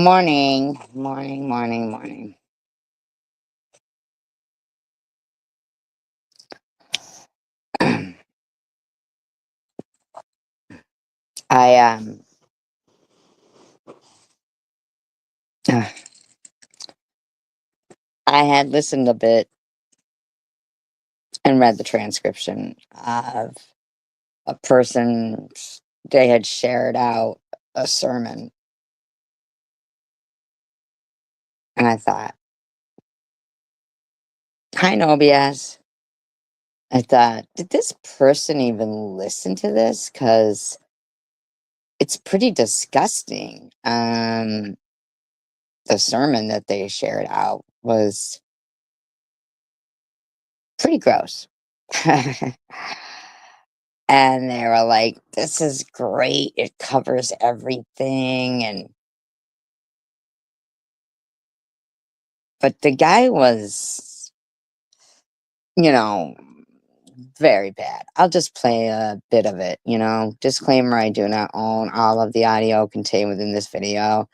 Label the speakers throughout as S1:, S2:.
S1: Morning, morning, morning, morning. I uh, I had listened a bit and read the transcription of a person. They had shared out a sermon, and I thought, "Hi, Nobias." I thought, did this person even listen to this? Because it's pretty disgusting. The sermon that they shared out was pretty gross. And they were like, "This is great. It covers everything." And but the guy was, you know, very bad. I'll just play a bit of it. Disclaimer, I do not own all of the audio contained within this video.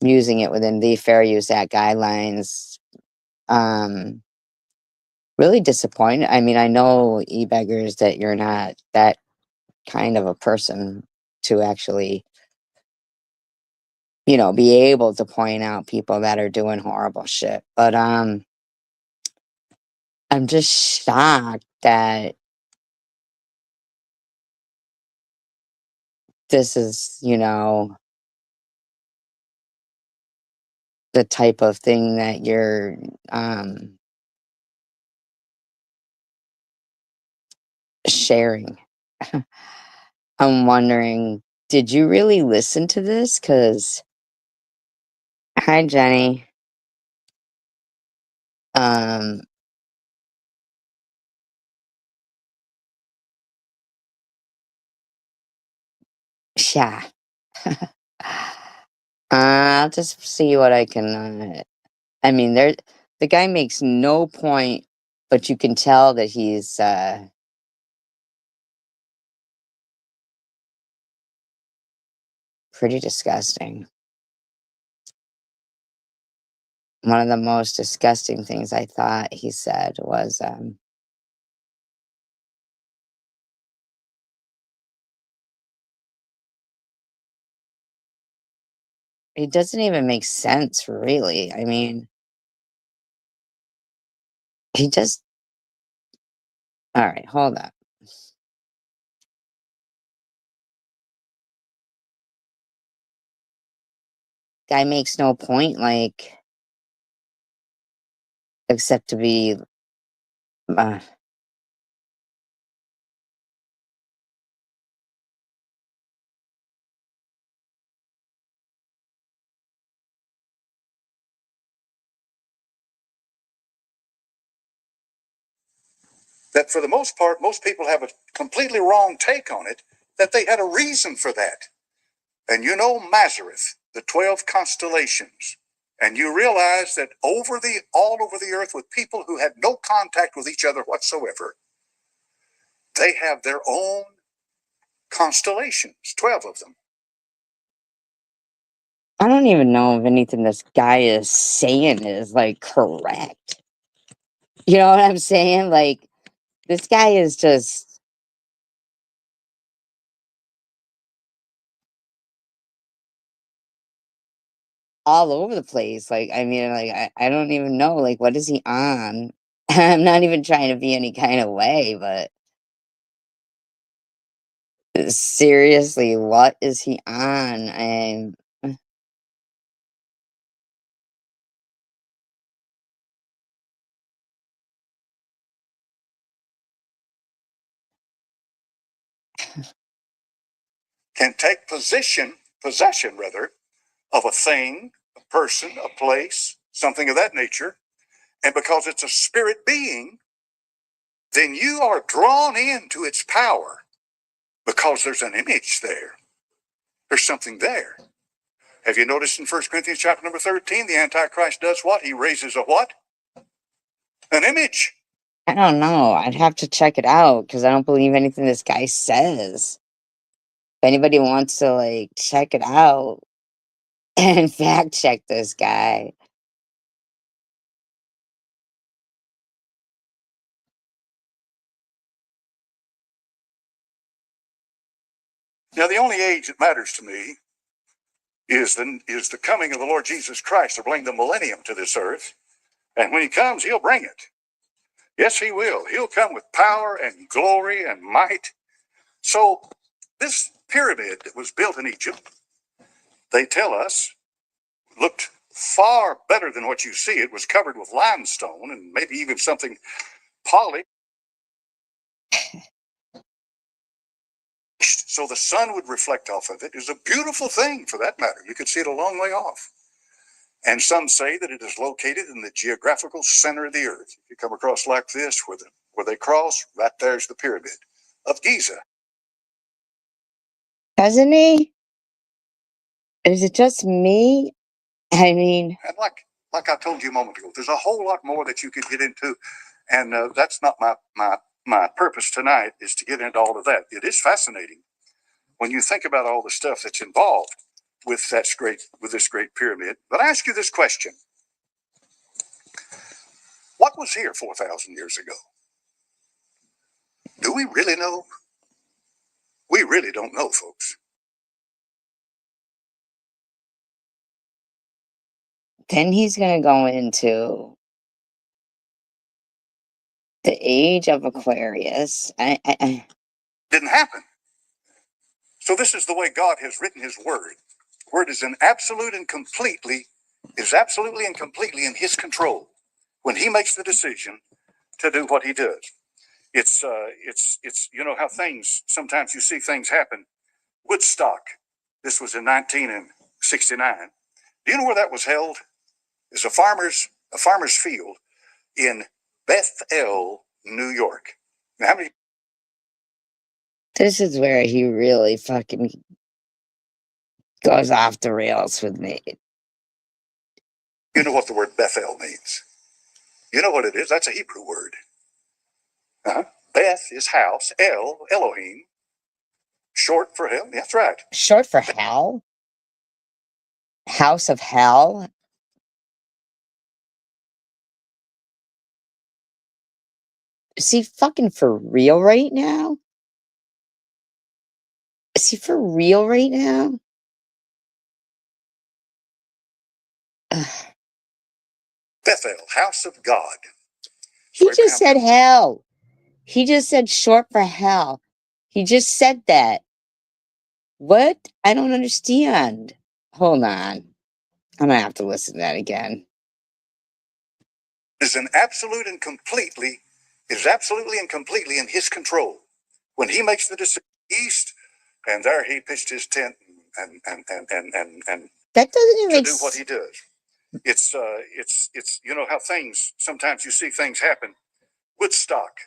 S1: I'm using it within the Fair Use Act guidelines. Um, really disappointed. I mean, I know e-beggars that you're not that kind of a person to actually be able to point out people that are doing horrible shit. But I'm just shocked that this is, the type of thing that you're um sharing. I'm wondering, did you really listen to this? Cause hi Jenny. Um yeah. I'll just see what I can I mean the guy makes no point, but you can tell that he's pretty disgusting. One of the most disgusting things I thought he said was, it doesn't even make sense, really. I mean, he just, all right, hold up. Guy makes no point, like, except to be, uh,
S2: that for the most part, most people have a completely wrong take on it, that they had a reason for that. And Mazareth, the 12 constellations, and you realize that all over the earth with people who had no contact with each other whatsoever, they have their own constellations, 12 of them.
S1: I don't even know if anything this guy is saying is, like, correct. You know what I'm saying? Like, this guy is just all over the place. Like, I mean, like, I don't even know. Like, what is he on? I'm not even trying to be any kind of way, but seriously, what is he on? And
S2: can take possession rather, of a thing, a person, a place, something of that nature, and because it's a spirit being, then you are drawn into its power because there's an image there. There's something there. Have you noticed in 1 Corinthians chapter number 13, the Antichrist does what? He raises a what? An image.
S1: I don't know. I'd have to check it out because I don't believe anything this guy says. If anybody wants to like check it out, and fact check this guy.
S2: Now, the only age that matters to me is the coming of the Lord Jesus Christ to bring the millennium to this earth. And when he comes, he'll bring it. Yes, he will. He'll come with power and glory and might. So this pyramid that was built in Egypt, they tell us, looked far better than what you see. It was covered with limestone and maybe even something polished, so the sun would reflect off of it. It was a beautiful thing, for that matter. You could see it a long way off. And some say that it is located in the geographical center of the earth. If you come across like this, where they cross, right there's the pyramid of Giza.
S1: Hasn't he? Is it just me? I mean,
S2: And like I told you a moment ago, there's a whole lot more that you could get into, and that's not my purpose tonight, is to get into all of that. It is fascinating when you think about all the stuff that's involved with this great pyramid. But I ask you this question: what was here 4,000 years ago? Do we really know? We really don't know, folks.
S1: then he's going to go into the age of Aquarius.
S2: Didn't happen. So this is the way God has written his word. Word is absolutely and completely in his control when he makes the decision to do what he does. It's you know how things, sometimes you see things happen. Woodstock, this was in 1969. Do you know where that was held? It's a farmer's field in Bethel, New York. Now, how many?
S1: This is where he really fucking goes off the rails with me.
S2: You know what the word Bethel means? You know what it is? That's a Hebrew word. Beth is house. Elohim, short for him. That's right.
S1: Short for hell? House of Hell? Is he fucking for real right now? Is he for real right now? Ugh.
S2: Bethel, house of God.
S1: He just said hell. He just said short for hell. He just said that. What? I don't understand. Hold on. I'm gonna have to listen to that again.
S2: Is absolutely and completely in his control. When he makes the decision east, and there he pitched his tent and
S1: That doesn't even
S2: to do what he does. It's you know how things, sometimes you see things happen. Woodstock,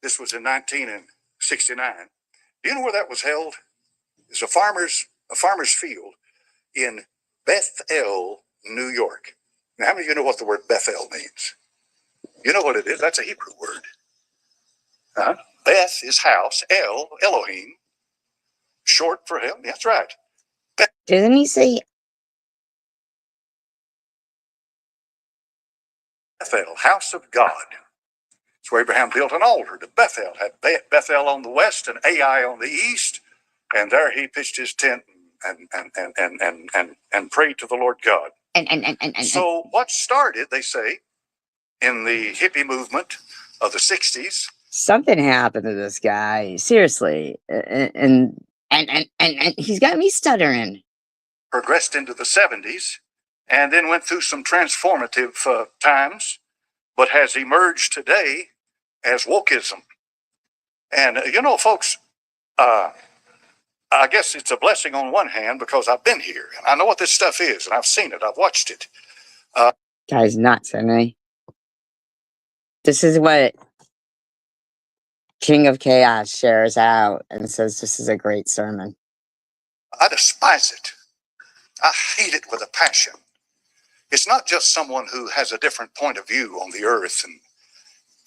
S2: this was in 1969. Do you know where that was held? It's a farmer's field in Bethel, New York. Now, how many of you know what the word Bethel means? You know what it is? That's a Hebrew word. Beth is house. Elohim, short for him. That's right.
S1: Didn't he say
S2: Bethel, house of God. It's where Abraham built an altar to Bethel. Had Bethel on the west and Ai on the east, and there he pitched his tent and prayed to the Lord God. So what started, they say, in the hippie movement of the 60s.
S1: Something happened to this guy. Seriously. And he's got me stuttering.
S2: Progressed into the 70s, and then went through some transformative times, but has emerged today as wokeism. And you know, folks, I guess it's a blessing on one hand because I've been here and I know what this stuff is, and I've seen it, I've watched it.
S1: Guy's nuts, isn't he? This is what King of Chaos shares out and says this is a great sermon.
S2: I despise it. I hate it with a passion. It's not just someone who has a different point of view on the earth. And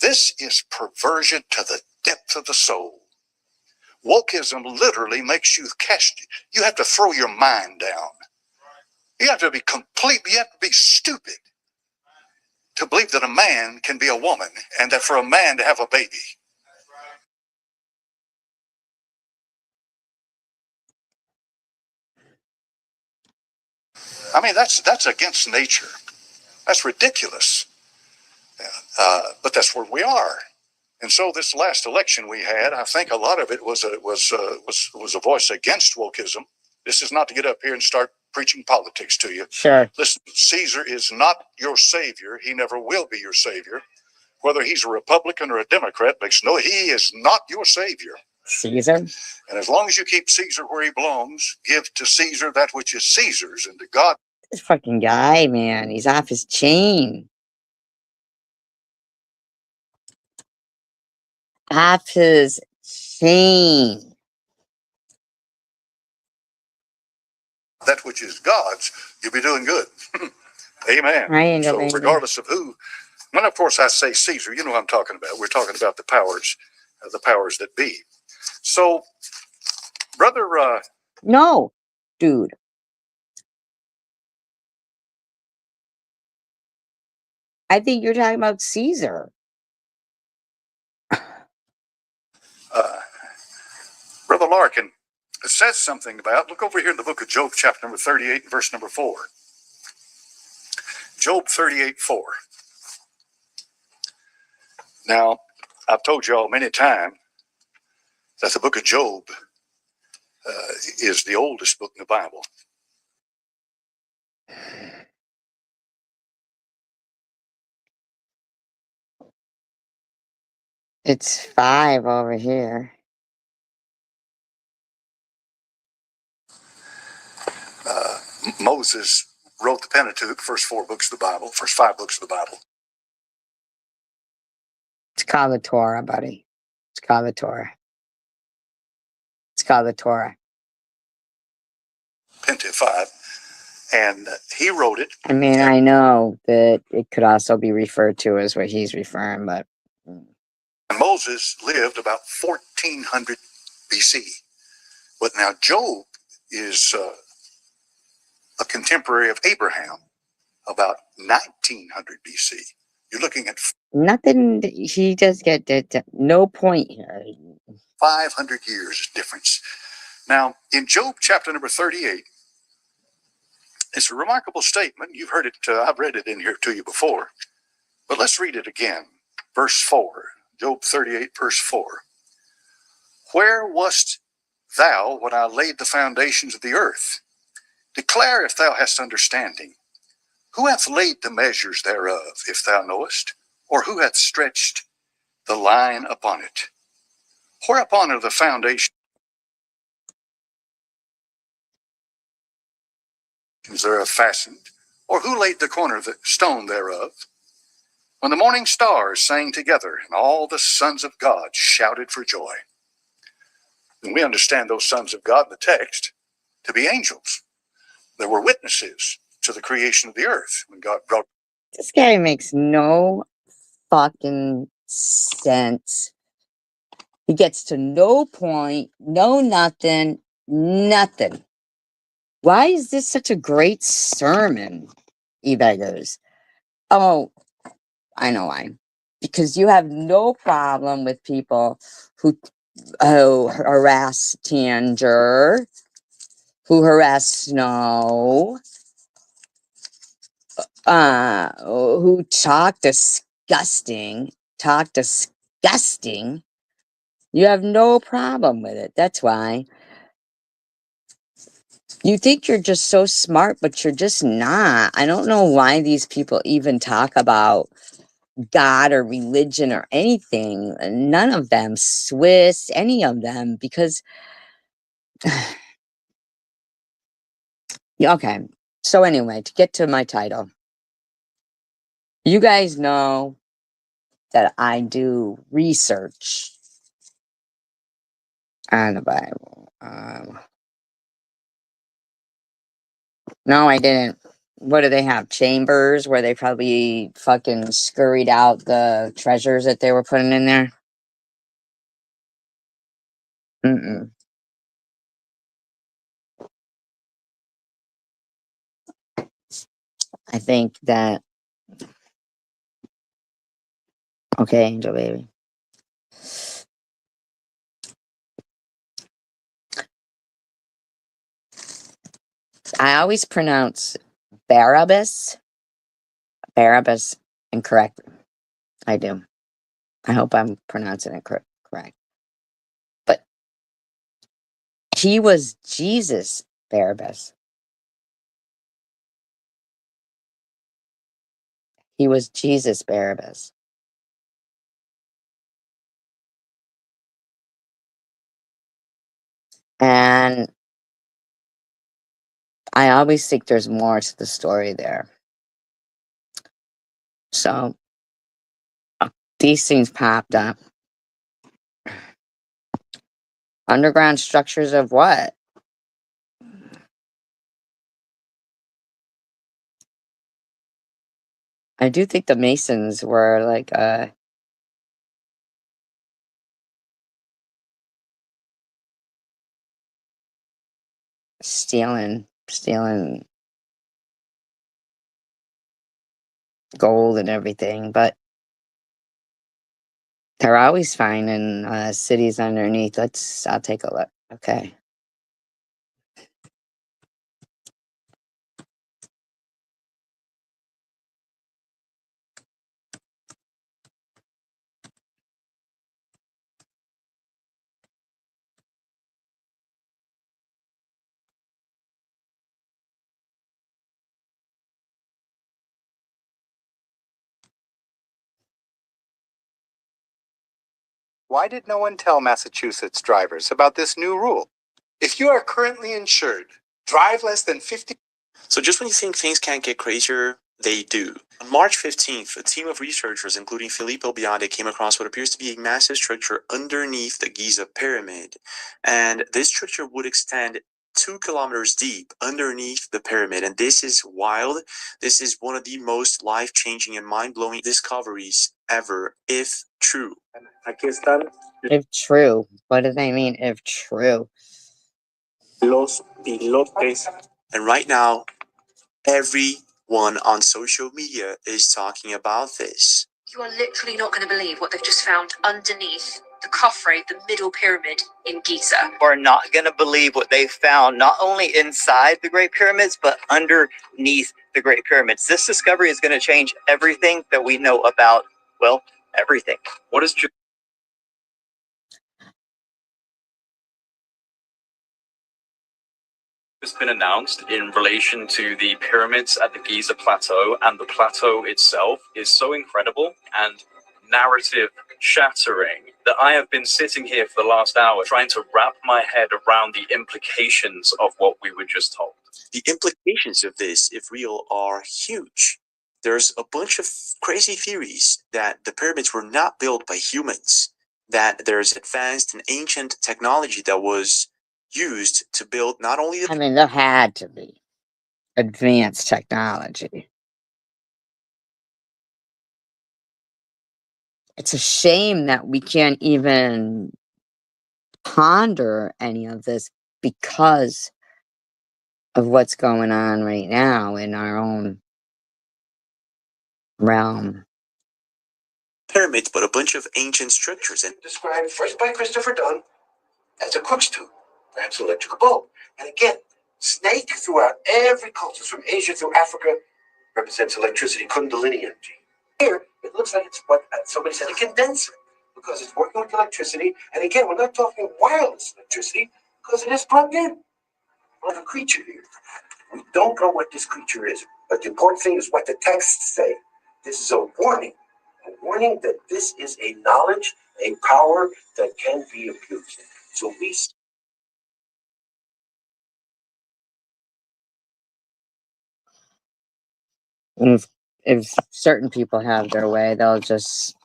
S2: this is perversion to the depth of the soul. Wokeism literally makes you you have to throw your mind down. You have to be stupid to believe that a man can be a woman and that for a man to have a baby. I mean, that's against nature. That's ridiculous. But that's where we are. And so this last election we had, I think a lot of it was a voice against wokeism. This is not to get up here and start preaching politics to you.
S1: Sure.
S2: Listen, Caesar is not your savior. He never will be your savior. Whether he's a Republican or a Democrat he is not your savior.
S1: Caesar.
S2: And as long as you keep Caesar where he belongs, give to Caesar that which is Caesar's, and to God.
S1: This fucking guy, man, he's off his chain. Off his chain.
S2: That which is God's, you'll be doing good. Amen.
S1: Right,
S2: so regardless of who, when of course I say Caesar, you know what I'm talking about. We're talking about the powers that be. So, brother,
S1: no, dude. I think you're talking about Caesar.
S2: Brother Larkin, it says something about, look over here in the book of Job, chapter number 38, verse number 4. Job 38:4. Now, I've told you all many times that the book of Job is the oldest book in the Bible.
S1: It's 5 over here.
S2: Moses wrote the Pentateuch, first 4 books of the Bible, first 5 books of the Bible.
S1: It's called the Torah, buddy. It's called the Torah. It's called the Torah.
S2: Pentateuch 5. And he wrote it.
S1: I mean, I know that it could also be referred to as what he's referring, but.
S2: And Moses lived about 1400 BC. But now Job is a contemporary of Abraham, about 1900 BC. You're looking at
S1: nothing. He does get no point here.
S2: 500 years difference. Now, in Job chapter number 38, it's a remarkable statement. You've heard it. I've read it in here to you before. But let's read it again. Verse 4. Job 38, verse 4. Where wast thou when I laid the foundations of the earth? Declare if thou hast understanding. Who hath laid the measures thereof, if thou knowest? Or who hath stretched the line upon it? Whereupon are the foundations thereof fastened? Or who laid the corner of the stone thereof? When the morning stars sang together, and all the sons of God shouted for joy. And we understand those sons of God in the text to be angels. They were witnesses to the creation of the earth when God brought.
S1: This guy makes no fucking sense. He gets to no point, no nothing, nothing. Why is this such a great sermon, e-beggars? Oh, I know why. Because you have no problem with people who harass Tanger, who harass Snow, who talk disgusting. You have no problem with it. That's why. You think you're just so smart, but you're just not. I don't know why these people even talk about God or religion or anything. None of them. Swiss, any of them. Because, okay. So anyway, to get to my title. You guys know that I do research on the Bible. No, I didn't. What do they have? Chambers where they probably fucking scurried out the treasures that they were putting in there? Mm-mm. I think that, okay, Angel Baby. I always pronounce Barabbas incorrectly. I do. I hope I'm pronouncing it correct. But he was Jesus Barabbas. He was Jesus Barabbas. And I always think there's more to the story there. So these things popped up. Underground structures of what? I do think the Masons were like stealing gold and everything, but they're always finding cities underneath. I'll take a look. Okay.
S3: Why did no one tell Massachusetts drivers about this new rule? If you are currently insured, drive less than 50. So just when you think things can't get crazier, they do. On March 15th, a team of researchers, including Filippo Biondi, came across what appears to be a massive structure underneath the Giza pyramid. And this structure would extend 2 kilometers deep underneath the pyramid. And this is wild. This is one of the most life-changing and mind-blowing discoveries ever, if true. Aquí están
S1: If true. What do they mean, if true?
S3: los pilotes. And right now, everyone on social media is talking about this.
S4: You are literally not going to believe what they've just found underneath the Khafre, the middle pyramid in Giza.
S5: Are not going to believe what they found, not only inside the Great Pyramids, but underneath the Great Pyramids. This discovery is going to change everything that we know about, well, everything.
S3: What is has been announced in relation to the pyramids at the Giza plateau, and the plateau itself is so incredible and narrative shattering that I have been sitting here for the last hour trying to wrap my head around the implications of what we were just told.
S6: The implications of this, if real, are huge. There's a bunch of crazy theories that the pyramids were not built by humans, that there's advanced and ancient technology that was used to build not only the
S1: I mean, there had to be advanced technology. It's a shame that we can't even ponder any of this because of what's going on right now in our own realm.
S6: pyramids, but a bunch of ancient structures. And
S7: described first by Christopher Dunn as a Crookes tube, perhaps an electrical bulb. And again, snake throughout every culture from Asia through Africa represents electricity, kundalini energy. Here, it looks like it's what somebody said, a condenser, because it's working with electricity. And again, we're not talking wireless electricity because it is plugged in. We have a creature here. We don't know what this creature is, but the important thing is what the texts say. This is a warning that this is a knowledge, a power that can be abused. So we
S1: If certain people have their way, they'll just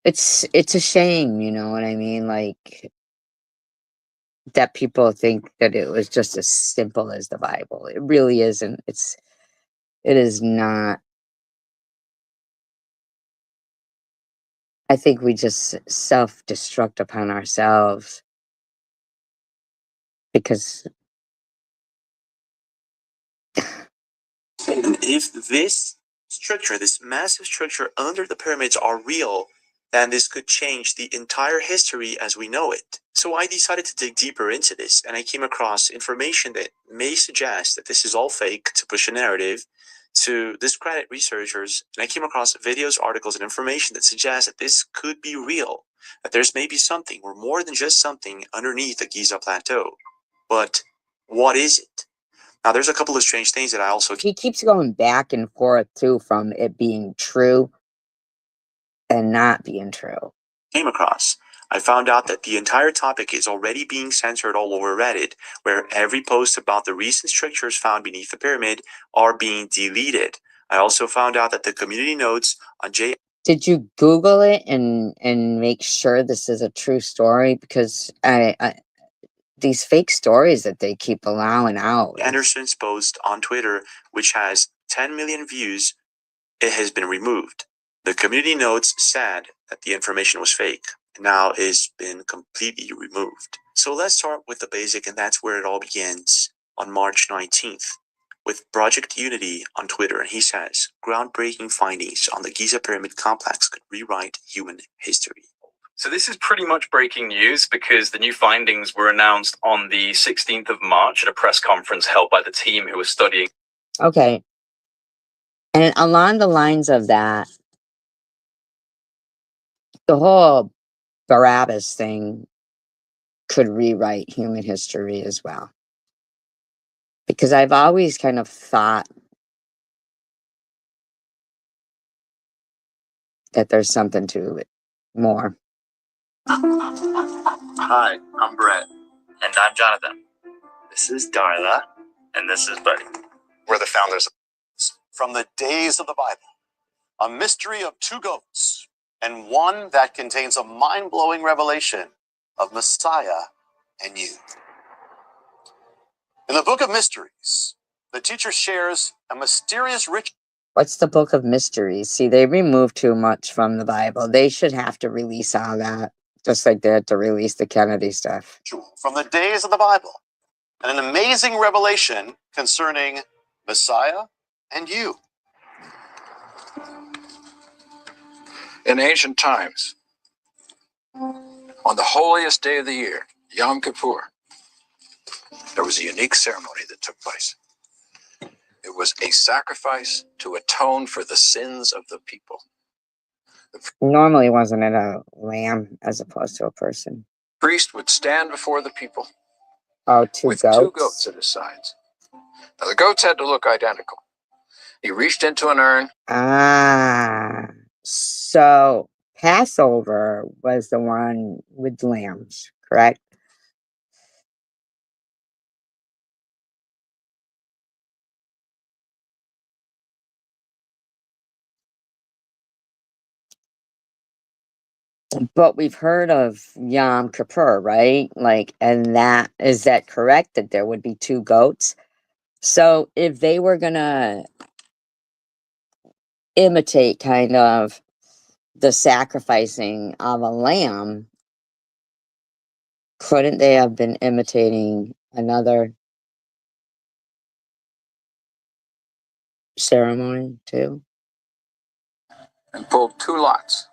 S1: it's a shame, you know what I mean? Like that people think that it was just as simple as the Bible. It really isn't. It is not. I think we just self-destruct upon ourselves because
S6: And if this structure, this massive structure under the pyramids are real, then this could change the entire history as we know it. So I decided to dig deeper into this, and I came across information that may suggest that this is all fake to push a narrative, to discredit researchers, and I came across videos, articles, and information that suggests that this could be real, that there's maybe something, or more than just something, underneath the Giza Plateau. But what is it? Now, there's a couple of strange things that I also
S1: He keeps going back and forth too from it being true and not being true.
S6: came across. I found out that the entire topic is already being censored all over Reddit, where every post about the recent structures found beneath the pyramid are being deleted. I also found out that the community notes on J.
S1: Did you Google it and make sure this is a true story? Because I these fake stories that they keep allowing out.
S6: Anderson's post on Twitter, which has 10 million views, it has been removed. The community notes said that the information was fake. Now it's been completely removed. So let's start with the basic, and that's where it all begins. On March 19th, with Project Unity on Twitter, and he says, groundbreaking findings on the Giza Pyramid complex could rewrite human history.
S8: So this is pretty much breaking news because the new findings were announced on the 16th of March at a press conference held by the team who was studying.
S1: Okay. And along the lines of that, the whole Barabbas thing could rewrite human history as well. Because I've always kind of thought that there's something to it more.
S9: Hi, I'm Brett. And I'm Jonathan. This is Darla. And this is Buddy.
S2: We're the founders of From the Days of the Bible, a mystery of two goats, and one that contains a mind-blowing revelation of Messiah and you. In the Book of Mysteries, the teacher shares a mysterious ritual.
S1: What's the Book of Mysteries? See, they removed too much from the Bible. They should have to release all that, just like they had to release the Kennedy stuff.
S2: From the days of the Bible, and an amazing revelation concerning Messiah and you.
S10: In ancient times, on the holiest day of the year, Yom Kippur, there was a unique ceremony that took place. It was a sacrifice to atone for the sins of the people.
S1: Normally, wasn't it a lamb as opposed to a person?
S10: The priest would stand before the people
S1: with
S10: two goats at his sides. Now, the goats had to look identical. He reached into an urn.
S1: So Passover was the one with lambs, correct? But we've heard of Yom Kippur, right? Like, and is that correct that there would be two goats? So if they were gonna imitate kind of the sacrificing of a lamb, couldn't they have been imitating another ceremony too?
S10: And pulled two lots.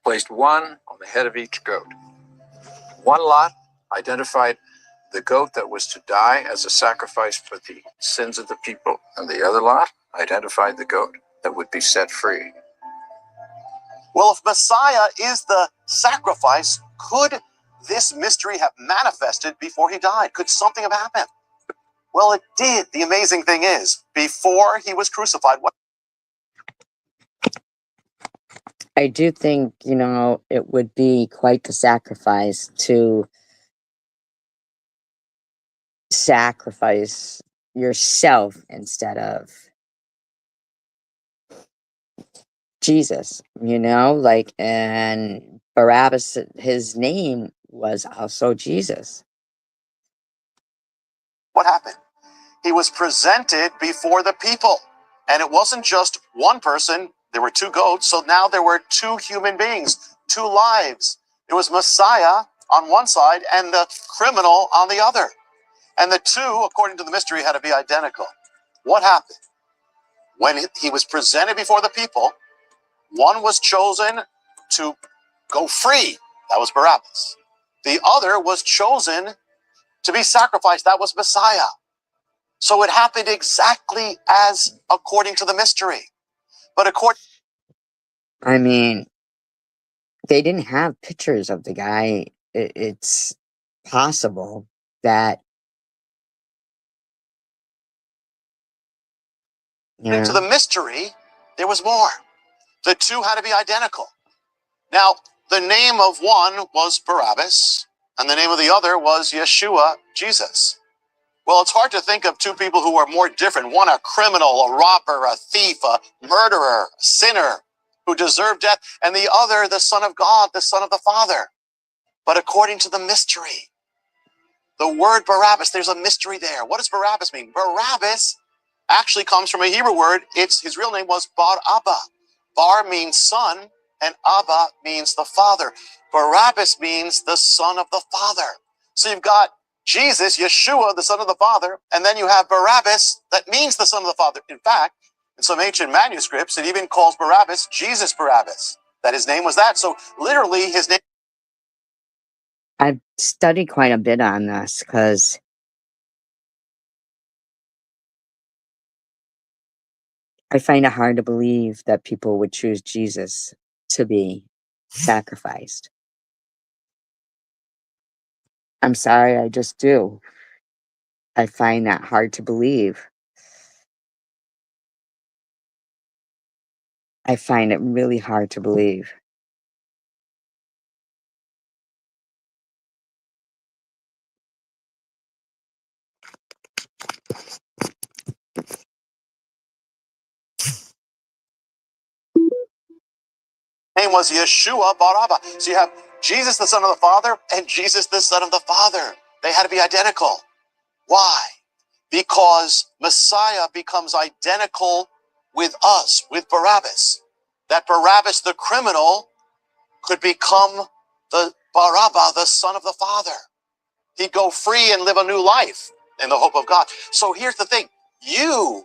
S10: Placed one on the head of each goat. One lot identified the goat that was to die as a sacrifice for the sins of the people, and the other lot identified the goat that would be set free.
S2: Well, if Messiah is the sacrifice, could this mystery have manifested before he died? Could something have happened? Well, it did. The amazing thing is, before he was crucified,
S1: I do think, it would be quite the sacrifice to sacrifice yourself instead of Jesus, and Barabbas, his name was also Jesus.
S2: what happened? He was presented before the people, and it wasn't just one person. There were two goats, so now there were two human beings, two lives. It was Messiah on one side and the criminal on the other. And the two, according to the mystery, had to be identical.
S11: what happened? When he was presented before the people, one was chosen to go free. That was Barabbas. The other was chosen to be sacrificed. That was Messiah. So it happened exactly as according to the mystery. But according...
S1: I mean, they didn't have pictures of the guy. It's possible that,
S11: to the mystery, there was more. The two had to be identical. Now, the name of one was Barabbas, and the name of the other was Yeshua, Jesus. Well, it's hard to think of two people who are more different. One, a criminal, a robber, a thief, a murderer, a sinner who deserved death, and the other, the Son of God, the Son of the Father. But according to the mystery, the word Barabbas, there's a mystery there. What does Barabbas mean? Barabbas actually comes from a Hebrew word. His real name was Bar Abba. Bar means son, and Abba means the Father. Barabbas means the Son of the Father. So you've got Jesus, Yeshua, the Son of the Father, and then you have Barabbas, that means the Son of the Father. In fact, in some ancient manuscripts, it even calls Barabbas Jesus Barabbas, that his name was that. So literally his name...
S1: I've studied quite a bit on this because I find it hard to believe that people would choose Jesus to be sacrificed. I'm sorry, I just do. I find that hard to believe. I find it really hard to believe.
S11: name was Yeshua Bar Abba. So you have Jesus, the Son of the Father, and Jesus, the Son of the Father. They had to be identical. Why? Because Messiah becomes identical with us, with Barabbas. That Barabbas, the criminal, could become the Barabbas, the Son of the Father. He'd go free and live a new life in the hope of God. So here's the thing. You,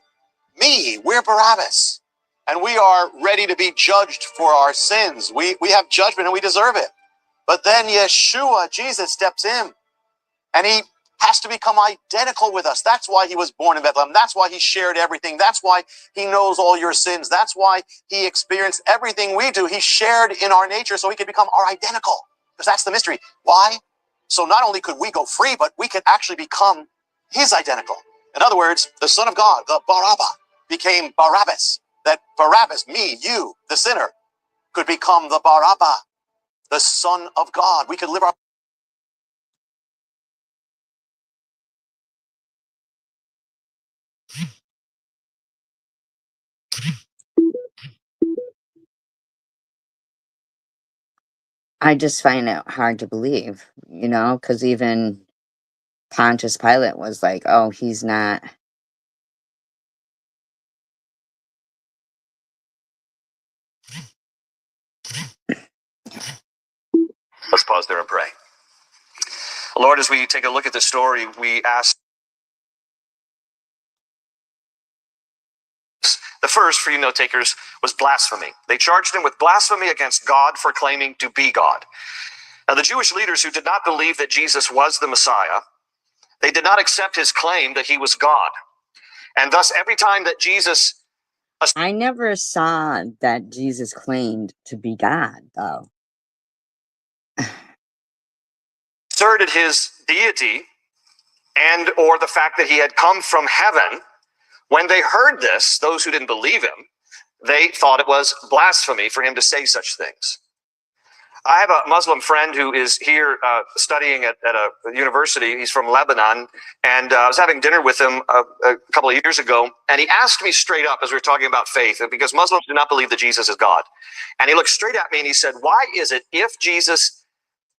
S11: me, we're Barabbas. And we are ready to be judged for our sins. We have judgment and we deserve it. But then Yeshua, Jesus, steps in. And he has to become identical with us. That's why he was born in Bethlehem. That's why he shared everything. That's why he knows all your sins. That's why he experienced everything we do. He shared in our nature so he could become our identical. Because that's the mystery. Why? So not only could we go free, but we could actually become his identical. In other words, the Son of God, the Barabba, became Barabbas. That Barabbas, me, you, the sinner, could become the Barabba, the Son of God. We could live our...
S1: I just find it hard to believe, because even Pontius Pilate was like, oh, he's not.
S9: Let's pause there and pray. Lord, as we take a look at the story, we ask. The first, for you note takers, was blasphemy. They charged him with blasphemy against God for claiming to be God. Now, the Jewish leaders who did not believe that Jesus was the Messiah, they did not accept his claim that he was God. And thus, every time that Jesus...
S1: I never saw that Jesus claimed to be God, though.
S9: asserted his deity and or the fact that he had come from heaven, when they heard this, those who didn't believe him, they thought it was blasphemy for him to say such things. I have a Muslim friend who is here studying at a university. He's from Lebanon, and I was having dinner with him a couple of years ago, and he asked me straight up as we were talking about faith, because Muslims do not believe that Jesus is God. And he looked straight at me and he said, why is it if Jesus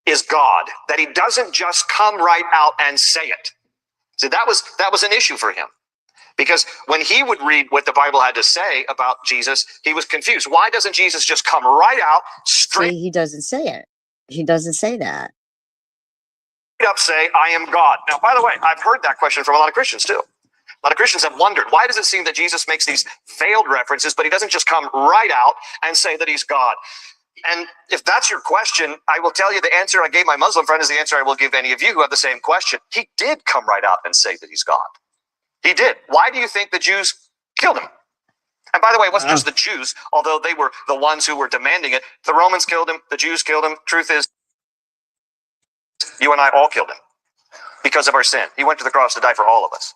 S9: is God that he doesn't just come right out and say it? So that was an issue for him. Because when he would read what the Bible had to say about Jesus, he was confused. Why doesn't Jesus just come right out, straight
S1: See, he doesn't say it. He doesn't say that.
S9: up say, I am God? Now, by the way, I've heard that question from a lot of Christians too. A lot of Christians have wondered, why does it seem that Jesus makes these veiled references, but he doesn't just come right out and say that he's God? And if that's your question, I will tell you the answer I gave my Muslim friend is the answer I will give any of you who have the same question. He did come right out and say that he's God. He did. Why do you think the Jews killed him? And by the way, it wasn't just the Jews, although they were the ones who were demanding it. The Romans killed him. The Jews killed him. Truth is, you and I all killed him because of our sin. He went to the cross to die for all of us.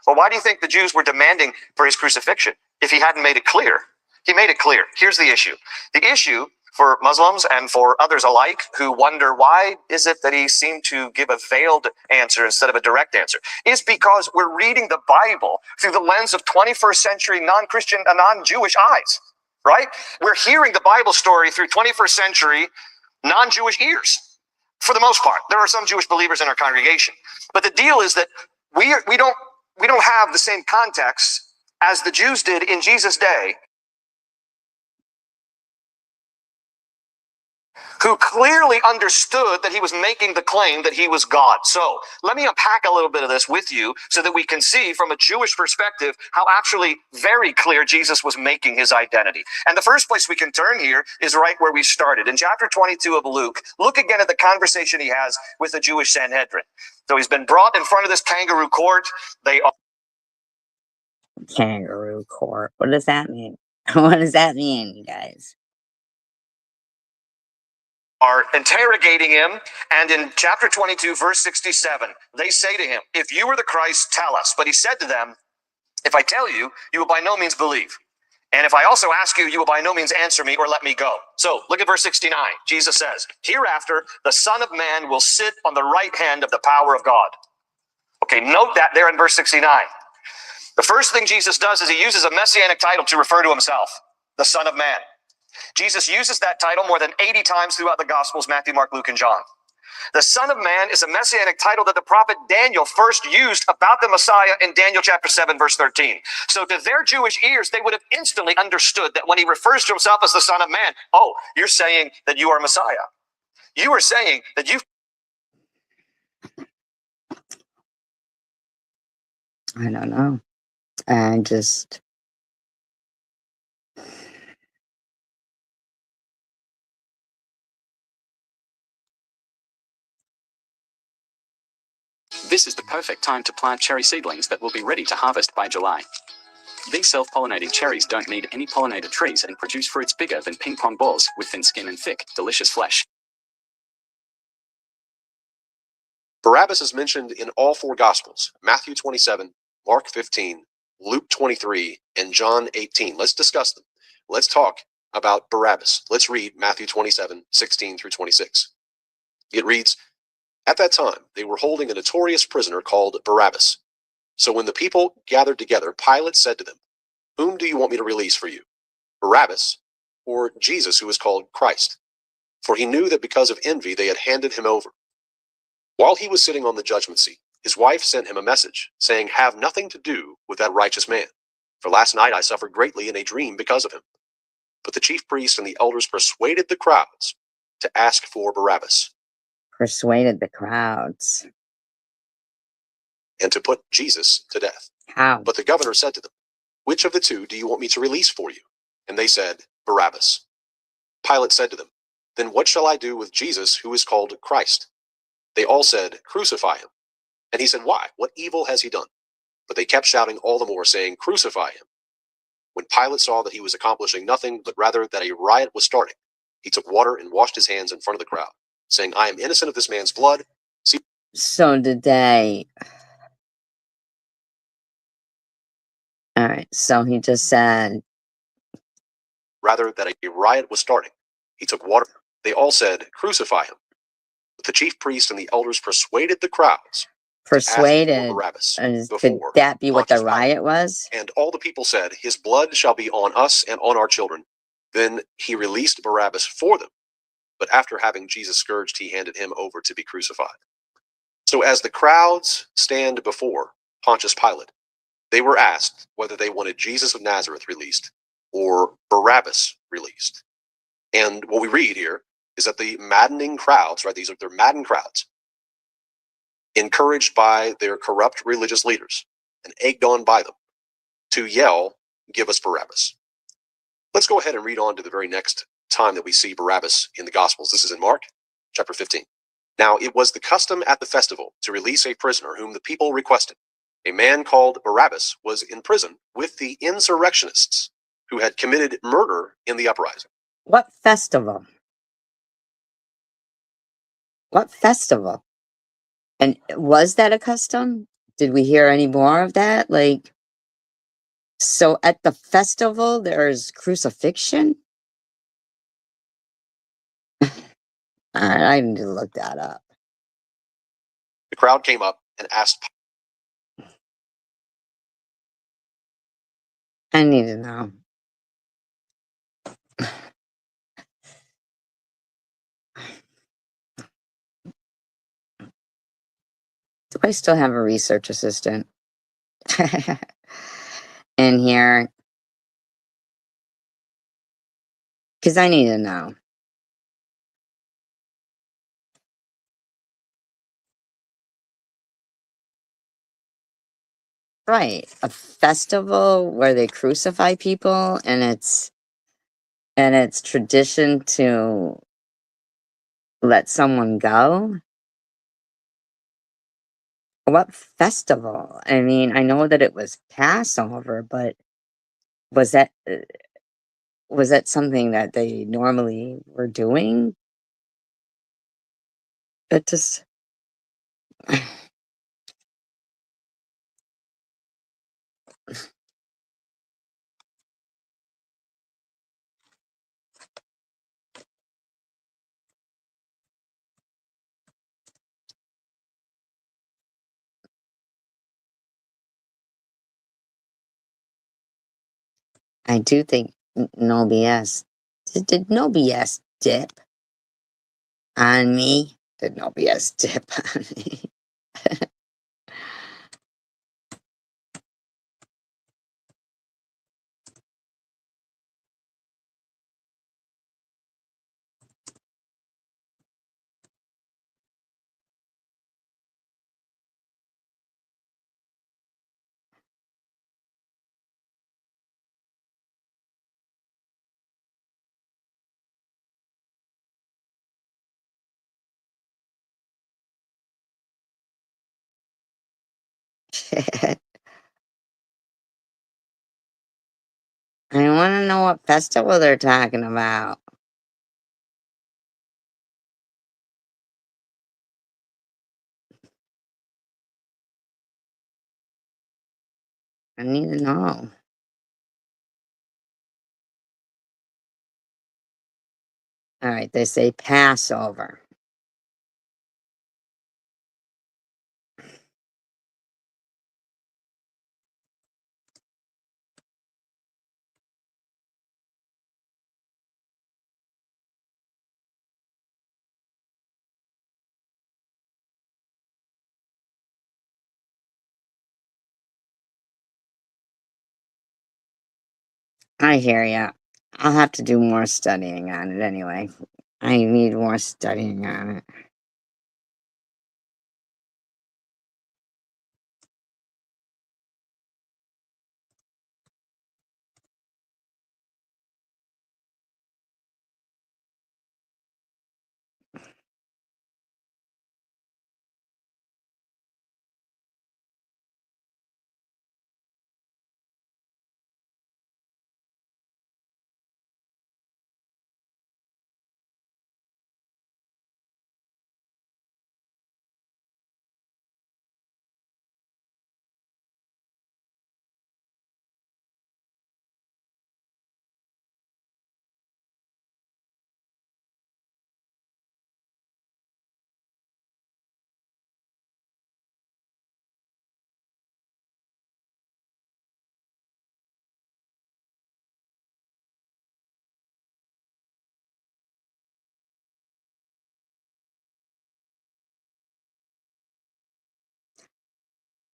S9: Well, why do you think the Jews were demanding for his crucifixion if he hadn't made it clear? He made it clear. Here's the issue. The issue for Muslims and for others alike who wonder why is it that he seemed to give a veiled answer instead of a direct answer is because we're reading the Bible through the lens of 21st century non-Christian and non-Jewish eyes, right? We're hearing the Bible story through 21st century non-Jewish ears. For the most part, there are some Jewish believers in our congregation, but the deal is that we don't have the same context as the Jews did in Jesus' day, who clearly understood that he was making the claim that he was God. So let me unpack a little bit of this with you so that we can see from a Jewish perspective how actually very clear Jesus was making his identity. And the first place we can turn here is right where we started. In chapter 22 of Luke, look again at the conversation he has with the Jewish Sanhedrin. So he's been brought in front of this kangaroo court. They are
S1: Kangaroo court. What does that mean? What does that mean, you guys?
S9: Are interrogating him, and in chapter 22, verse 67, they say to him, if you were the Christ, tell us. But he said to them, if I tell you, you will by no means believe. And if I also ask you, you will by no means answer me or let me go. So look at verse 69. Jesus says, hereafter, the Son of Man will sit on the right hand of the power of God. Okay, note that there in verse 69. The first thing Jesus does is he uses a messianic title to refer to himself, the Son of Man. Jesus uses that title more than 80 times throughout the Gospels, Matthew, Mark, Luke, and John. The Son of Man is a messianic title that the prophet Daniel first used about the Messiah in Daniel chapter 7, verse 13. So to their Jewish ears, they would have instantly understood that when he refers to himself as the Son of Man, oh, you're saying that you are Messiah. You are saying that you...
S1: I don't know. I just...
S12: This is the perfect time to plant cherry seedlings that will be ready to harvest by July. These self-pollinating cherries don't need any pollinated trees and produce fruits bigger than ping pong balls with thin skin and thick, delicious flesh.
S11: Barabbas is mentioned in all four Gospels, Matthew 27, Mark 15, Luke 23, and John 18. Let's discuss them. Let's talk about Barabbas. Let's read Matthew 27, 16 through 26. It reads, at that time, they were holding a notorious prisoner called Barabbas. So when the people gathered together, Pilate said to them, whom do you want me to release for you, Barabbas or Jesus, who is called Christ? For he knew that because of envy they had handed him over. While he was sitting on the judgment seat, his wife sent him a message, saying, have nothing to do with that righteous man, for last night I suffered greatly in a dream because of him. But the chief priests and the elders persuaded the crowds to ask for Barabbas.
S1: Persuaded the crowds.
S11: And to put Jesus to death.
S1: How?
S11: But the governor said to them, which of the two do you want me to release for you? And they said, Barabbas. Pilate said to them, then what shall I do with Jesus, who is called Christ? They all said, crucify him. And he said, why? What evil has he done? But they kept shouting all the more, saying, crucify him. When Pilate saw that he was accomplishing nothing, but rather that a riot was starting, he took water and washed his hands in front of the crowd, saying, I am innocent of this man's blood. See.
S1: So did they... All right, so he just said...
S11: Rather that a riot was starting, he took water. They all said, crucify him. But the chief priests and the elders persuaded the crowds.
S1: Persuaded?
S11: Barabbas
S1: Could that be what the riot was?
S11: And all the people said, his blood shall be on us and on our children. Then he released Barabbas for them. But after having Jesus scourged, he handed him over to be crucified. So as the crowds stand before Pontius Pilate, they were asked whether they wanted Jesus of Nazareth released or Barabbas released. And what we read here is that the maddening crowds, right? They're maddened crowds, encouraged by their corrupt religious leaders, and egged on by them to yell, "Give us Barabbas." Let's go ahead and read on to the very next time that we see Barabbas in the Gospels. This is in Mark chapter 15. Now it was the custom at the festival to release a prisoner whom the people requested. A man called Barabbas was in prison with the insurrectionists who had committed murder in the uprising.
S1: What festival? What festival? And was that a custom? Did we hear any more of that? Like, so at the festival, there's crucifixion? I need to look that up.
S11: The crowd came up and asked.
S1: I need to know. Do I still have a research assistant in here? Because I need to know. Right. A festival where they crucify people and it's tradition to let someone go. What festival? I mean, I know that it was Passover, but was that something that they normally were doing? It just I do think no BS. Did no BS dip on me? Did no BS dip on me? I want to know what festival they're talking about. I need to know. All right, they say Passover. I hear ya. I'll have to do more studying on it anyway. I need more studying on it.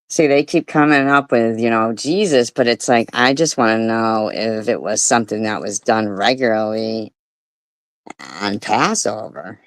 S1: See, they keep coming up with, Jesus, but it's like, I just want to know if it was something that was done regularly on Passover.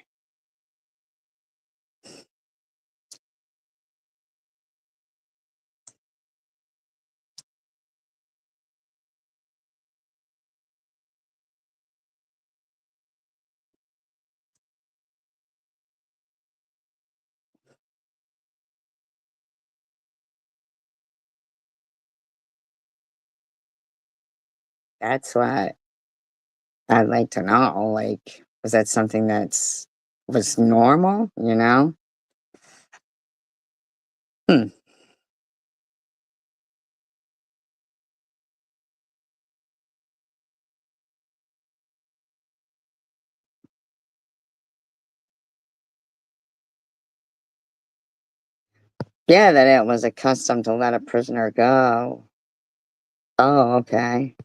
S1: That's what I'd like to know. Like, was that something was normal, you know? Hmm. Yeah, that it was a custom to let a prisoner go. Oh, okay.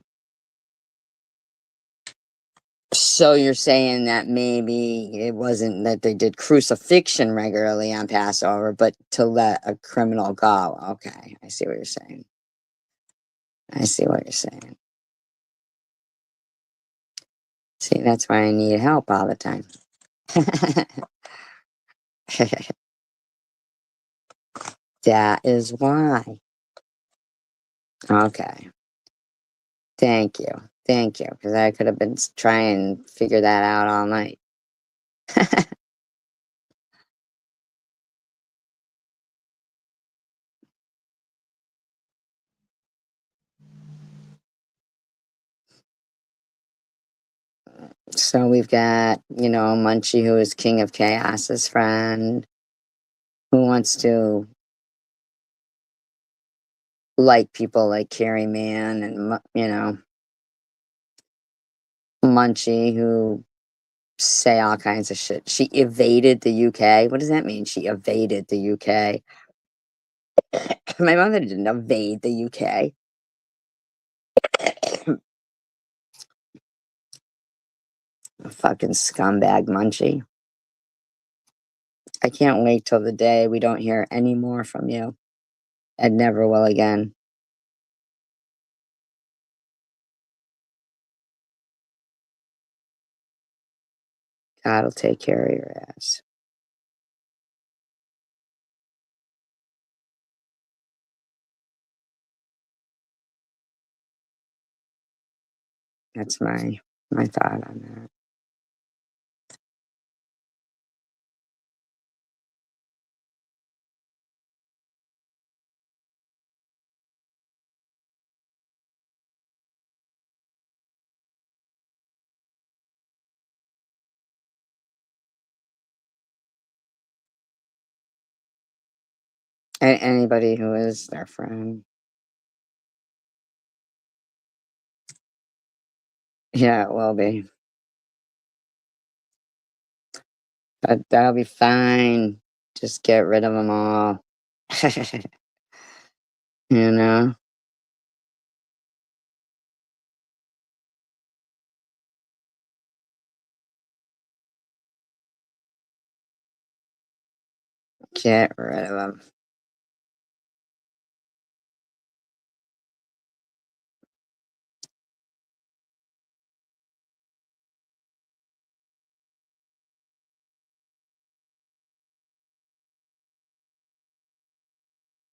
S1: So you're saying that maybe it wasn't that they did crucifixion regularly on Passover, but to let a criminal go. Okay, I see what you're saying. I see what you're saying. See, that's why I need help all the time. That is why. Okay. Thank you. Thank you. Because I could have been trying to figure that out all night. So we've got, Munchie, who is King of Chaos's friend, who wants to like people like Carrie Mann and, Munchie, who say all kinds of shit. She evaded the UK. What does that mean? She evaded the UK. My mother didn't evade the UK. A fucking scumbag Munchie. I can't wait till the day we don't hear any more from you. And never will again. God'll take care of your ass. That's my thought on that. Anybody who is their friend. Yeah, it will be. But that'll be fine. Just get rid of them all. you know? Get rid of them.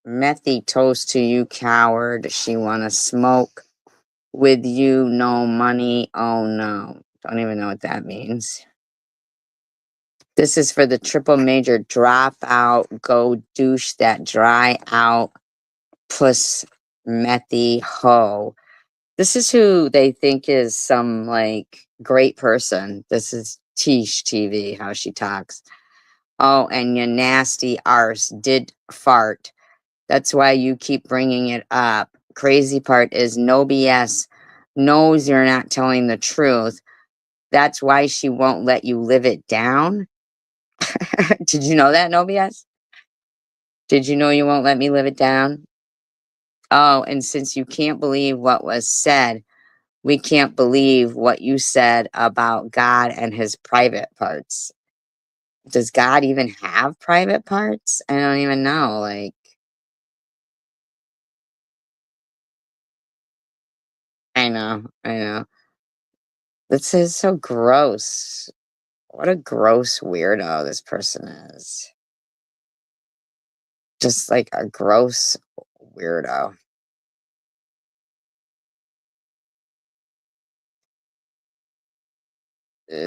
S1: Methy toast to you, coward. She wanna smoke with you, no money. Oh no. Don't even know what that means. This is for the triple major dropout. Go douche that dry out puss methy hoe. This is who they think is some like great person. This is Tish TV, how she talks. Oh, and your nasty arse did fart. That's why you keep bringing it up. Crazy part is no BS knows you're not telling the truth. That's why she won't let you live it down. Did you know that, no BS? Did you know you won't let me live it down? Oh, and since you can't believe what was said, we can't believe what you said about God and his private parts. Does God even have private parts? I don't even know. Like, I know, I know. This is so gross. What a gross weirdo this person is. Just like a gross weirdo.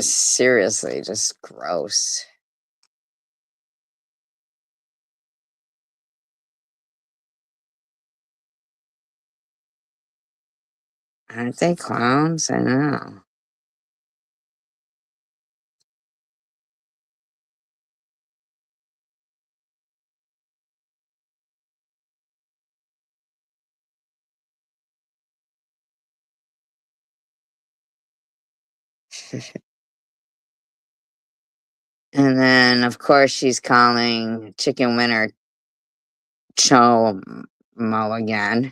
S1: Seriously, just gross. Aren't they clowns? I know. And then, of course, she's calling chicken winner Chomo again.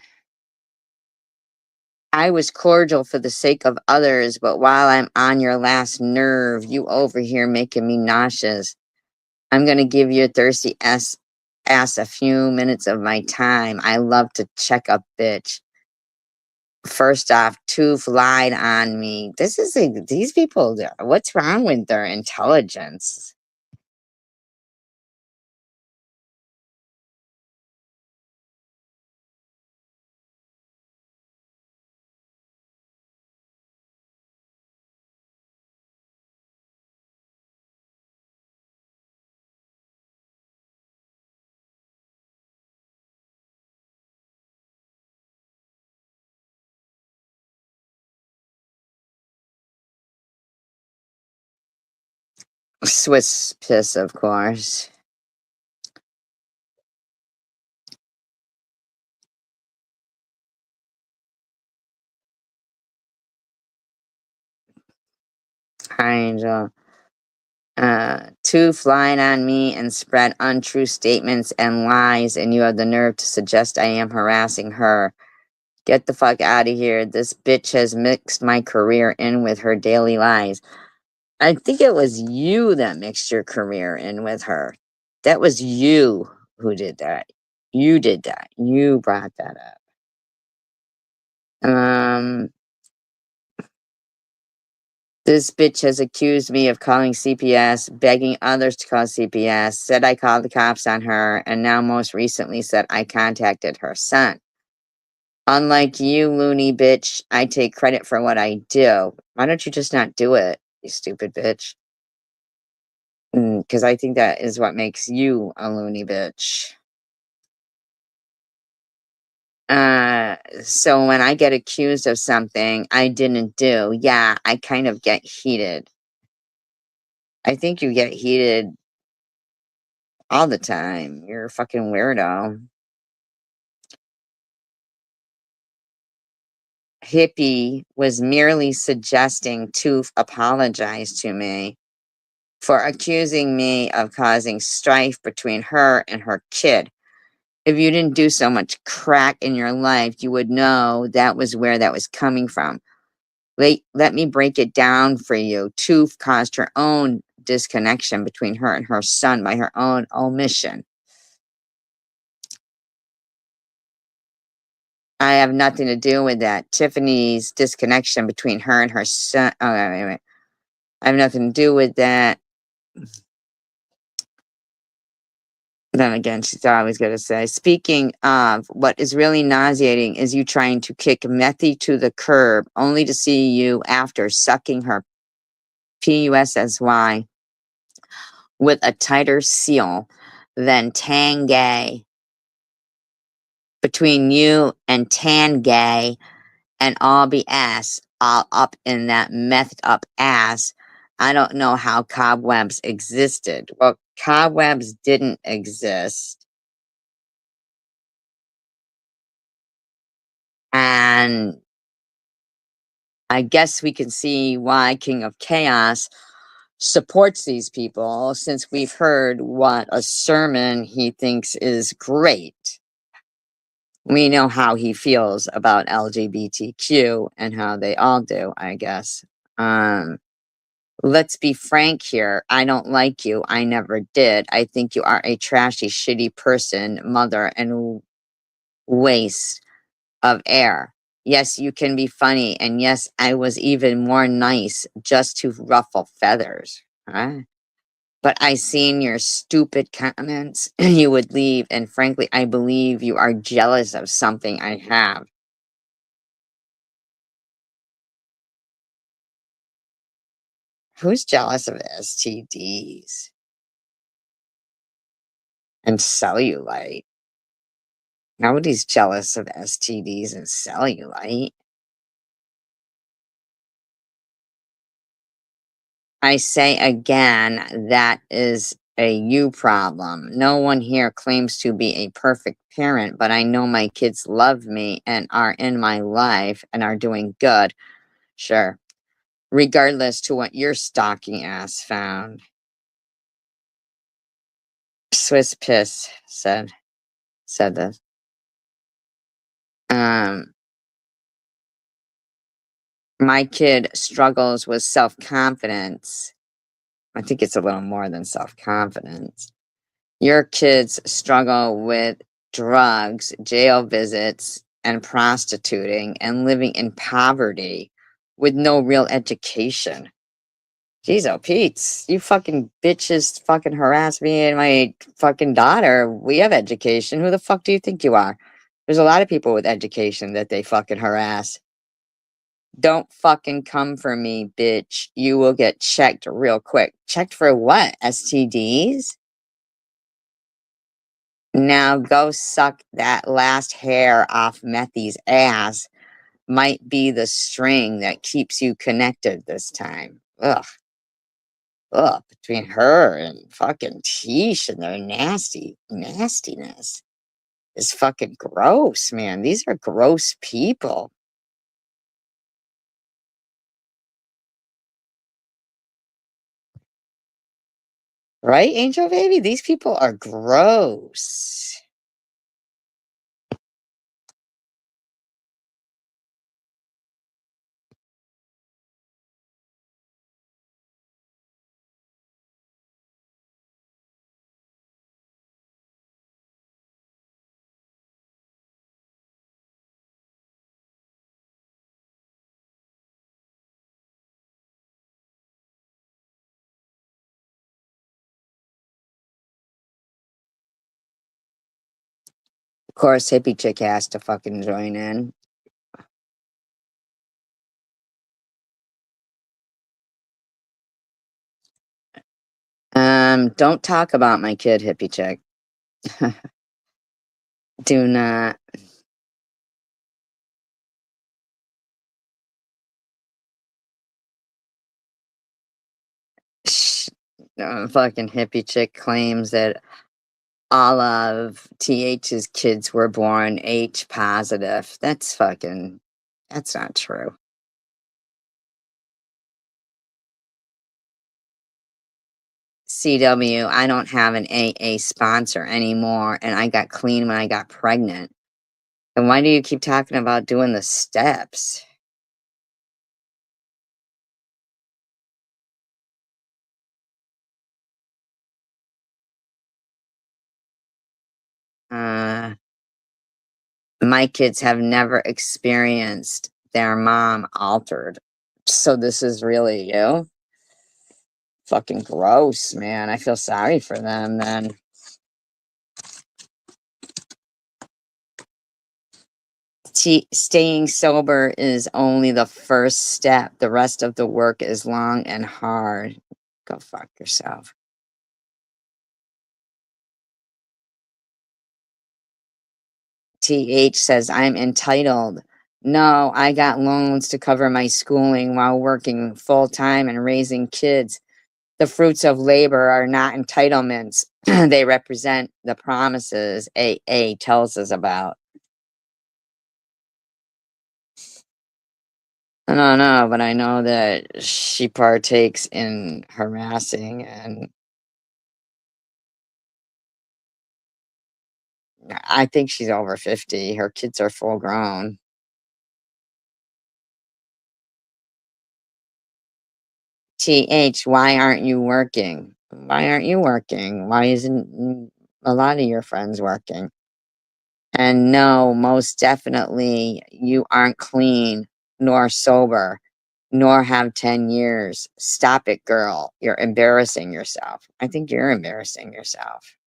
S1: I was cordial for the sake of others, but while I'm on your last nerve, you over here making me nauseous. I'm gonna give your thirsty ass a few minutes of my time. I love to check a bitch. First off, Tooth lied on me. These people, what's wrong with their intelligence? Swiss piss, of course. Hi, Angel. Tooth lied on me and spread untrue statements and lies, and you have the nerve to suggest I am harassing her. Get the fuck out of here. This bitch has mixed my career in with her daily lies. I think it was you that mixed your career in with her. That was you who did that. You did that. You brought that up. This bitch has accused me of calling CPS, begging others to call CPS, said I called the cops on her, and now most recently said I contacted her son. Unlike you, loony bitch, I take credit for what I do. Why don't you just not do it, you stupid bitch? Because I think that is what makes you a loony bitch. So when I get accused of something I didn't do, yeah, I kind of get heated. I think you get heated all the time. You're a fucking weirdo. Hippie was merely suggesting to apologize to me for accusing me of causing strife between her and her kid. If you didn't do so much crack in your life, you would know that was where that was coming from. Let me break it down for you. Tooth caused her own disconnection between her and her son by her own omission. I have nothing to do with that. Tiffany's disconnection between her and her son. Oh, wait. I have nothing to do with that. Then again, she's always going to say, speaking of, what is really nauseating is you trying to kick Methy to the curb only to see you after sucking her PUSSY with a tighter seal than Tangay. Between you and Tangay and all BS, all up in that methed up ass, I don't know how cobwebs existed. Well, cobwebs didn't exist. And I guess we can see why King of Chaos supports these people, since we've heard what a sermon he thinks is great. We know how he feels about LGBTQ and how they all do, I guess. Let's be frank here. I don't like you. I never did. I think you are a trashy, shitty person, mother, and waste of air. Yes, you can be funny, and yes, I was even more nice just to ruffle feathers. Huh? But I seen your stupid comments, you would leave, and frankly, I believe you are jealous of something I have. Who's jealous of STDs and cellulite? Nobody's jealous of STDs and cellulite. I say again, that is a you problem. No one here claims to be a perfect parent, but I know my kids love me and are in my life and are doing good. Sure. Regardless to what your stalking ass found. Swiss Piss said this. My kid struggles with self-confidence. I think it's a little more than self-confidence. Your kids struggle with drugs, jail visits, and prostituting, and living in poverty with no real education. Jeez, oh, Pete's, you fucking bitches fucking harass me and my fucking daughter. We have education. Who the fuck do you think you are? There's a lot of people with education that they fucking harass. Don't fucking come for me, bitch. You will get checked real quick. Checked for what? STDs? Now go suck that last hair off Methy's ass. Might be the string that keeps you connected this time. Ugh. Ugh. Between her and fucking Tish and their nastiness is fucking gross, man. These are gross people. Right, Angel Baby? These people are gross. Of course, hippie chick has to fucking join in. Don't talk about my kid, hippie chick. Do not. Fucking hippie chick claims that all of TH's kids were born H positive. That's not true. CW, I don't have an AA sponsor anymore, and I got clean when I got pregnant. Then why do you keep talking about doing the steps? My kids have never experienced their mom altered. So this is really you? Fucking gross, man. I feel sorry for them then. Staying sober is only the first step. The rest of the work is long and hard. Go fuck yourself. TH says, I'm entitled. No, I got loans to cover my schooling while working full time and raising kids. The fruits of labor are not entitlements. They represent the promises AA tells us about. I don't know, but I know that she partakes in harassing, and I think she's over 50. Her kids are full grown. TH, why aren't you working? Why aren't you working? Why isn't a lot of your friends working? And no, most definitely, you aren't clean, nor sober, nor have 10 years. Stop it, girl. You're embarrassing yourself. I think you're embarrassing yourself.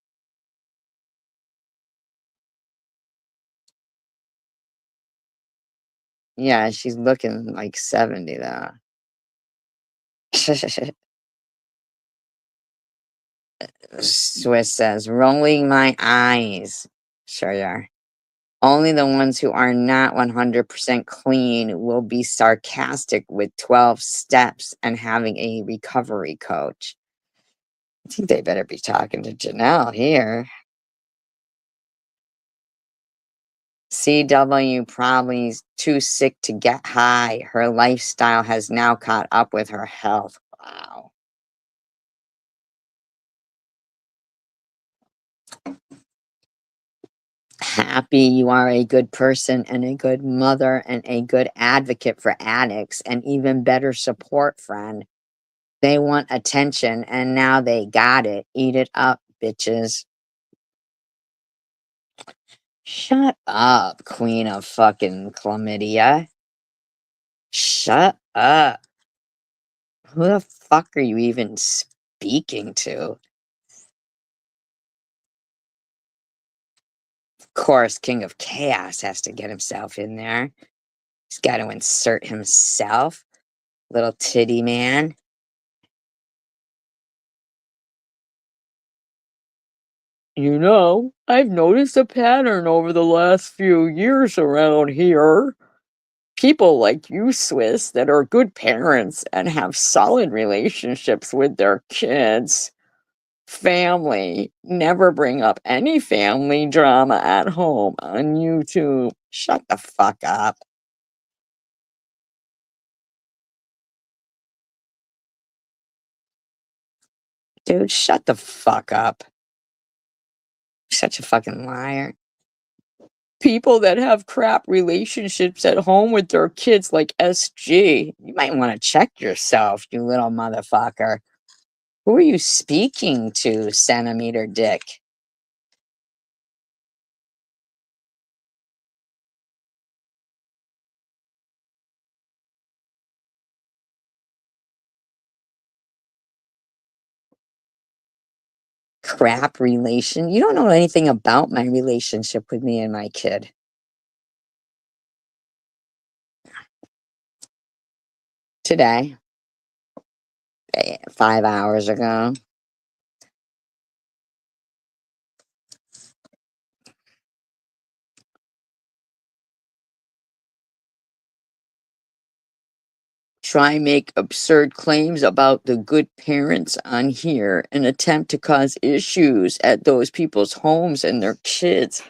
S1: Yeah, she's looking like 70, though. Swiss says, rolling my eyes. Sure you are. Only the ones who are not 100% clean will be sarcastic with 12 steps and having a recovery coach. I think they better be talking to Janelle here. CW probably too sick to get high. Her lifestyle has now caught up with her health. Wow. Happy you are a good person and a good mother and a good advocate for addicts and even better support friend. They want attention and now they got it. Eat it up, bitches. Shut up, queen of fucking chlamydia. Shut up. Who the fuck are you even speaking to? Of course, King of Chaos has to get himself in there. He's got to insert himself. Little titty man. You know, I've noticed a pattern over the last few years around here. People like you, Swiss, that are good parents and have solid relationships with their kids. Family. Never bring up any family drama at home on YouTube. Shut the fuck up. Dude, shut the fuck up. Such a fucking liar. People that have crap relationships at home with their kids like SG, you might want to check yourself, you little motherfucker. Who are you speaking to, centimeter dick? Crap relation? You don't know anything about my relationship with me and my kid. Today, 5 hours ago. Try make absurd claims about the good parents on here and attempt to cause issues at those people's homes and their kids.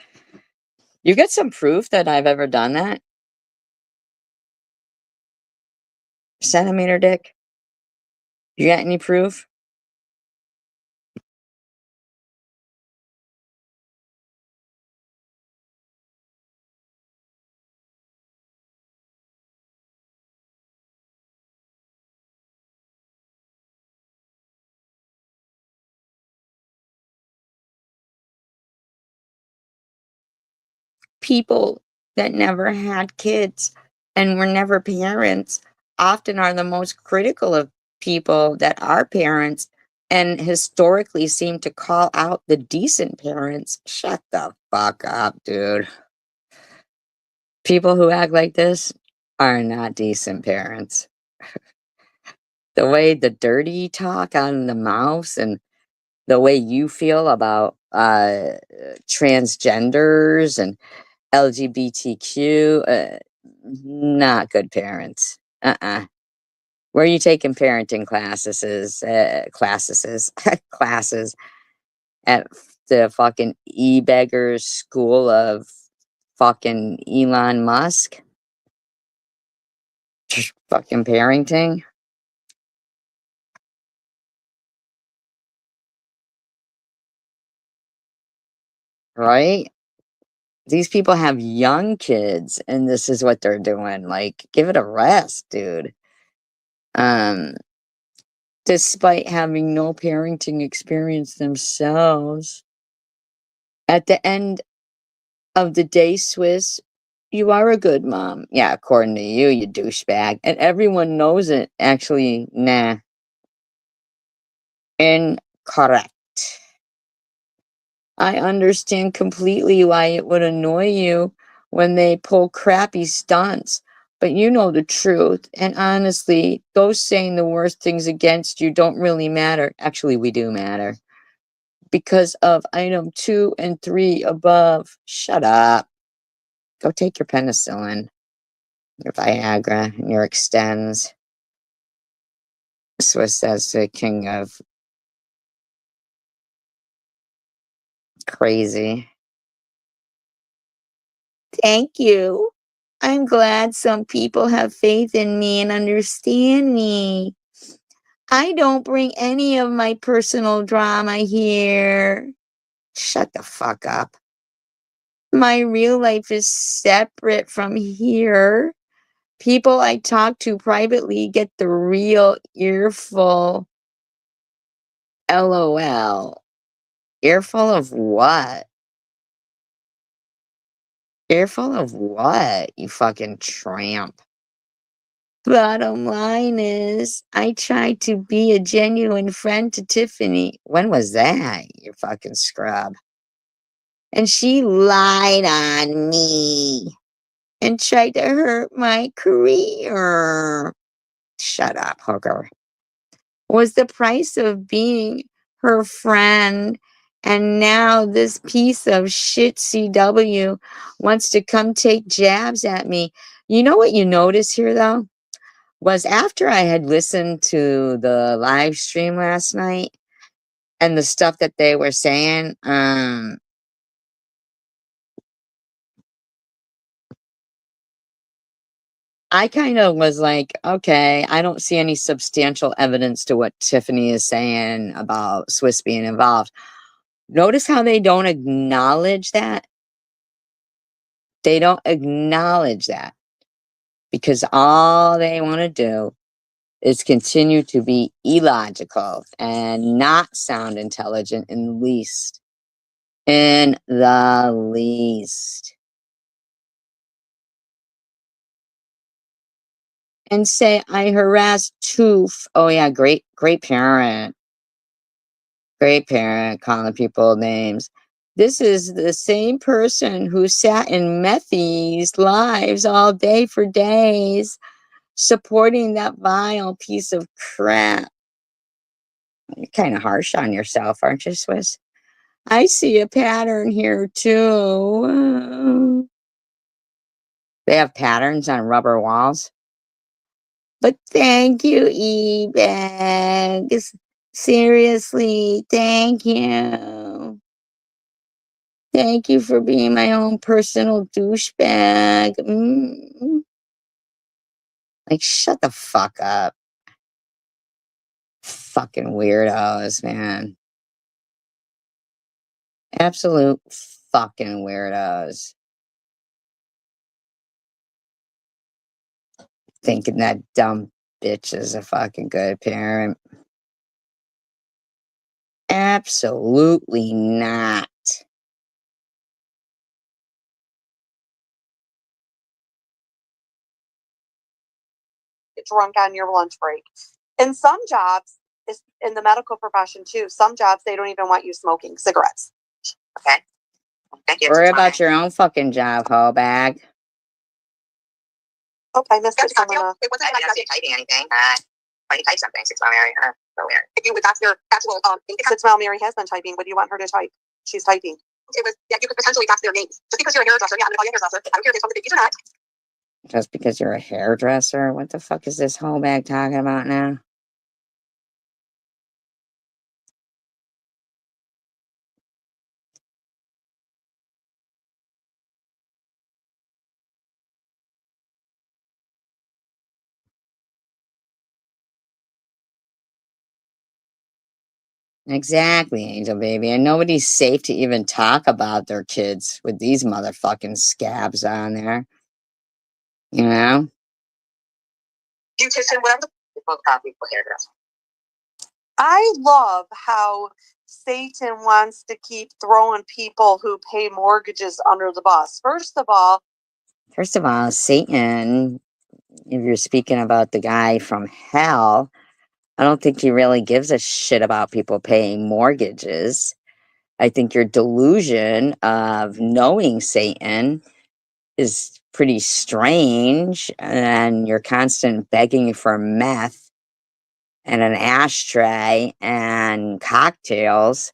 S1: You get some proof that I've ever done that? Centimeter dick? You got any proof? People that never had kids and were never parents often are the most critical of people that are parents and historically seem to call out the decent parents. Shut the fuck up, dude. People who act like this are not decent parents. The way the dirty talk out of the mouths and the way you feel about transgenders and LGBTQ, not good parents. Where are you taking parenting classes? Classes at the fucking e-beggars school of fucking Elon Musk? Fucking parenting? Right? These people have young kids and this is what they're doing. Like, give it a rest, dude. Despite having no parenting experience themselves. At the end of the day, Swiss, you are a good mom. Yeah, according to you, you douchebag. And everyone knows it. Actually, nah. Incorrect. I understand completely why it would annoy you when they pull crappy stunts. But you know the truth. And honestly, those saying the worst things against you don't really matter. Actually, we do matter. Because of item 2 and 3 above. Shut up. Go take your penicillin, your Viagra, and your Extends. Swiss says the king of crazy. Thank you. I'm glad some people have faith in me and understand me. I don't bring any of my personal drama here. Shut the fuck up. My real life is separate from here. People I talk to privately get the real earful. LOL. Earful of what? Earful of what, you fucking tramp? Bottom line is, I tried to be a genuine friend to Tiffany. When was that, you fucking scrub? And she lied on me and tried to hurt my career. Shut up, hooker. Was the price of being her friend, and now this piece of shit CW wants to come take jabs at me. You know what you notice here, though? Was after I had listened to the live stream last night and the stuff that they were saying, I kind of was like, okay, I don't see any substantial evidence to what Tiffany is saying about Swiss being involved. Notice how they don't acknowledge that? They don't acknowledge that because all they want to do is continue to be illogical and not sound intelligent in the least. In the least. And say I harassed Toof. Oh yeah, great parent. Great parent, calling people names. This is the same person who sat in Methy's lives all day for days, supporting that vile piece of crap. You're kind of harsh on yourself, aren't you, Swiss? I see a pattern here, too. They have patterns on rubber walls. But thank you, E-Bags. Seriously, thank you. Thank you for being my own personal douchebag. Like, shut the fuck up. Fucking weirdos, man. Absolute fucking weirdos. Thinking that dumb bitch is a fucking good parent. Absolutely not.
S13: Get drunk on your lunch break. In some jobs, in the medical profession too, some jobs they don't even want you smoking cigarettes. Okay. Thank you.
S1: Worry about your own fucking job, hoe bag.
S13: Oh, I missed it.
S5: It wasn't like I typing anything. Why you type something? 6 Mile Mary. So weird.
S13: If you, that's your actual 6 Mile Mary has been typing. What do you want her to type? She's typing.
S5: It was, yeah, you could potentially fax their names. Just because you're a hairdresser, yeah, I'm gonna call you a hairdresser. I don't care if they come to the or not.
S1: Just because you're a hairdresser? What the fuck is this hoe bag talking about now? Exactly, Angel Baby. And nobody's safe to even talk about their kids with these motherfucking scabs on there. You know?
S5: Beautician, whatever the fuck people hairdresser.
S13: I love how Satan wants to keep throwing people who pay mortgages under the bus. First of all,
S1: Satan, if you're speaking about the guy from hell, I don't think he really gives a shit about people paying mortgages. I think your delusion of knowing Satan is pretty strange, and your constant begging for meth and an ashtray and cocktails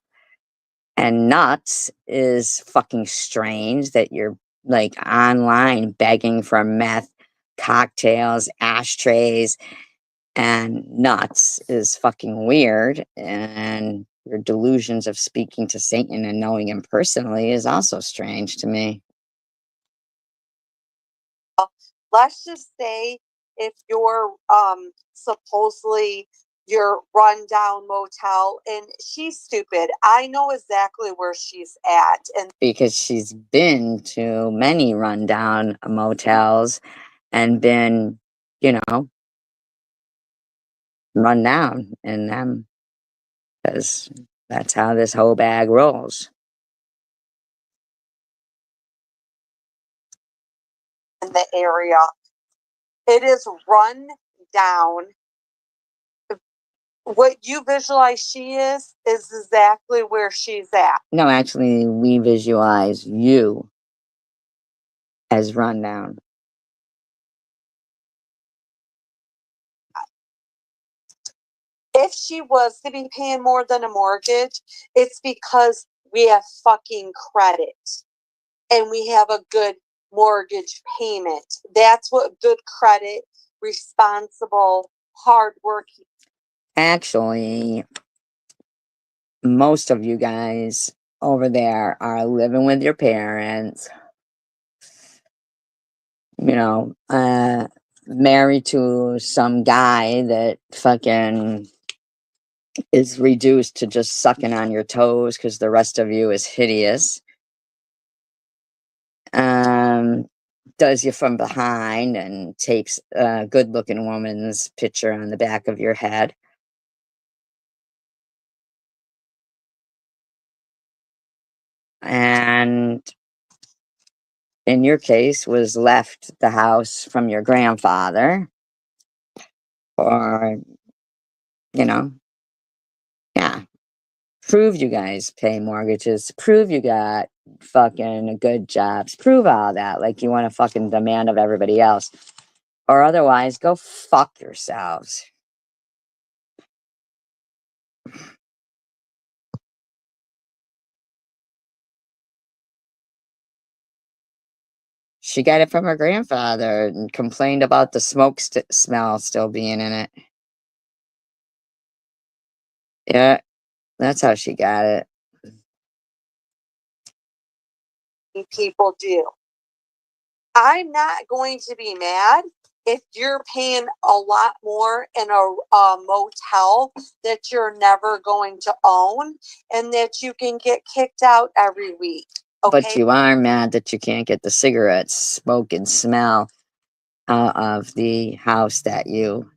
S1: and nuts is fucking strange, that you're like online begging for meth, cocktails, ashtrays, and nuts is fucking weird. And your delusions of speaking to Satan and knowing him personally is also strange to me.
S13: Let's just say if you're supposedly your rundown motel, and she's stupid. I know exactly where she's at, and
S1: Because she's been to many rundown motels and been, you know, run down in them, because that's how this whole bag rolls.
S13: in the area, it is run down. What you visualize she is exactly where she's at.
S1: No, actually, we visualize you as rundown.
S13: If she was to be paying more than a mortgage, it's because we have fucking credit and we have a good mortgage payment. That's what good credit, responsible, hardworking.
S1: Actually, most of you guys over there are living with your parents, you know, married to some guy that fucking is reduced to just sucking on your toes because the rest of you is hideous. Does you from behind and takes a good looking woman's picture on the back of your head. And in your case was left the house from your grandfather, or, you know, yeah, prove you guys pay mortgages, prove you got fucking good jobs, prove all that like you want to fucking demand of everybody else, or otherwise go fuck yourselves. She got it from her grandfather and complained about the smoke smell still being in it. Yeah, that's how she got it.
S13: People do. I'm not going to be mad if you're paying a lot more in a motel that you're never going to own and that you can get kicked out every week. Okay?
S1: But you are mad that you can't get the cigarette smoke and smell out of the house that you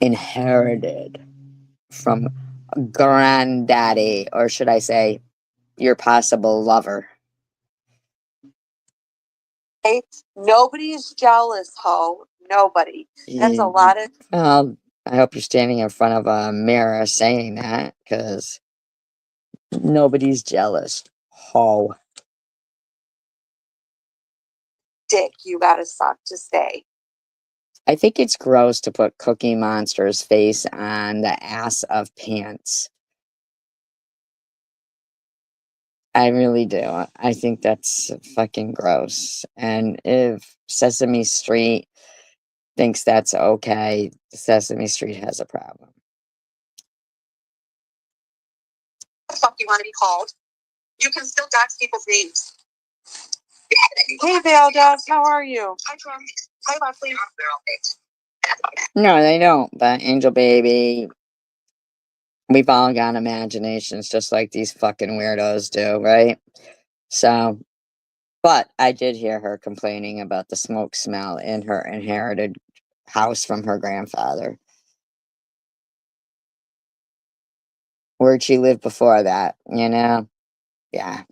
S1: inherited from granddaddy, or should I say your possible lover.
S13: Okay? Nobody's jealous, ho. Nobody. That's a lot of.
S1: Well, I hope you're standing in front of a mirror saying that, because nobody's jealous. Ho.
S13: Dick you gotta suck to stay.
S1: I think it's gross to put Cookie Monster's face on the ass of pants. I really do. I think that's fucking gross. And if Sesame Street thinks that's okay, Sesame Street has a problem.
S13: What the fuck you want to be called? You can still dox people's names. Hey, Valdas, how are you? Hi, Leslie.
S1: No, they don't. But Angel Baby, we've all got imaginations just like these fucking weirdos do, right? So, but I did hear her complaining about the smoke smell in her inherited house from her grandfather. Where'd she live before that, you know? Yeah.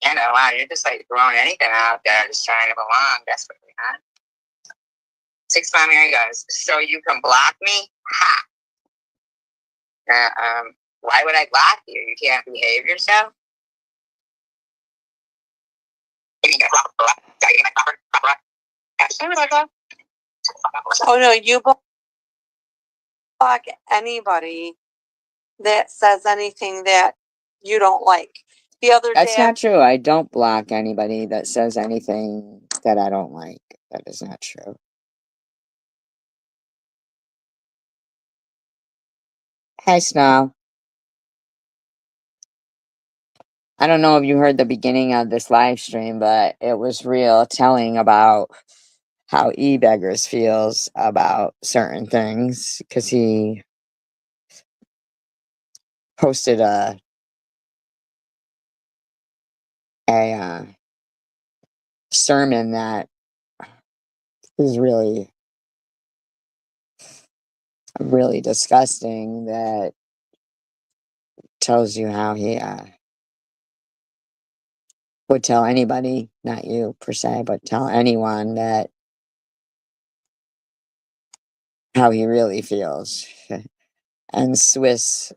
S14: You know, wow, you're just like throwing anything out there, just trying to belong desperately, huh? 6 primary guys. So you can block me? Ha! Why would I block you? You can't behave yourself?
S13: Oh no, you. Fuck anybody that says anything that you don't like. The other
S1: That's
S13: day,
S1: not true. I don't block anybody that says anything that I don't like. That is not true. Hi, Snow. I don't know if you heard the beginning of this live stream, but it was real telling about how E-Beggars feels about certain things, because he posted a sermon that is really, really disgusting, that tells you how he would tell anybody, not you per se, but tell anyone that how he really feels. And Swiss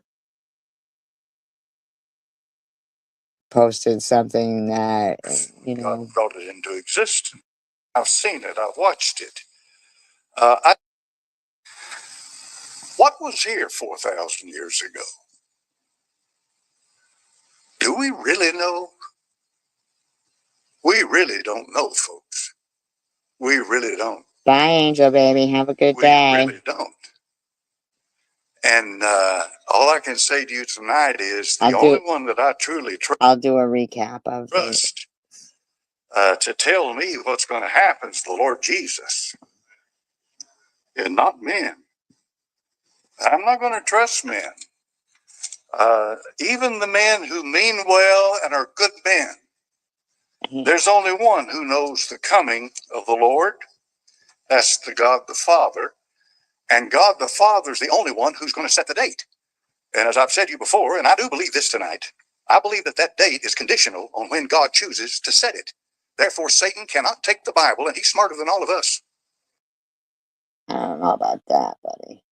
S1: posted something that, you know,
S2: God brought it into existence. I've seen it. I've watched it. What was here 4,000 years ago? Do we really know? We really don't know, folks. We really don't.
S1: Bye, Angel Baby. Have a good day.
S2: We really don't. And all I can say to you tonight is the only one that I truly
S1: I'll do a recap of
S2: trust to tell me what's going to happen is the Lord Jesus, and not men. I'm not going to trust men. Even the men who mean well and are good men. There's only one who knows the coming of the Lord. That's the God the Father. And God the Father is the only one who's going to set the date. And as I've said to you before, and I do believe this tonight, I believe that that date is conditional on when God chooses to set it. Therefore, Satan cannot take the Bible, and he's smarter than all of us.
S1: I don't know about that, buddy.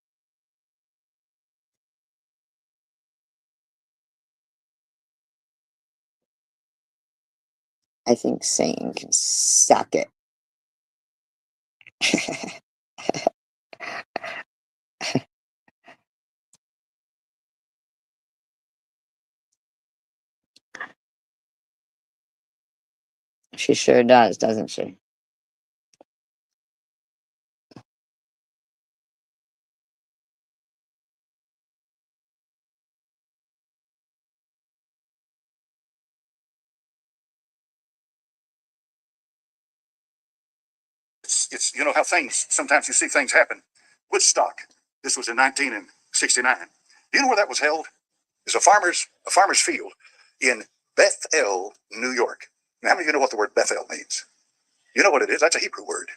S1: I think Satan can suck it. She sure does, doesn't she?
S2: It's you know how things, sometimes you see things happen. Woodstock, this was in 1969. Do you know where that was held? It's a farmer's field in Bethel, New York. Now, how many of you know what the word Bethel means? You know what it is? That's a Hebrew word.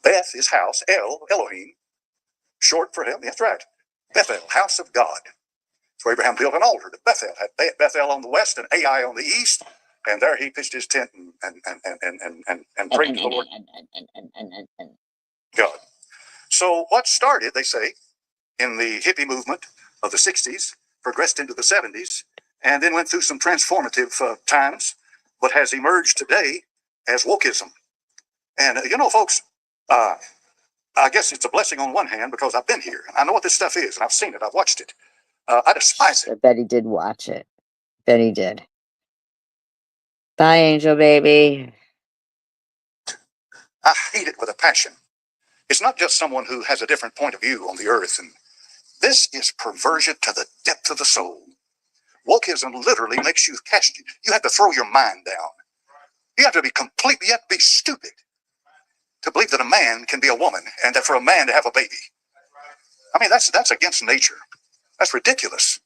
S2: Beth is house, El, Elohim, short for him. That's right. Bethel, house of God. So Abraham built an altar to Bethel. Had Bethel on the west and Ai on the east, and there he pitched his tent and prayed to the Lord God. So what started, they say, in the hippie movement of the 60s, progressed into the 70s, and then went through some transformative times, but has emerged today as wokeism. And you know, folks, I guess it's a blessing on one hand because I've been here. I know what this stuff is, and I've seen it. I've watched it. I despise it.
S1: I bet he did watch it. Bet he did. Bye, Angel Baby.
S2: I hate it with a passion. It's not just someone who has a different point of view on the earth, and this is perversion to the depth of the soul. Wokeism literally makes you cast you. You have to throw your mind down. You have to be stupid to believe that a man can be a woman and that for a man to have a baby. I mean, that's against nature. That's ridiculous.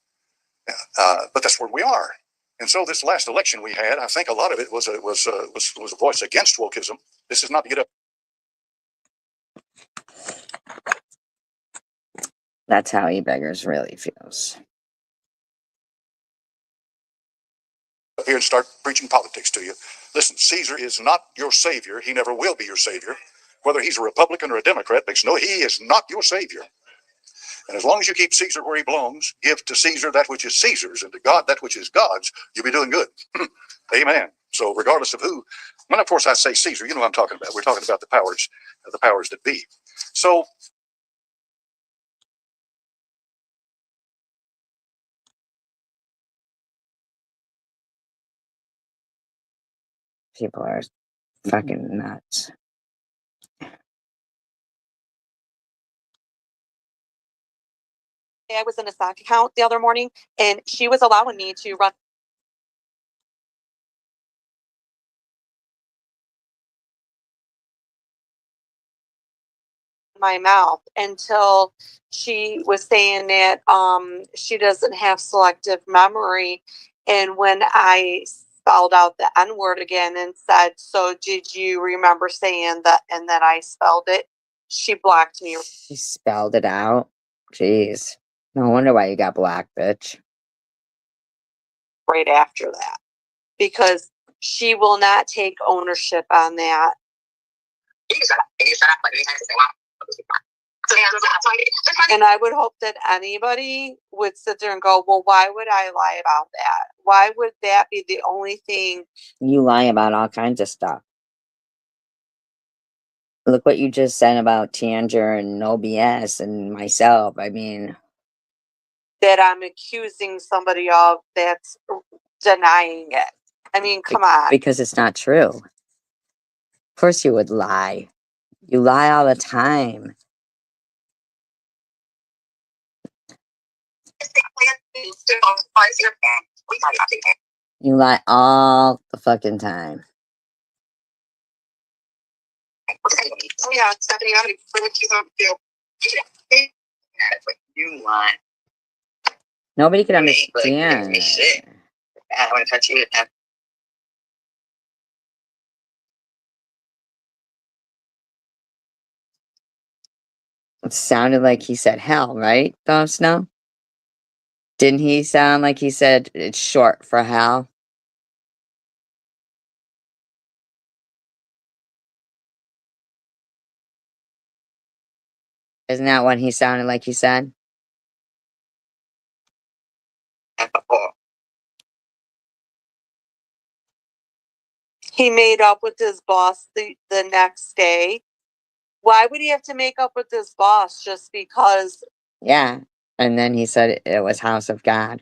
S2: But that's where we are. And so this last election we had, I think a lot of it was a voice against wokeism. This is not to get up.
S1: That's how E-Beggars really feels.
S2: Up here and start preaching politics to you. Listen, Caesar is not your savior. He never will be your savior. Whether he's a Republican or a Democrat, he is not your savior. And as long as you keep Caesar where he belongs, give to Caesar that which is Caesar's and to God that which is God's, you'll be doing good. Amen. So regardless of who, when of course I say Caesar, you know what I'm talking about. We're talking about the powers that be. So
S1: People are fucking nuts.
S13: I was in a stock account the other morning, and she was allowing me to run my mouth until she was saying that she doesn't have selective memory. And when I spelled out the N-word again and said, "So did you remember saying that?" And then I spelled it, she blocked me
S1: She spelled it out. Jeez. No wonder why you got blocked, bitch.
S13: right after that, because she will not take ownership on that. And I would hope that anybody would sit there and go, well, why would I lie about that? Why would that be the only thing?
S1: You lie about all kinds of stuff. Look what you just said about Tanger and No BS and myself. I mean,
S13: That I'm accusing somebody of that's denying it. I mean, come on.
S1: because it's not true. Of course you would lie. You lie all the time. You lie all the fucking time.
S14: Yeah, Stephanie, I'm going to you lie.
S1: Nobody can understand.
S14: Shit. I want to touch you.
S1: It sounded like he said hell, right, Dom Snow? Didn't he sound like he said it's short for hell? Isn't that what he sounded like he said?
S13: He made up with his boss the next day. Why would he have to make up with his boss just because?
S1: Yeah. And then he said it was House of God.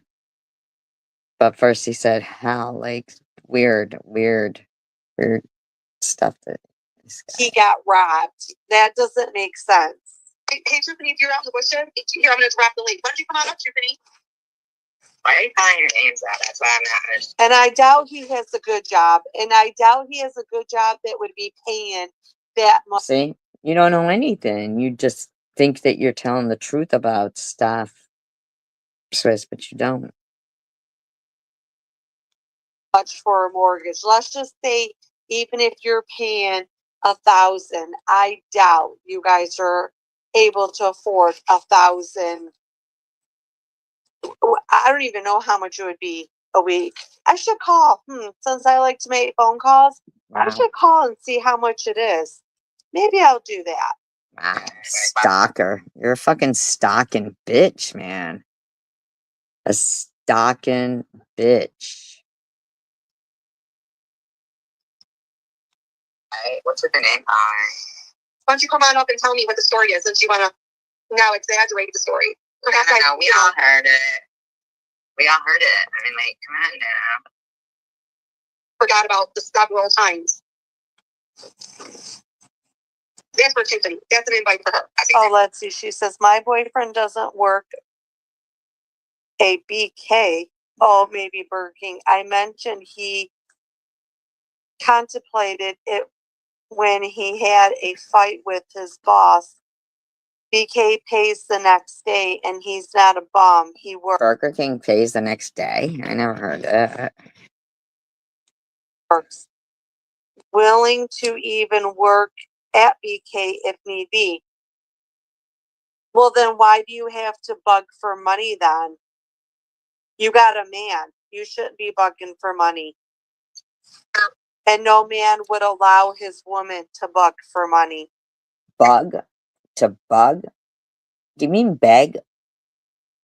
S1: But first he said hell, like weird stuff that
S13: He got robbed. That doesn't make sense.
S14: Hey, Tiffany, if you're out in the bushes, I'm going to drop the link. Why don't you come on up, Tiffany? Why are you calling your names out? That's why I'm not.
S13: And I doubt he has a good job. And I doubt he has a good job that would be paying that much.
S1: See? You don't know anything. You just think that you're telling the truth about stuff. Swiss, but you don't.
S13: Much for a mortgage. Let's just say, even if you're paying $1,000, I doubt you guys are able to afford $1,000. I don't even know how much it would be a week. I should call. Since I like to make phone calls,
S1: Wow.
S13: I should call and see how much it is. Maybe I'll do that.
S1: Wow. Stalker. You're a fucking stalking bitch, man. A stalking bitch.
S14: Hey, what's with the name? Why don't you come on up and tell me what the story is, since you want to now exaggerate the story? No, we all heard it. We all heard it. I mean, like, come on now. Forgot about the several times. That's for Tiffany. That's an invite for her.
S13: Oh, let's see. She says, my boyfriend doesn't work a BK. Oh, maybe Burger King. I mentioned he contemplated it when he had a fight with his boss. BK pays the next day, and he's not a bum. He
S1: Burger King pays the next day? I never heard that.
S13: works. Willing to even work at BK if need be. Well, then why do you have to bug for money then? You got a man. You shouldn't be bugging for money. And no man would allow his woman to bug for money.
S1: Bug? To bug? Do you mean beg?
S14: You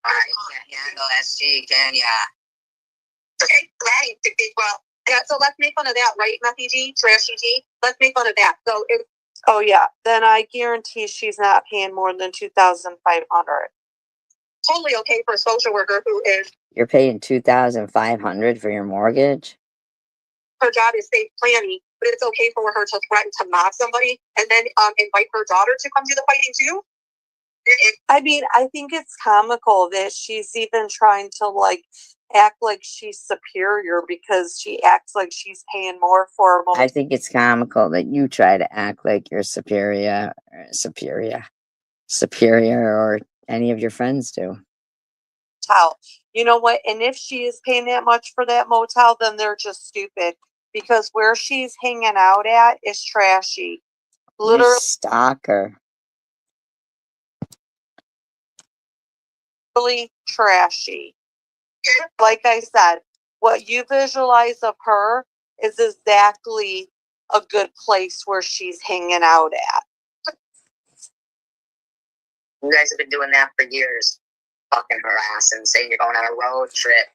S14: can't handle SG, can ya? Okay, great. Well, yeah, so let's make fun of that, right, Matthew G? Trashy G? Let's make fun of that. So
S13: oh yeah, then I guarantee she's not paying more than $2,500.
S14: Totally okay for a social worker who is.
S1: You're paying $2,500 for your mortgage?
S14: her job is safe planning, but it's okay for her to threaten to mob somebody and then invite her daughter to come do the fighting too.
S13: I mean, I think it's comical that she's even trying to like act like she's superior because she acts like she's paying more for a
S1: I think it's comical that you try to act like you're superior, or any of your friends do.
S13: motel. You know what? And if she is paying that much for that motel, then they're just stupid because where she's hanging out at is trashy.
S1: You
S13: Literally
S1: stalker.
S13: trashy. Like I said, what you visualize of her is exactly a good place where she's hanging out at.
S14: You guys have been doing that for years. Fucking harassing, saying you're going on a road trip.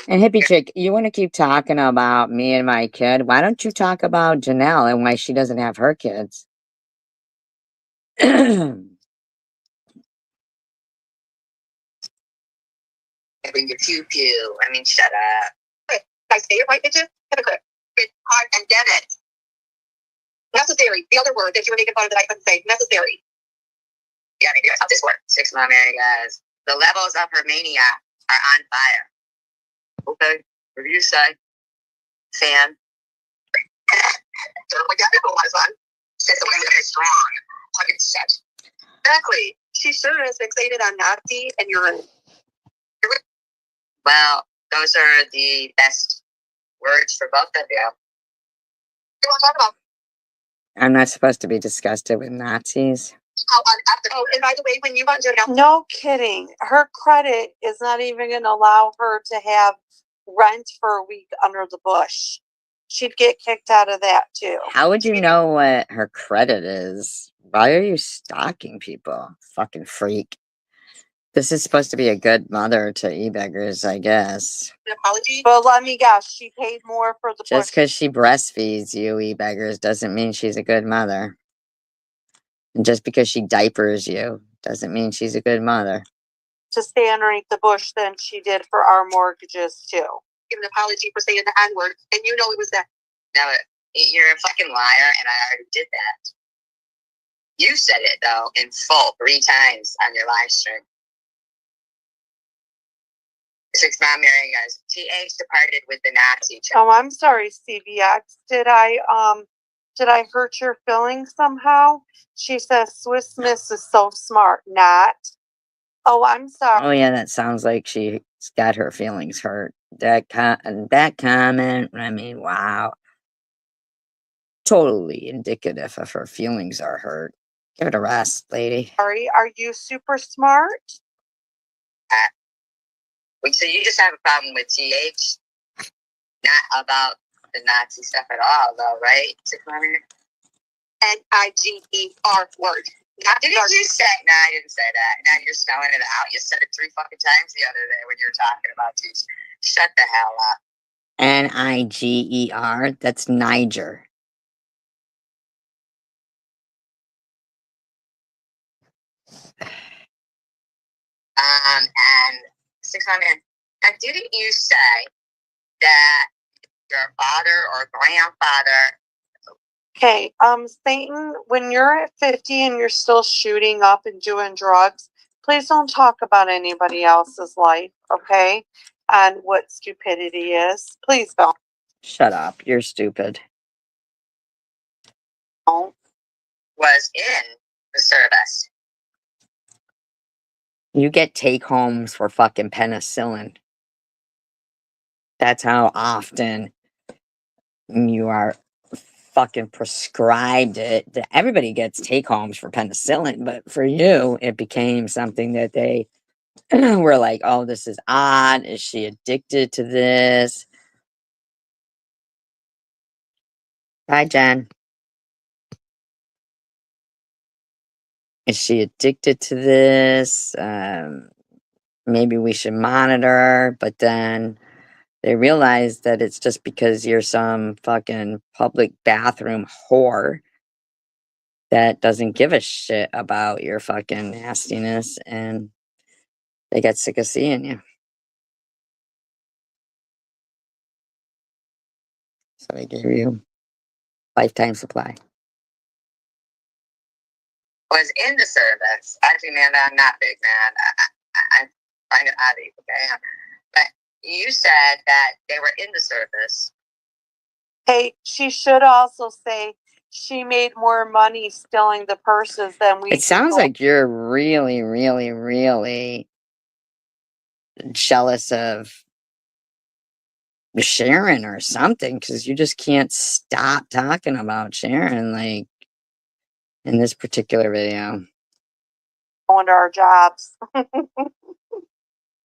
S1: And hippie chick, you want to keep talking about me and my kid? Why don't you talk about Janelle and why she doesn't have her kids?
S14: Bring your pew pew. I mean, shut up. Wait, guys, say it right, bitches. Hypocrite. It's hard and get it. Necessary. The other word that you were making fun of that I couldn't say. Necessary. Yeah, maybe that's how this works. 6 Mom Mary, guys. The levels of her mania are on fire. Okay, what do you say? Fan. Don't look at it, my son. It's the way that is strong. Like it's set. Exactly. She sure is fixated on Nazi and urine. Well, those are the best words for both of you. What do you want to talk about?
S1: I'm not supposed to be disgusted with Nazis.
S14: Oh, and by the way, when you want Janelle.
S13: No kidding. Her credit is not even going to allow her to have rent for a week under the bush. She'd get kicked out of that too.
S1: How would you know what her credit is? Why are you stalking people? Fucking freak. This is supposed to be a good mother to e-beggars, I guess.
S14: An apology?
S13: But let me guess, she paid more for the
S1: Just
S13: bush.
S1: because she breastfeeds you e-beggars doesn't mean she's a good mother. And just because she diapers you doesn't mean she's a good mother.
S13: To stay underneath the bush than she did for our mortgages too.
S14: Give an apology for saying the N-word, and you know it was that. No, you're a fucking liar, and I already did that. You said it, though, in full 3 times on your live stream. 6 Mom Mary, guys. TH departed with the Nazi child.
S13: Oh, I'm sorry, CBX. Did I hurt your feelings somehow? She says Swiss Miss is so smart. Not. Oh, I'm sorry.
S1: Oh yeah, that sounds like she's got her feelings hurt. That comment, I mean, wow. Totally indicative of her feelings are hurt. Give it a rest, lady.
S13: Sorry, are you super smart?
S14: So you just have a problem with TH? Not about the Nazi stuff at all, though, right? 6 Mom Mary? N-I-G-E-R word. Didn't you say? No, I didn't say that. Now you're spelling it out. You said it 3 fucking times the other day when you were talking about teaching. Shut the hell up.
S1: Niger. That's Niger.
S14: And 6 Mom Mary, didn't you say that your father or grandfather?
S13: Okay, Satan, when you're at 50 and you're still shooting up and doing drugs, please don't talk about anybody else's life, okay? And what stupidity is. Please don't.
S1: Shut up. You're stupid.
S14: Was in the service.
S1: You get take-homes for fucking penicillin. That's how often you are fucking prescribed it. Everybody gets take-homes for penicillin, but for you, it became something that they were like, oh, this is odd. Is she addicted to this? Hi, Jen. Is she addicted to this? Maybe we should monitor, but then they realize that it's just because you're some fucking public bathroom whore that doesn't give a shit about your fucking nastiness, and they get sick of seeing you. So they gave you lifetime supply.
S14: Was in the service. Actually, man, I'm not big, man. I find it odd, okay? But you said that they were in the service.
S13: Hey, she should also say she made more money stealing the purses than we
S1: It sounds
S13: did.
S1: like you're really, really, really jealous of Sharon or something, because you just can't stop talking about Sharon, like, in this particular video.
S13: Going to our jobs.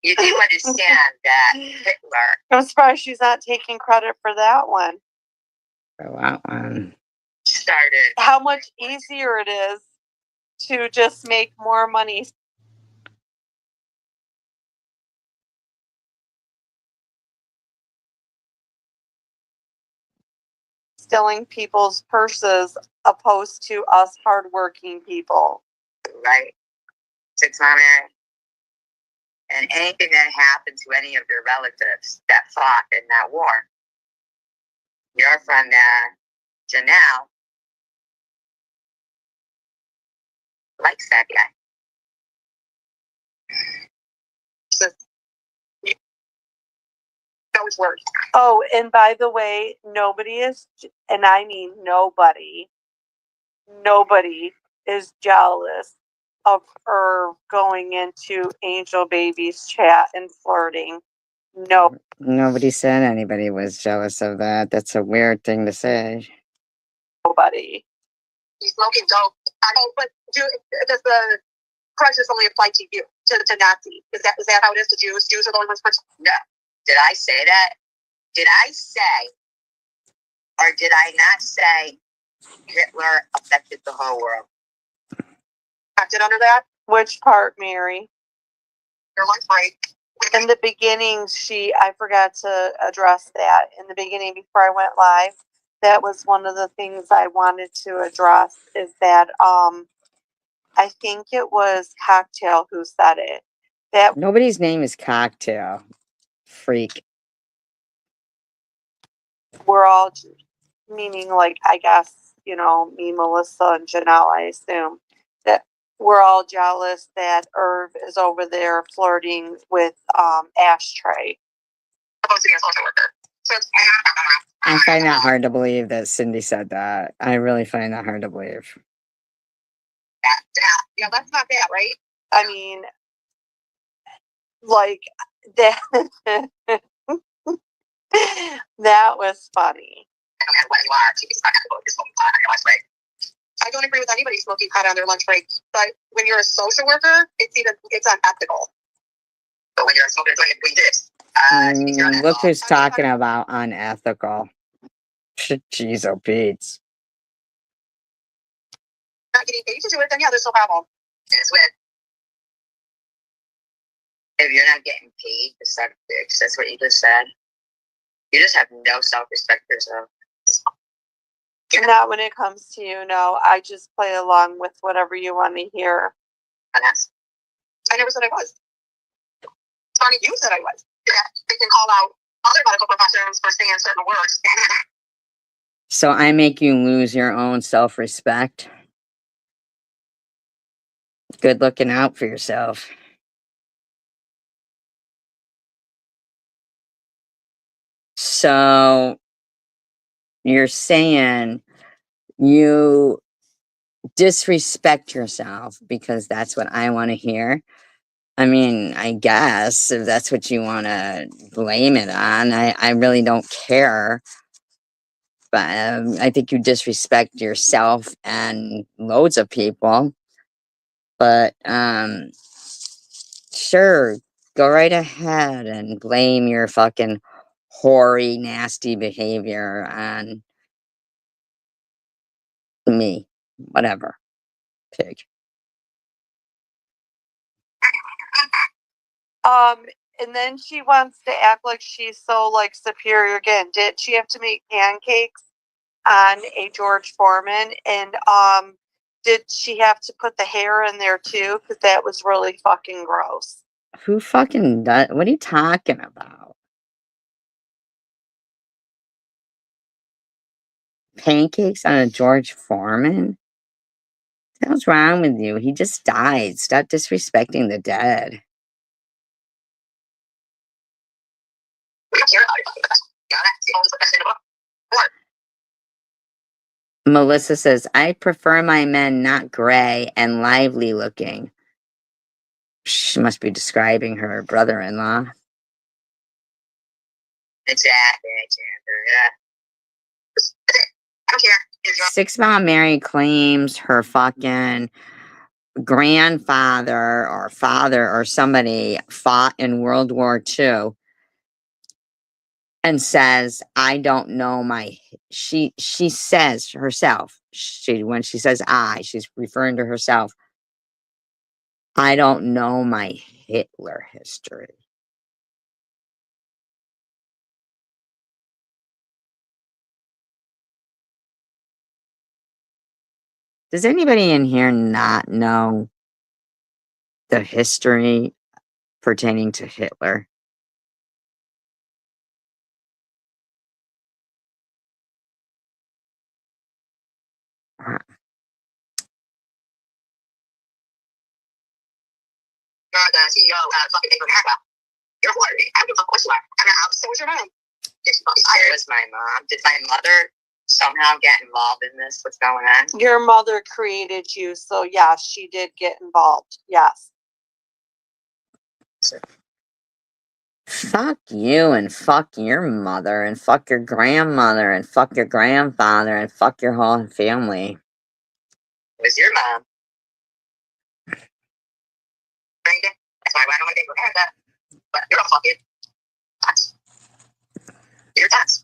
S14: You do understand that Hitler.
S13: I'm surprised she's not taking credit for that one.
S1: For that one.
S14: Started.
S13: How much easier it is to just make more money stealing people's purses opposed to us hardworking people.
S14: Right. 600. And anything that happened to any of your relatives that fought in that war. Your friend, Janelle, likes that guy. So, that was worse.
S13: Oh, and by the way, nobody is, and I mean nobody is jealous of her going into Angel Baby's chat and flirting. No.
S1: Nobody said anybody was jealous of that. That's a weird thing to say.
S13: Nobody.
S14: He's smoking dope. I know, but does the crisis only apply to you, to Nazi? Is that how it is to Jews? Jews are the only ones. No. Did I say that? Did I say, or did I not say Hitler affected the whole world? Acted under that?
S13: Which part, Mary?
S14: Your lunch break.
S13: In the beginning, I forgot to address that. In the beginning, before I went live, that was one of the things I wanted to address, is that I think it was Cocktail who said it. That
S1: Nobody's name is Cocktail. Freak.
S13: we're all, meaning like, I guess, me, Melissa, and Janelle, I assume, that we're all jealous that Irv is over there flirting with Ashtray.
S1: I find that hard to believe that Cindy said that. I really find that hard to believe.
S14: Yeah, that's not bad, right?
S13: I mean, like, that, that was funny.
S14: I don't agree with anybody smoking pot on their lunch break, but when you're a social worker, it's unethical. But when you're a social worker, we did.
S1: Look who's talking about unethical. Jeez, oh Pete's.
S14: Not getting paid to do it, then yeah, there's no problem. It's with. If you're not getting paid to suck dicks, that's what you just said. You just have no self-respect for yourself.
S13: Not when it comes to you, no. I just play along with whatever you want to hear.
S14: I never said I was. Tony, you said I was. Yeah, they can call out other medical professionals for saying certain words.
S1: So I make you lose your own self-respect. Good looking out for yourself. So you're saying you disrespect yourself because that's what I want to hear. I mean, I guess if that's what you want to blame it on, I really don't care. But I think you disrespect yourself and loads of people. But sure, go right ahead and blame your fucking hoary, nasty behavior on me. Whatever. Pig.
S13: And then she wants to act like she's so like superior again. Did she have to make pancakes on a George Foreman? And did she have to put the hair in there too? Because that was really fucking gross.
S1: Who fucking does? What are you talking about? Pancakes on a George Foreman? What's wrong with you? He just died. Stop disrespecting the dead. Melissa says, I prefer my men not gray and lively looking. She must be describing her brother-in-law.
S14: Exactly. Yeah. I don't care.
S1: Six Mom Mary claims her fucking grandfather or father or somebody fought in World War II and says, I don't know my, she says herself, when she says she's referring to herself, I don't know my Hitler history. Does anybody in here not know the history pertaining to Hitler?
S14: The CEO fucking Bank of America. You're worried. I don't give a fuck what you are. So was your mom? It was my mom. Did my mother somehow get involved in this? What's going on?
S13: Your mother created you, so yes, she did get involved. Yes.
S1: Fuck you and fuck your mother and fuck your grandmother and fuck your grandfather and fuck your whole family.
S14: It was your mom. That's why I don't want to Bank of America. But you're a fucking tax. You're tax.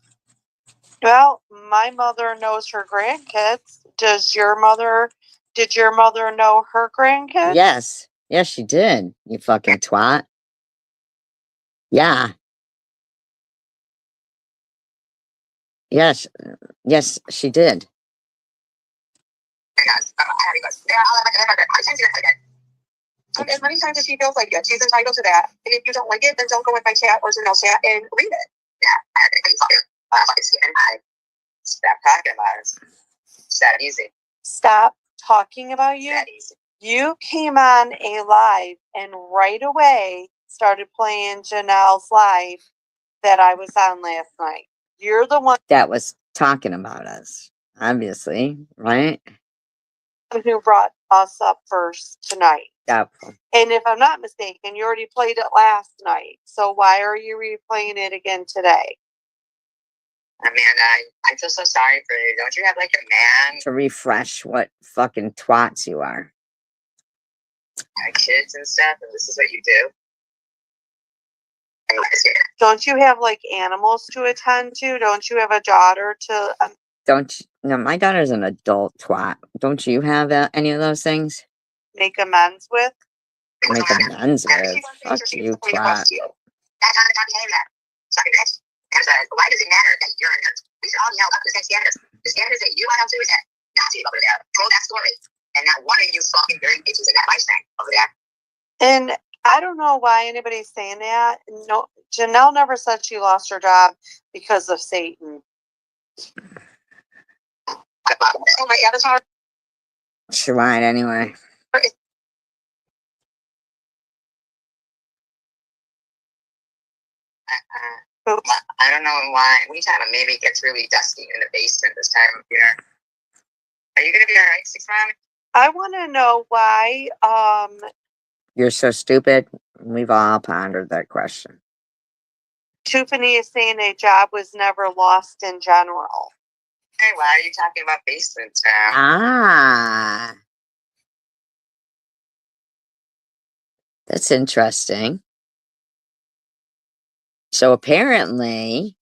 S13: Well, my mother knows her grandkids. Did your mother know her grandkids?
S1: Yes. Yes, she did, you fucking twat. Yeah. Yes. Yes, she did.
S14: As many times as she feels like it, she's entitled to that. And if you don't like it, then don't go with my chat or Janelle chat and read it. Yeah, stop talking about it. It's that easy.
S13: Stop talking about you.
S14: That easy.
S13: You came on a live and right away started playing Janelle's live that I was on last night. You're the one
S1: That was talking about us, obviously, right?
S13: who brought us up first tonight.
S1: Doubtful.
S13: And if I'm not mistaken, you already played it last night. So why are you replaying it again today?
S14: Amanda, I feel so sorry for you. Don't you have like a man?
S1: To refresh what fucking twats you are.
S14: Kids and stuff, and this is what you do?
S13: Don't you have like animals to attend to? Don't you have a daughter to...
S1: Don't you? No, my daughter's an adult twat. Don't you have any of those things?
S13: Make amends with?
S1: Make amends with? Fuck you, twat.
S14: Why does it matter that you're a nurse? We should all yell up the same standards. The standards that you want to do is that Nazi over there. Told that story. And not one of you fucking dirty bitches in that vice tank over there.
S13: And I don't know why anybody's saying that. No, Janelle never said she lost her job because of Satan.
S14: Oh, my avatar.
S1: She lied anyway.
S14: I don't know why. Anytime maybe it gets really dusty in the basement this time of year. Are you gonna be alright, Six Mom?
S13: I want to know why.
S1: You're so stupid. We've all pondered that question.
S13: Tiffany is saying a job was never lost in general.
S14: Hey, why are you talking about basements now?
S1: Ah. That's interesting. So apparently,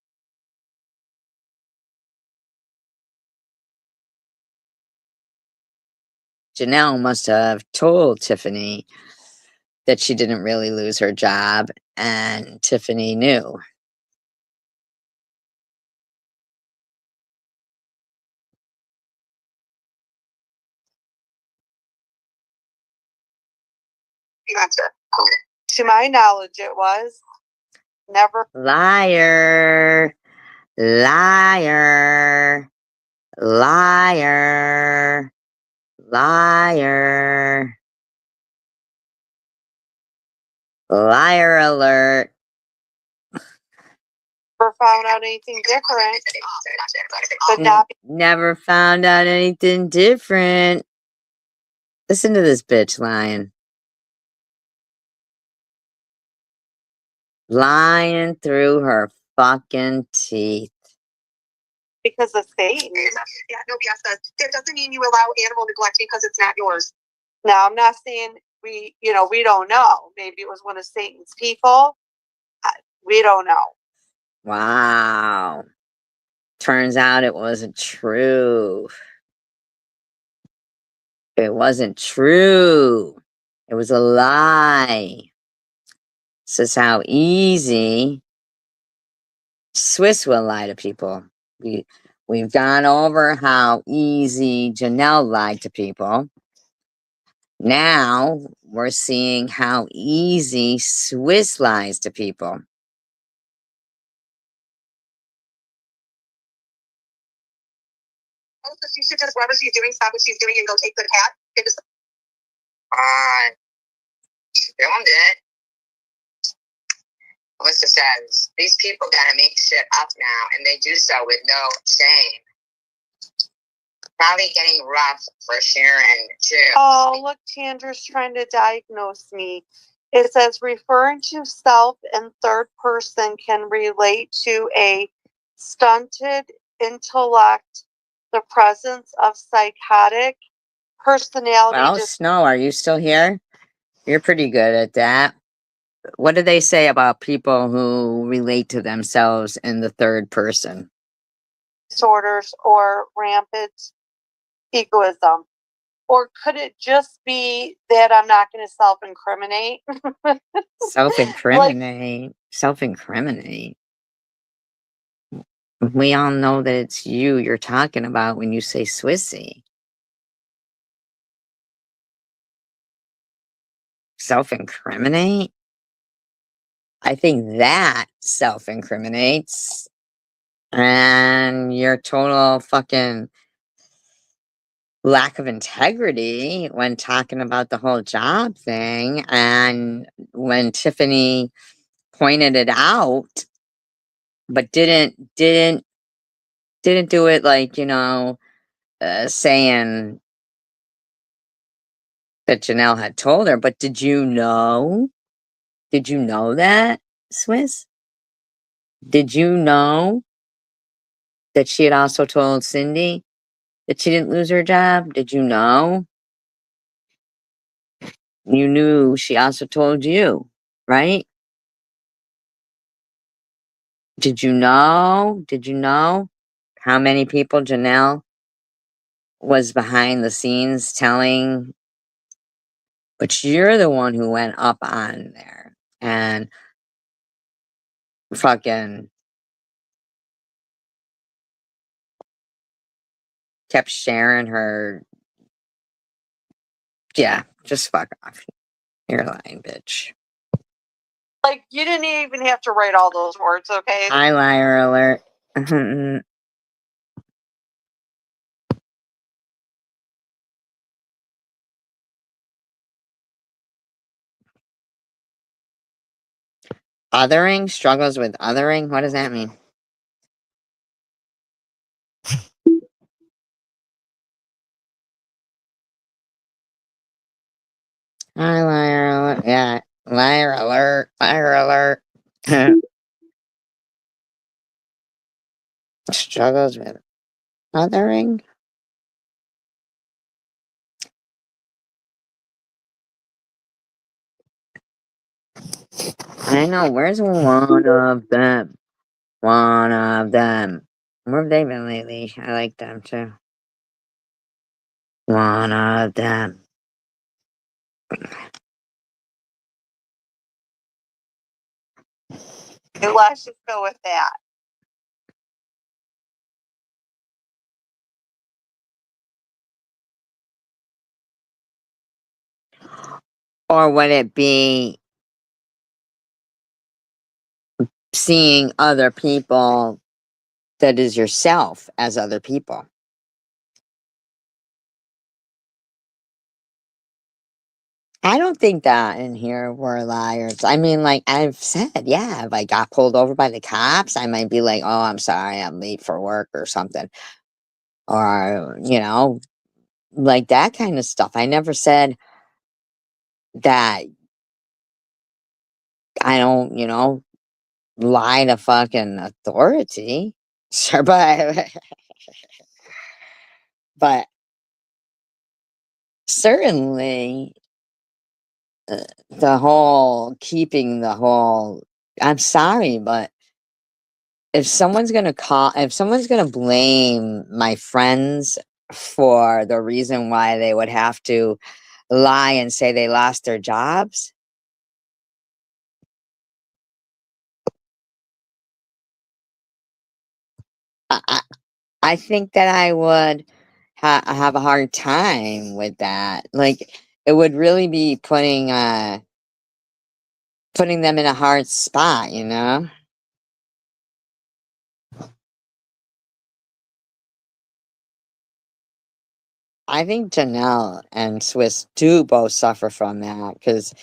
S1: Janelle must have told Tiffany that she didn't really lose her job, and Tiffany knew.
S13: To my knowledge, it was never.
S1: Liar. Liar. Liar. Liar. Liar alert.
S13: Never found out anything different. But not
S1: Never found out anything different. Listen to this bitch lying. Lying through her fucking teeth.
S13: because of Satan.
S14: Yeah, no BS does. It doesn't mean you allow animal neglect because it's not yours.
S13: Now, I'm not saying we don't know. Maybe it was one of Satan's people. We don't know.
S1: Wow. Turns out it wasn't true. It wasn't true. It was a lie. This is how easy Swiss will lie to people. We've gone over how easy Janelle lied to people. Now we're seeing how easy Swiss lies to people.
S14: Oh, so she should just, whatever she's doing, stop what she's doing and go take the cat. It just, she filmed it. Melissa says, these people gotta make shit up now, and they do so with no shame. Probably getting rough for Sharon, too.
S13: Oh, look, Tandra's trying to diagnose me. It says referring to self in third person can relate to a stunted intellect, the presence of psychotic personality.
S1: Well, Snow, are you still here? You're pretty good at that. What do they say about people who relate to themselves in the third person?
S13: Disorders or rampant egoism. Or could it just be that I'm not going to self-incriminate?
S1: Self-incriminate. Self-incriminate. We all know that it's you're talking about when you say Swissy. Self-incriminate? I think that self-incriminates. And your total fucking lack of integrity when talking about the whole job thing. And when Tiffany pointed it out, but didn't do it like, saying that Janelle had told her. But did you know? Did you know that, Swiss? Did you know that she had also told Cindy that she didn't lose her job? Did you know? You knew she also told you, right? Did you know? Did you know how many people Janelle was behind the scenes telling? But you're the one who went up on there and fucking kept sharing her. Yeah, just fuck off. You're lying, bitch.
S13: Like, you didn't even have to write all those words, okay?
S1: Hi, liar alert. Othering? Struggles with othering? What does that mean? Hi, liar alert. Yeah, liar alert. Liar alert. Struggles with othering? I know. Where's one of them? One of them. Where have they been lately? I like them too. One of them.
S13: Let's just go with that.
S1: Or would it be seeing other people that is yourself as other people? I don't think that in here we're liars. I mean, like I've said, yeah, if I got pulled over by the cops, I might be like, oh, I'm sorry, I'm late for work or something. Or, like that kind of stuff. I never said that I don't, lie to fucking authority. Sure, but certainly keeping the whole, I'm sorry, but if someone's gonna blame my friends for the reason why they would have to lie and say they lost their jobs, I, I think that I would have a hard time with that. Like, it would really be putting them in a hard spot, you know? I think Janelle and Swiss do both suffer from that because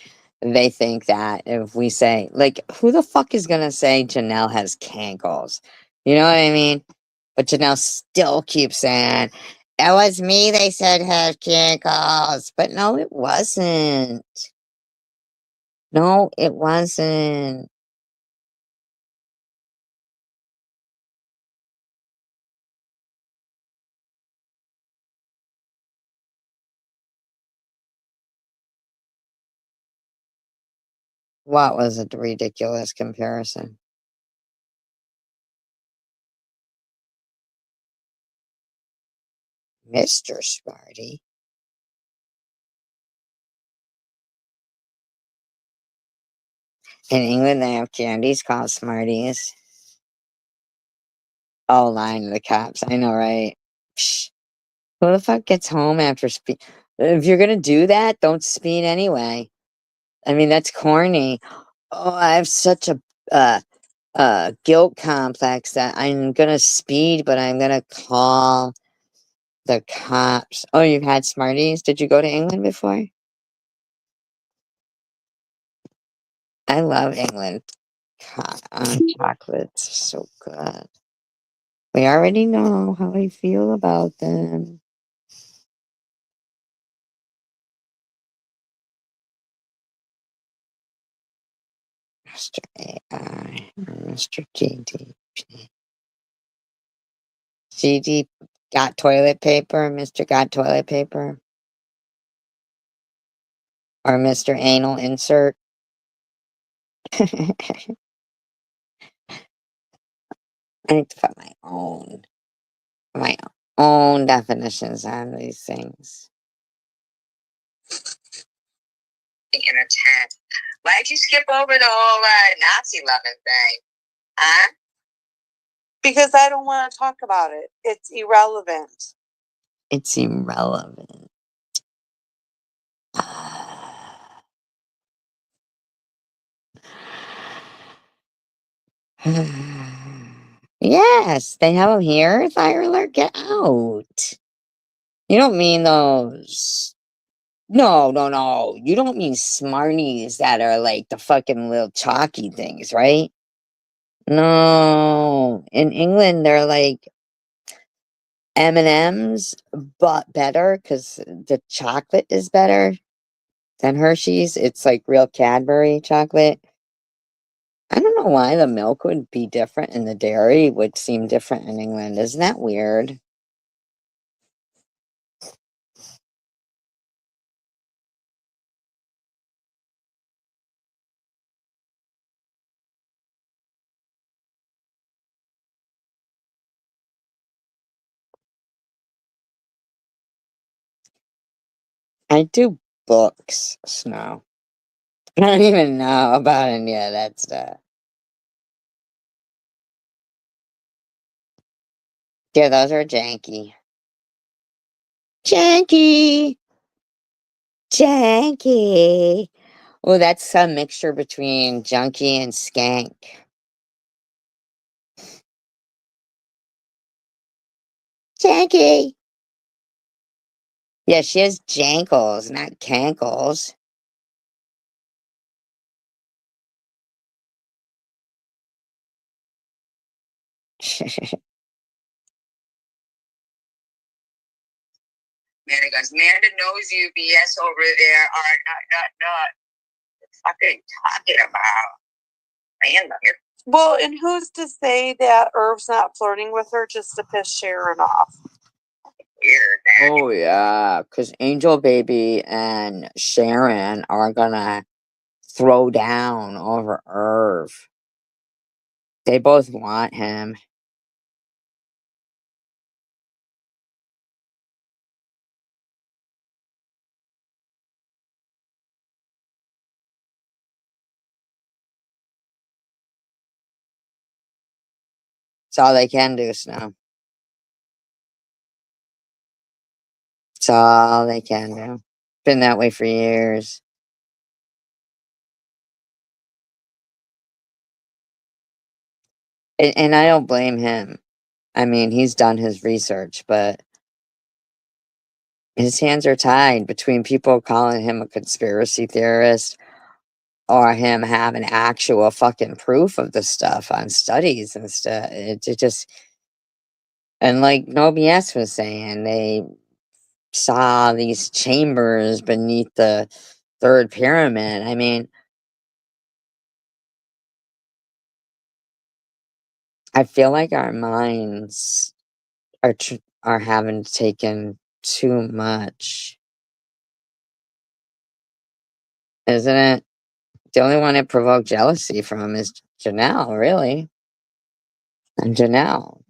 S1: they think that if we say, like, who the fuck is gonna say Janelle has cankles? You know what I mean? But Janelle still keeps saying, it was me they said had cankles. But no, it wasn't. No, it wasn't. What was a ridiculous comparison? Mr. Smarty? In England, they have candies called Smarties. Oh, lying to the cops. I know, right? Psh, who the fuck gets home after speed? If you're gonna do that, don't speed anyway. I mean, that's corny. Oh, I have such a guilt complex that I'm gonna speed, but I'm gonna call the cops. Oh, you've had Smarties? Did you go to England before? I love England. Chocolates are so good. We already know how I feel about them. Mr. AI, Mr. GDP. GD got toilet paper, Mr. got toilet paper. Or Mr. Anal Insert. I need to put my own definitions on these things.
S14: In a tent. Why'd you skip over the whole Nazi loving thing? Huh?
S13: Because I don't want to talk about it. It's irrelevant.
S1: It's irrelevant. Yes, they have them here. Fire alert, get out. You don't mean those. No, no, no. You don't mean Smarties that are like the fucking little chalky things, right? No. In England, they're like M&Ms, but better because the chocolate is better than Hershey's. It's like real Cadbury chocolate. I don't know why the milk would be different and the dairy would seem different in England. Isn't that weird? I do books, Snow. I don't even know about any of that stuff. Yeah, those are janky. Janky! Janky! Oh, that's a mixture between junkie and skank. Janky! Yeah, she has jankles, not cankles.
S14: Amanda goes, Amanda knows you BS over there are not fucking talking about. Amanda, you're
S13: Well, and who's to say that Irv's not flirting with her just to piss Sharon off?
S14: weird.
S1: Oh, yeah. Because Angel Baby and Sharon are gonna throw down over Irv. They both want him. It's all they can do, Snow. It's all they can do. Been that way for years. And I don't blame him. I mean, he's done his research, but his hands are tied between people calling him a conspiracy theorist or him having actual fucking proof of the stuff on studies and stuff. It just, and like No BS was saying, they saw these chambers beneath the third pyramid. I mean, I feel like our minds are having taken too much, isn't it? The only one it provoked jealousy from is Janelle, really. And Janelle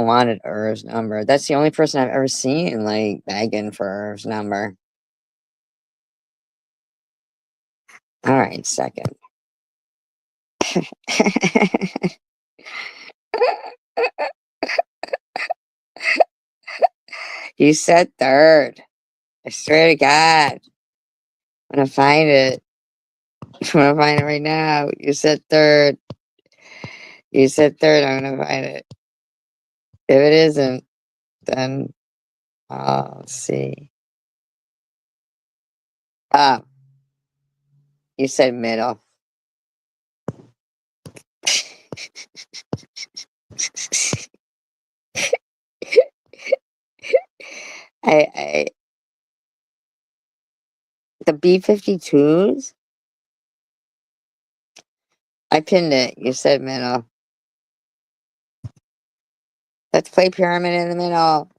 S1: wanted Irv's number. That's the only person I've ever seen like begging for Irv's number. All right, second. You said third. I swear to God. I'm gonna find it. I'm gonna find it right now. You said third. You said third. I'm gonna find it. If it isn't, then I'll see. You said middle. The B-52s? I pinned it. You said middle. Let's play pyramid in the middle.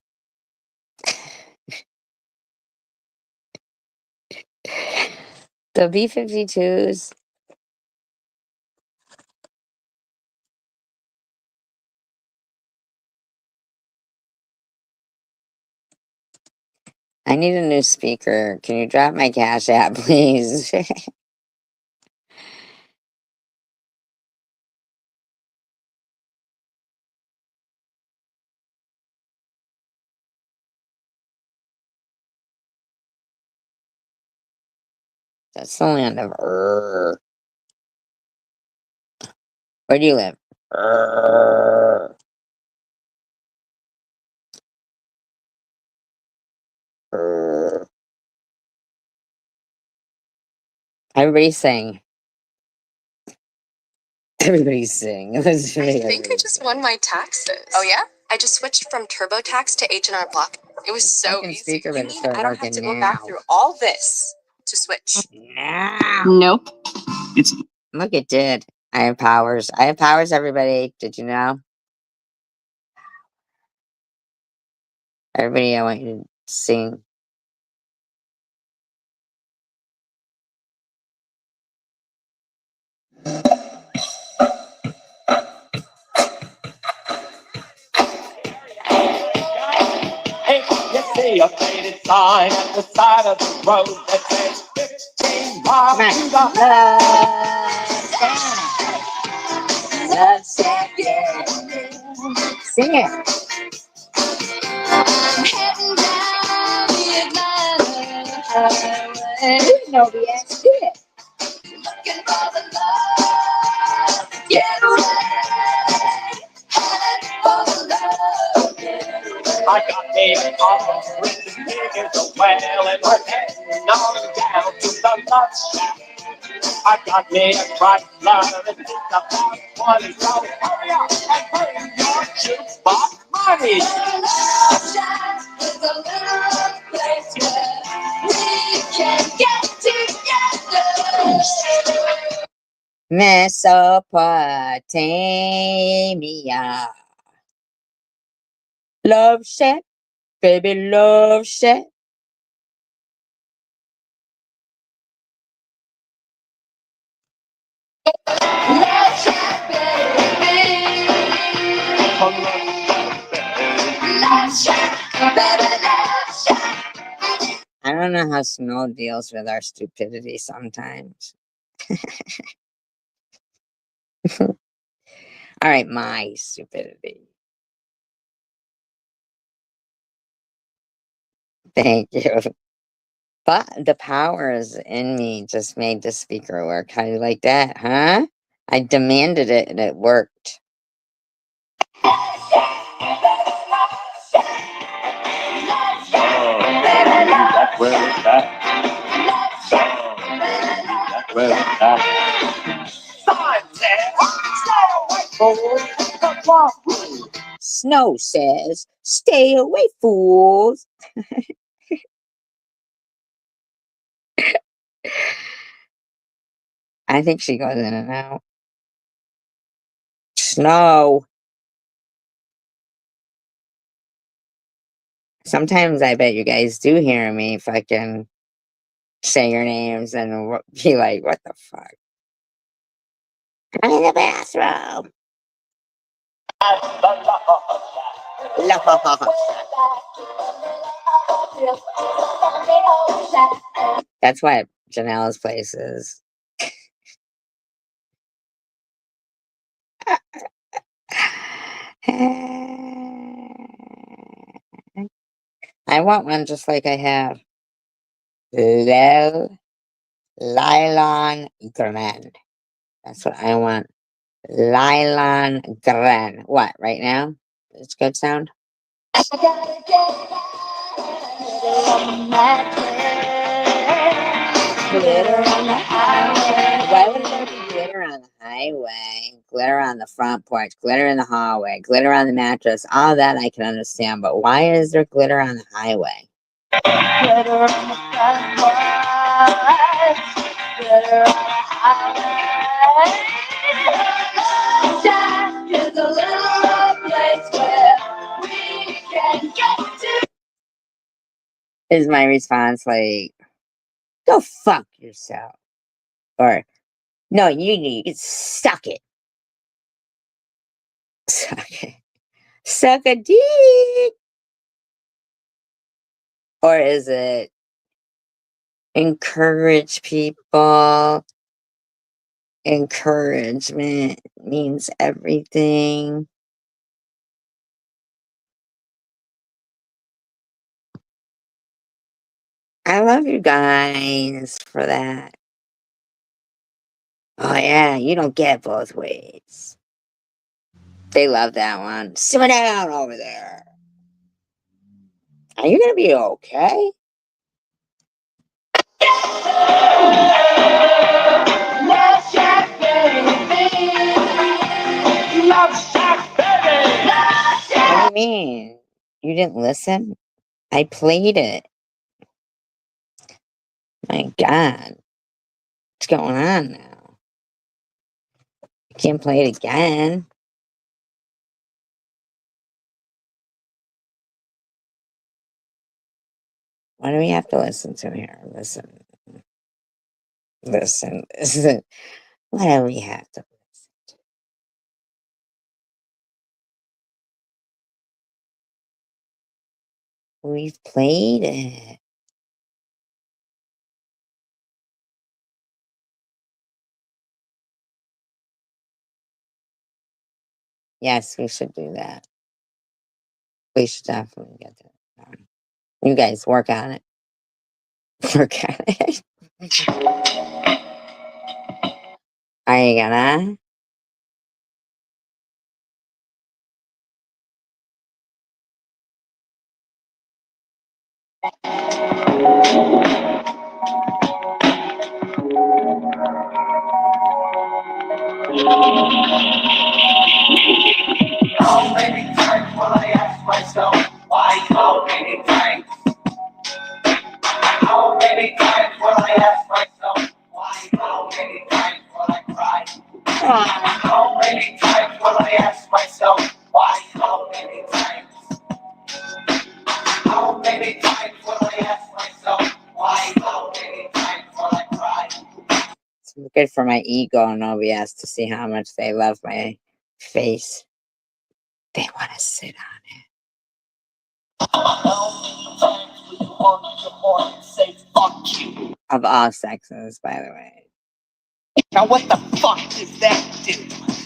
S1: The B-52s. I need a new speaker. Can you drop my Cash App, please? That's the land of Ur. Where do you live? Ur. Ur. Everybody sing. Everybody sing.
S15: I think I just won my taxes. Oh yeah? I just switched from TurboTax to H&R Block. It was so easy.
S1: Speaker better start
S15: I don't have to
S1: working
S15: go back
S1: now.
S15: through all this to switch.
S1: Now.
S15: Nope.
S1: Look, it did. I have powers. I have powers, everybody. Did you know? Everybody, I want you to sing.
S16: Hey, you see a faded sign at the side of the road that says 15 miles to the
S1: Love second. Sing it.
S16: Heading down the Atlanta highway.
S1: No BS. Do it.
S16: Looking for the love. Get away. Heading for the love. I got me a car, rich and big as a whale, and we're heading on down to the love shack. I got me a Chrysler and it's about 20, so hurry up and hurry your Jukebox money.
S1: Mesopotamia. Love Shack, baby, Love Shack. I don't know how Snow deals with our stupidity sometimes. All right, my stupidity. Thank you. But the powers in me just made the speaker work. How do you like that, huh? I demanded it and it worked.
S16: That's where it's at. That's where it's at.
S1: Snow says, stay away, fools. I think she goes in and out. Snow. Sometimes I bet you guys do hear me fucking say your names and be like, what the fuck? I'm in the bathroom. That's why Janelle's place is. I want one just like I have. Lylon Gren. That's what I want. Lylon Gren. What, right now? It's good sound? Glitter on the highway. Why would there be glitter on the highway? Glitter on the front porch, glitter in the hallway, glitter on the mattress. All that I can understand, but why is there glitter on the highway?
S16: Glitter on the front porch, glitter on the highway. Jack is a little place where we can get to.
S1: Is my response like, go fuck yourself? Or, no, you can suck it. Suck it. Suck a dick. Or is it encourage people? Encouragement means everything. I love you guys for that. Oh yeah, you don't get both ways. They love that one. Simmer down over there. Are you gonna be okay?
S16: Love Shack, baby. Love Shack, baby. Love Shack.
S1: What do you mean? You didn't listen? I played it. My God. What's going on now? I can't play it again. What do we have to listen to here? Listen. Listen. What do we have to listen to? We've played it. Yes, we should do that. We should definitely get that done. You guys work on it. Work on it. Are you gonna?
S16: myself, why, how many times? How many times will I ask myself, why, how many times will I cry? How many times will I ask myself, why, how many times? How many times will I ask myself, why, how many times will I cry?
S1: It's good for my ego and OBS to see how much they love my face. They want to sit on it. Of all sexes, by the way.
S16: Now what the fuck does that do?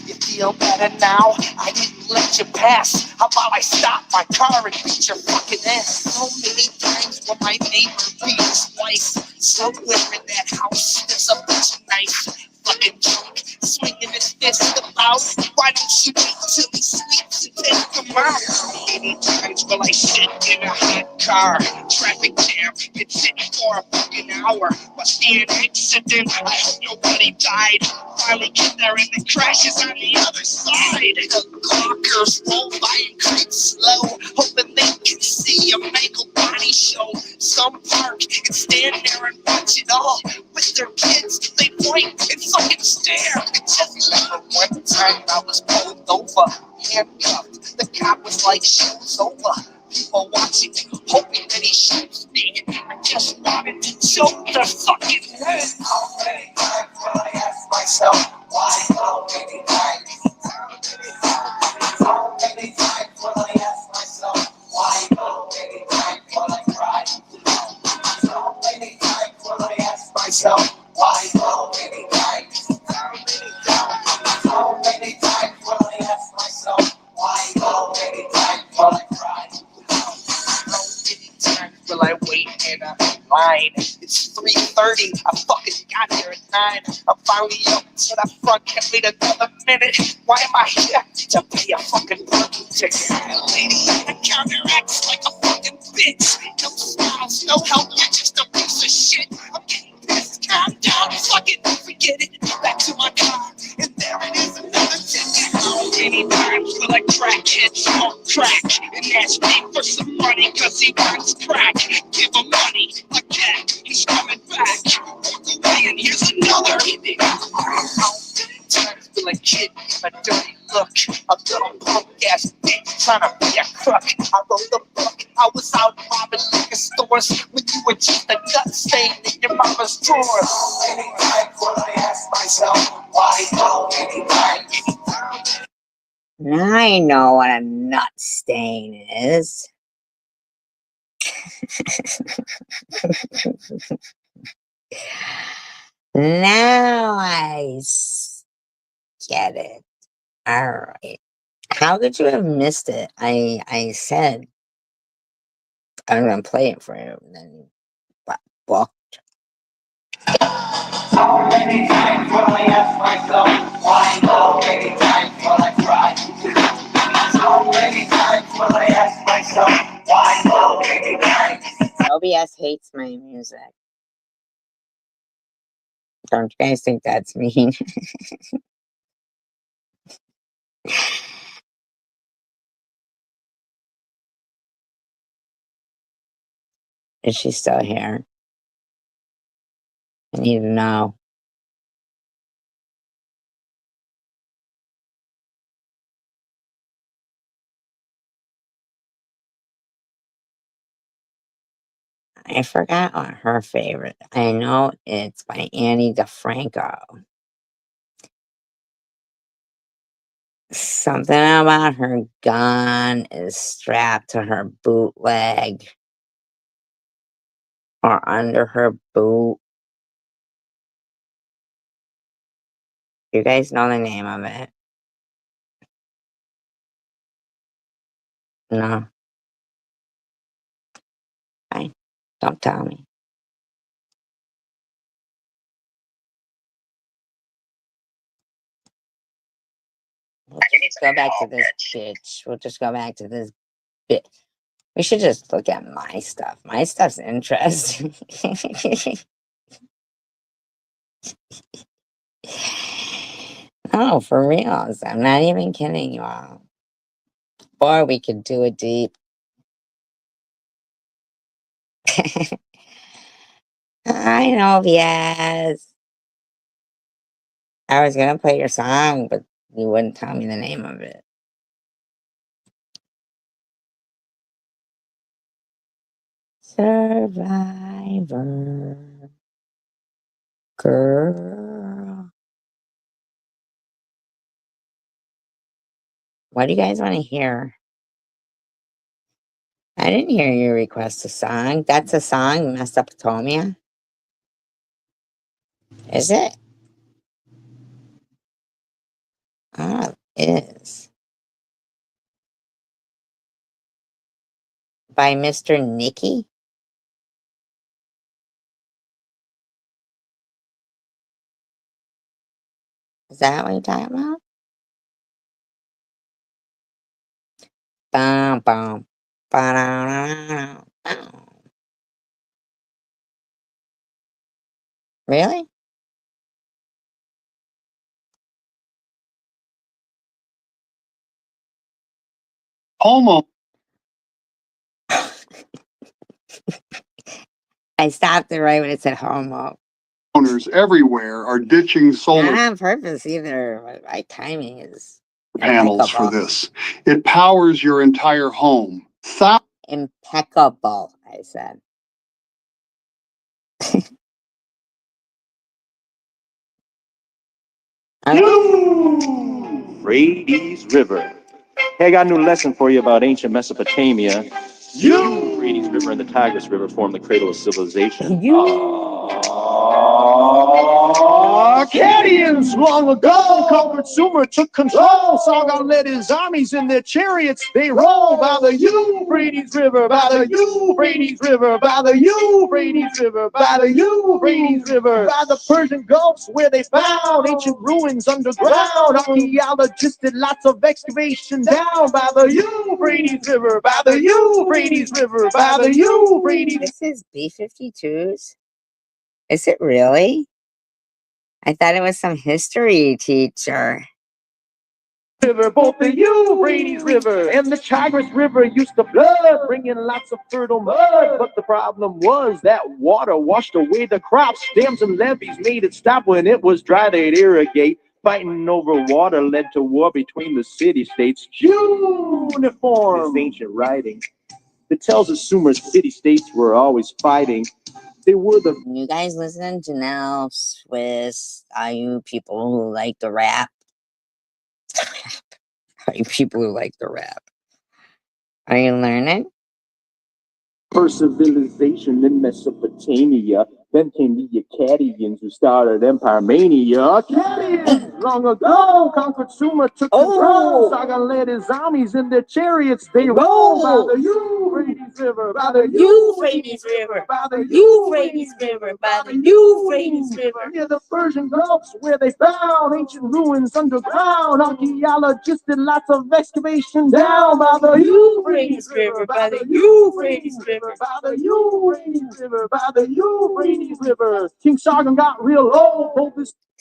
S16: You feel better now? I didn't let you pass. How about I stop my car and beat your fucking ass? How many times will my neighbor beat his wife? Somewhere in that house there's a bunch of nice fucking drunk swinging his fist about. Why don't you wait till he sleeps and take him out? How many times will I sit in a hot car? Traffic jam, been sitting for a fucking hour. Must be an accident, I hope nobody died. Finally get there and the crash is on the other side. The clockers roll by and creep slow, hoping they can see a mangled body show. Some park and stand there and watch it all. With their kids, they point and fucking stare. Just remember one time I was pulled over, handcuffed. The cop was like, show's over. People watching, hoping that he shoots me. I just wanted to choke their fucking head. How many times will I ask myself, why, how many times? How many times will I ask myself, why, how many times will I cry? How many times will I ask myself, why, how many times? How many times will I ask myself, why, how many times will I cry? How many times will I wait in a line? It's 3:30, I fucking got here at 9. I'm finally up to the front, can't wait another minute. Why am I here? To pay a fucking parking ticket. Lady, the counter acts like a fucking bitch. No smiles, no help, you're just a piece of shit. I'm getting pissed, calm down, fucking forget it. Back to my car, and there it is, another ticket. How many times will a crackhead smoke crack and ask me for some money cause he wants crack? Give him money, again, he's coming back. Walk away and here's another. How many times will a kid give a dirty look? A little punk ass bitch trying to be a crook. I wrote the book, I was out robbing liquor stores when you were just a gut stain in your mama's drawers. How many times will I ask myself, why, how many times?
S1: Now I know what a nut stain is. Now I get it. All right. How could you have missed it? I said I'm gonna play it for you, and then well.
S16: How many times will I ask myself, why, how many times will I cry? How many times will I ask myself, why, how many times?
S1: OBS hates my music. Don't you guys think that's mean? Is she still here? I need to know. I forgot what her favorite. I know it's by Annie DeFranco. Something about her gun is strapped to her boot leg or under her boot. You guys know the name of it? No. Fine. Don't tell me. We'll just go back to this bitch. We'll just go back to this bitch. We should just look at my stuff. My stuff's interesting. No, for reals. I'm not even kidding you all. Or we could do a deep. I know, yes. I was gonna play your song, but you wouldn't tell me the name of it. Survivor. Girl. What do you guys want to hear? I didn't hear you request a song. That's a song, Mesopotamia. Is it? Oh, it is. By Mr. Nicky? Is that what you're talking about? Bum, bum, ba-da-da-da-da, bum. Really?
S2: Homo
S1: I stopped it right when it said homo.
S2: owners everywhere are ditching
S1: Not
S2: solar
S1: on purpose either. My timing is
S2: panels for
S1: impeccable.
S2: this. It powers your entire home.
S1: Impeccable, I said.
S17: Euphrates River. Hey, I got a new lesson for you about ancient Mesopotamia. Euphrates River and the Tigris River form the cradle of civilization.
S16: Akkadians long ago conquered Sumer, took control. Sargon led his armies in their chariots. They roll by the Euphrates River, by the Euphrates River, by the Euphrates River, by the Euphrates River, by the Persian Gulfs where they found ancient ruins underground. Archaeologists did lots of excavation down by the Euphrates River, by the Euphrates River, by the Euphrates.
S1: This is B-52s? Is it really? I thought it was some history teacher.
S16: River, both the Euphrates River and the Tigris River used to flood, bringing lots of fertile mud. But the problem was that water washed away the crops. Dams and levees made it stop. When it was dry, they'd irrigate. Fighting over water led to war between the city-states. Uniform. This ancient writing that tells us Sumer's city-states were always fighting. They were the...
S1: You guys listen to Janelle, Swiss, are you people who like the rap? Are you people who like the rap? Are you learning?
S16: First civilization in Mesopotamia. Then came the Akkadians who started Empire Mania. Akkadians long ago conquered Sumer, took control. Sargon led his armies in their chariots. They rolled by the Euphrates River, by the Euphrates River, by the Euphrates River, by the Euphrates River. Near the Persian Gulfs where they found ancient ruins underground. Archaeologists did lots of excavation down by the Euphrates River, by the Euphrates River, by the Euphrates River, by the Euphrates River. King Sargon got real old.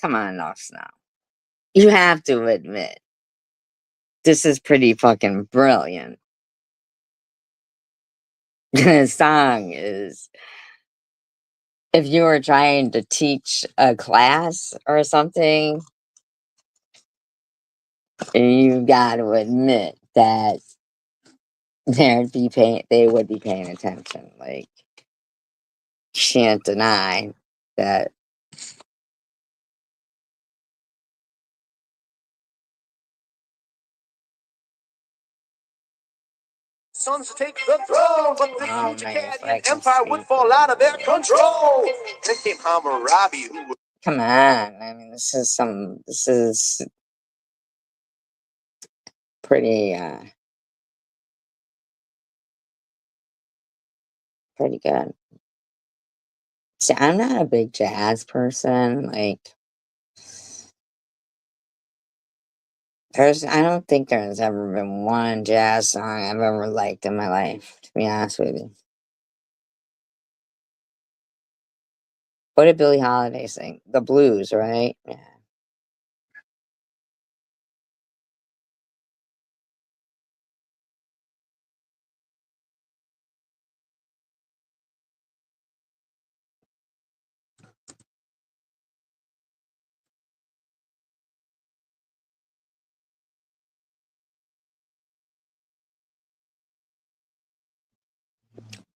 S1: Come on, Lost now. You have to admit, this is pretty fucking brilliant. This song is, if you were trying to teach a class or something, you got to admit that they would be paying attention. Like, can't deny that.
S16: Sons to take the throne, but the Akkadian Empire would fall out of their control. Then came Hammurabi, who was...
S1: Come on. I mean, this is pretty, pretty good. See, I'm not a big jazz person. Like, I don't think there's ever been one jazz song I've ever liked in my life, to be honest with you. What did Billie Holiday sing? The blues, right? Yeah.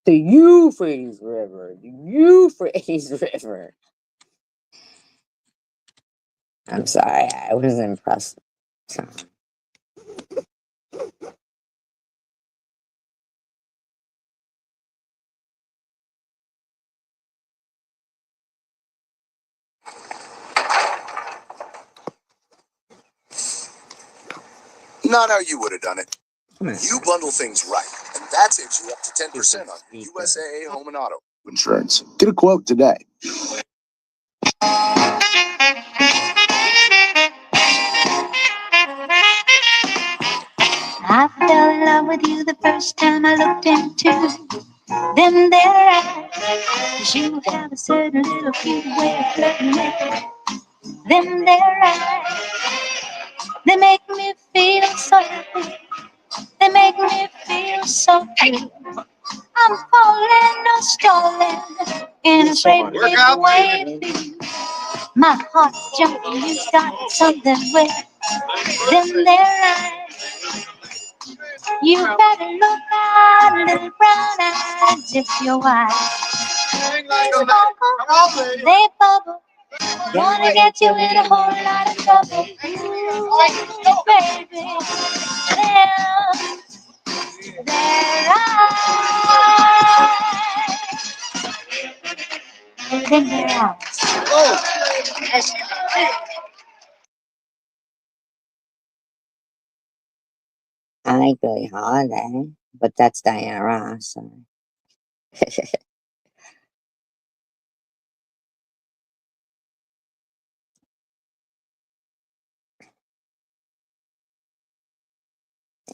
S1: The Euphrates River. The Euphrates River. I'm sorry, I was impressed. So.
S18: Not how you would have done it. You bundle things right, and that saves you up to 10% on USAA Home and Auto Insurance. Get a quote today.
S16: I fell in love with you the first time I looked into them there eyes. 'Cause you have a certain little cute way of flirting with them there eyes. They make me feel so happy. They make me feel so good. I'm falling or stalling in a great big way. My heart's jumping. You got something with them there eyes. You better look out, little brown eyes, if you're wise. They bubble, gonna get you in a whole lot of trouble. Ooh, baby, their eyes, in their eyes.
S1: I like Billie Holiday, but that's Diana Ross. So.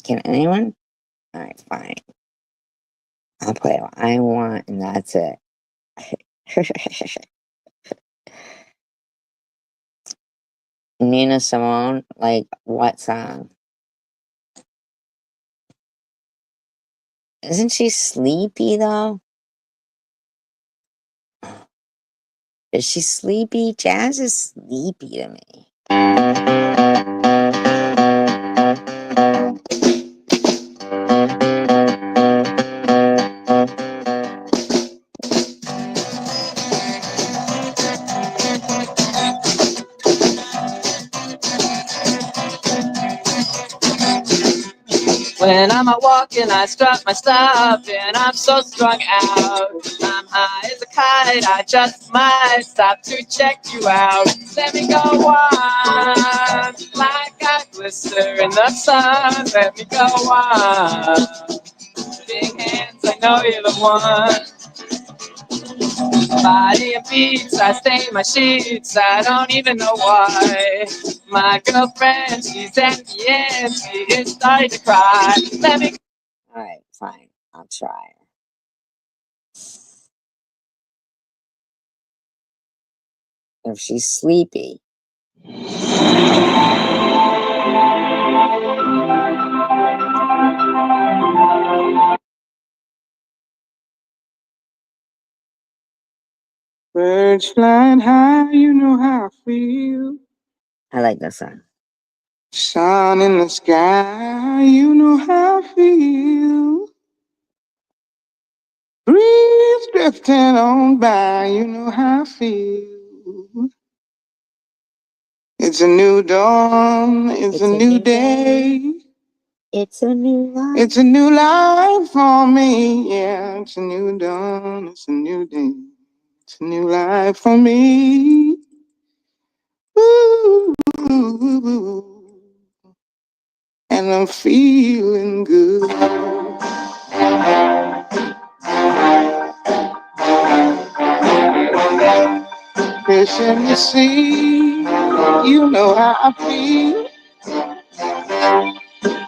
S1: Can anyone? Alright, fine. I'll play what I want, and that's it. Nina Simone, like, what song? Isn't she sleepy, though? Is she sleepy? Jazz is sleepy to me.
S19: When I'm out walking, I strut my stuff, and I'm so strung out. I'm high as a kite, I just might stop to check you out. Let me go on, like I glister in the sun. Let me go on. Big hands, I know you're the one. Body and beats, I stain my sheets, I don't even know why. My girlfriend, she's at the end, she is starting to cry. Let me.
S1: Alright, fine. I'll try. If she's sleepy.
S19: Birds flying high, you know how I feel.
S1: I like that song.
S19: Sun in the sky, you know how I feel. Breeze drifting on by, you know how I feel. It's a new dawn, it's a new day.
S1: It's a new life.
S19: It's a new life for me, yeah. It's a new dawn, it's a new day. It's a new life for me. Ooh, ooh, ooh. And I'm feeling good. Fish in the sea, you know how I feel.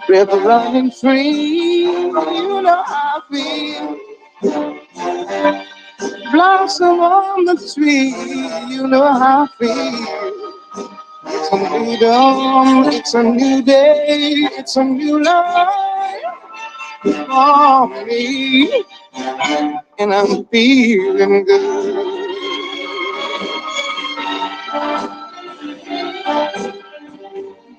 S19: River running free, you know how I feel. Blossom on the tree, you know how I feel. It's a new dawn, it's a new day, it's a new life for me. And I'm feeling good.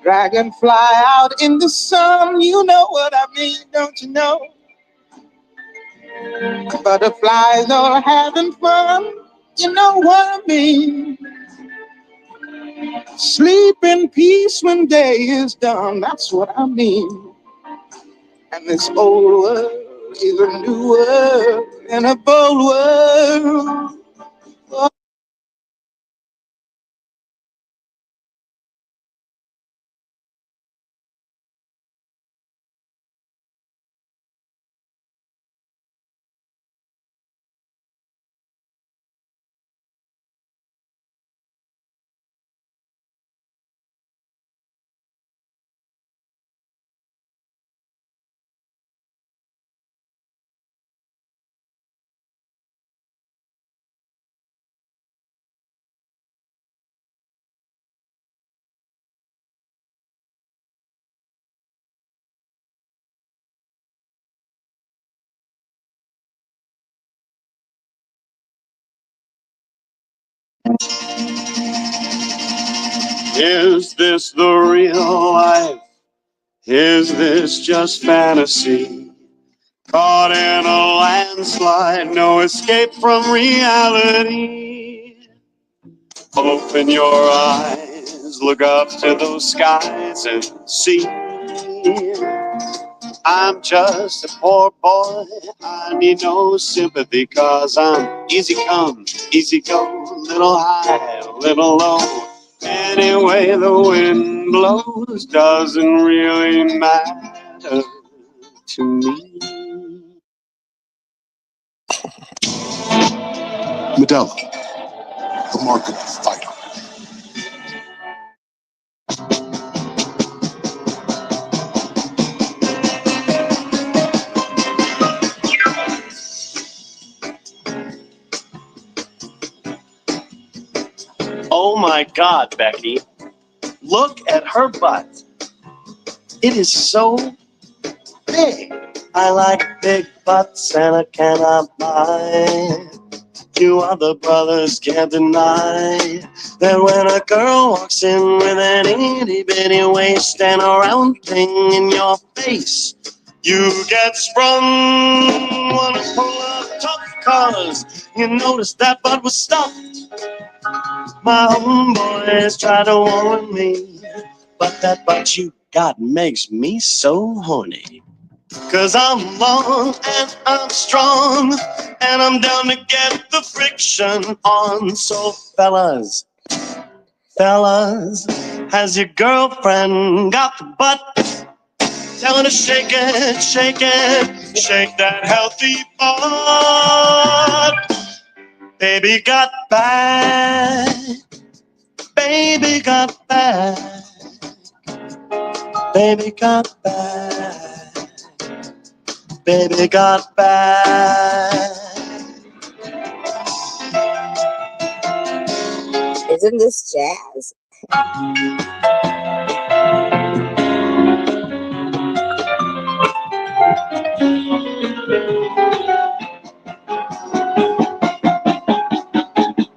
S19: Dragonfly out in the sun, you know what I mean, don't you know?
S16: Butterflies all having fun, you know what I mean. Sleep in peace when day is done, that's what I mean. And this old world is a new world and a bold world.
S20: Is this the real life? Is this just fantasy? Caught in a landslide, no escape from reality. Open your eyes, look up to those skies and see. I'm just a poor boy, I need no sympathy, 'cause I'm easy come, easy go, little high, little low. Anyway the wind blows doesn't really matter to me.
S18: Medela, the mark of the fighter.
S20: Oh my God, Becky, look at her butt. It is so big. I like big butts and I cannot lie. You other brothers can't deny that when a girl walks in with an itty bitty waist and a round thing in your face, you get sprung. Wanna pull up tough cause you noticed that butt was stuffed. My homeboys try to warn me, but that butt you got makes me so horny. 'Cause I'm long and I'm strong, and I'm down to get the friction on. So fellas, has your girlfriend got the butt? Tell her to shake it, shake that healthy butt. Baby got back, baby got back, baby got back, baby got back.
S1: Isn't this jazz?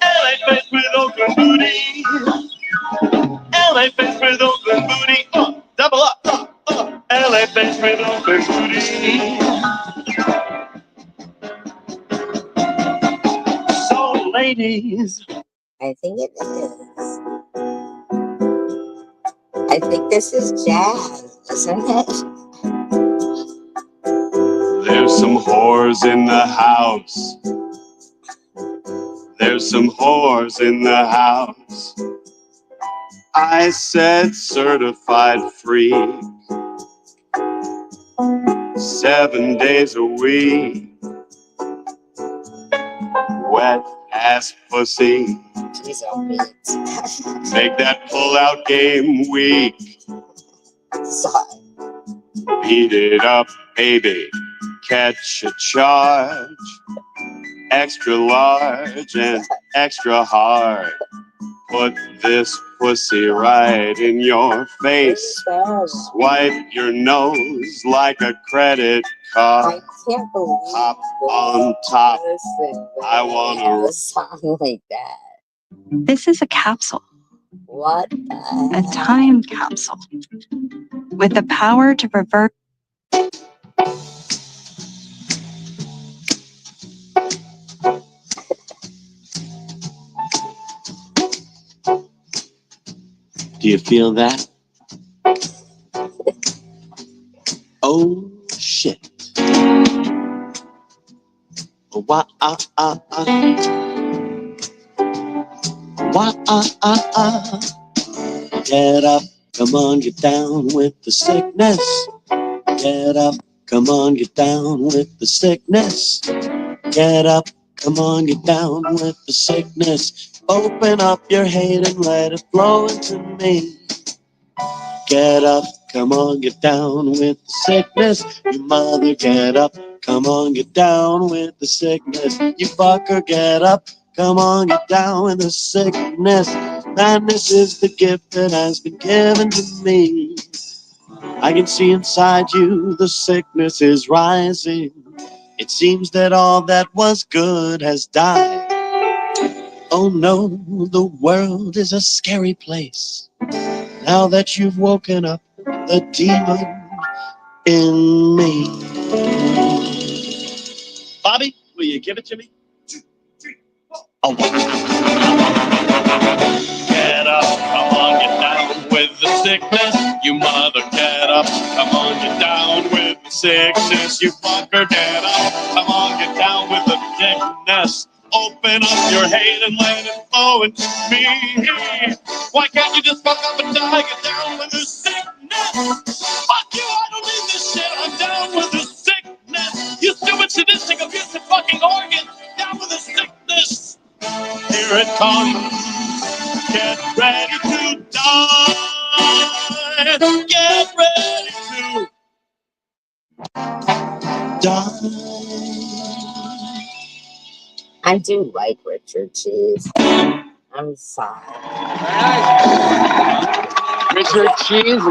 S20: LA face with Oakland booty. LA face with Oakland booty. Double up. LA face with Oakland booty. So, ladies,
S1: I think it is. I think this is jazz, isn't it?
S20: there's some whores in the house. There's some whores in the house. I said certified freak. 7 days a week. Wet ass pussy. Make that pull-out game weak. Beat it up, baby. Catch a charge. Extra large and extra hard. Put this pussy right in your face. Swipe your nose like a credit card.
S1: Can't believe
S20: Hop on top. I wanna
S1: a song like that.
S21: This is a capsule.
S1: What?
S21: A time capsule with the power to revert.
S20: Do you feel that? Oh, shit. Wah, ah, ah, ah. Wah, ah, ah, ah. Get up, come on, get down with the sickness. Get up, come on, get down with the sickness. Get up, come on, get down with the sickness. Open up your hate and let it flow into me. Get up, come on, get down with the sickness. You mother, get up, come on, get down with the sickness. You fucker, get up, come on, get down with the sickness. Madness is the gift that has been given to me. I can see inside you, the sickness is rising. It seems that all that was good has died. Oh no, the world is a scary place. Now that you've woken up the demon in me. Bobby, will you give it to me? 2, 3, 4. Oh, get up, come on, get down with the sickness. You mother, get up, come on, get down with the sickness. You fucker, get up, come on, get down with the sickness. Open up your hate and let it flow into me. Why can't you just fuck up and die? Get down with the sickness. Fuck you, I don't need this shit. I'm down with the sickness. You stupid, sadistic, abusive fucking organ. Down with the sickness. Here it comes. Get ready to die. Get ready to die.
S1: I do like Richard Cheese. I'm sorry.
S11: Richard Cheese,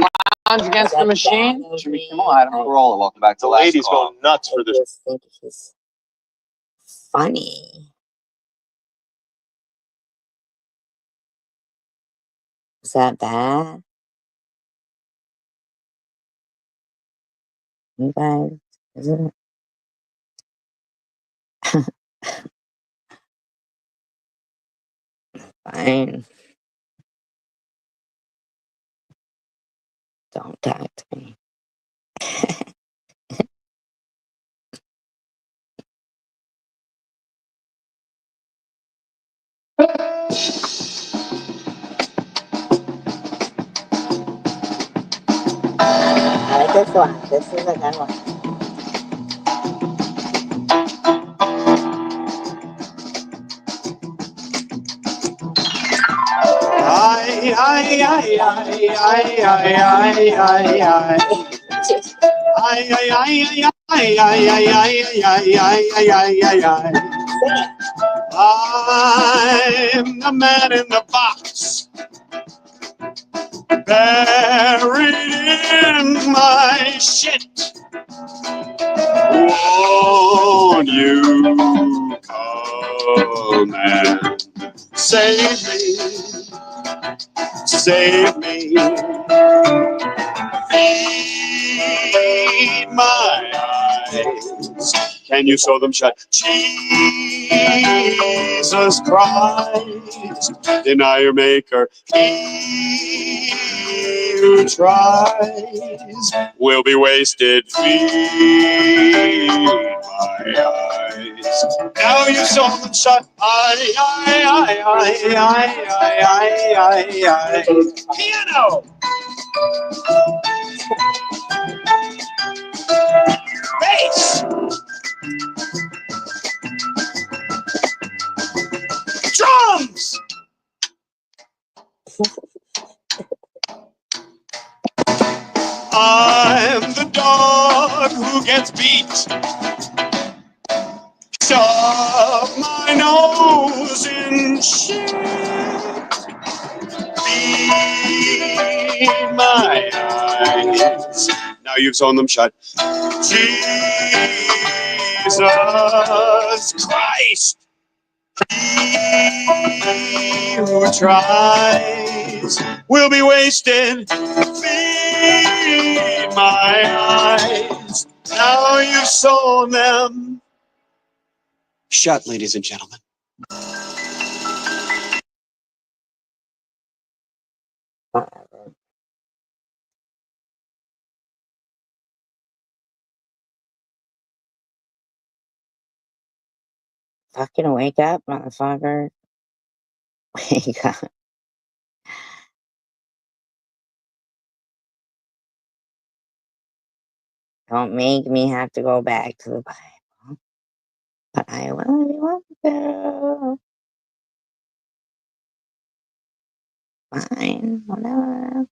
S11: Lounge Against the Machine. Jimmy Kimmel, Adam Carolla. Welcome back to
S9: The
S11: Last
S9: ladies
S11: Call.
S9: go nuts for
S1: I
S9: this.
S1: just think he's funny. Is that bad? You guys, is it? Fine. Don't talk to me. I like this one. This is a good one.
S20: I'm the man in the box, buried in my shit. Won't you come and save me? Save me. Feed my eyes. Can you sew them shut? Jesus Christ, deny your maker. He who tries will be wasted. Feed my eyes. Now you sew them shut. Piano. Bass. Drums. I'm the dog who gets beat. Shove my nose in shit. Feed my eyes. Now you've sewn them shut. Jesus Christ. He who tries will be wasted. Feed my eyes. Now you've sown them shut, ladies and gentlemen.
S1: Fucking wake up, motherfucker. Wake up. Don't make me have to go back to the Bible. But I really want to. Fine, whatever.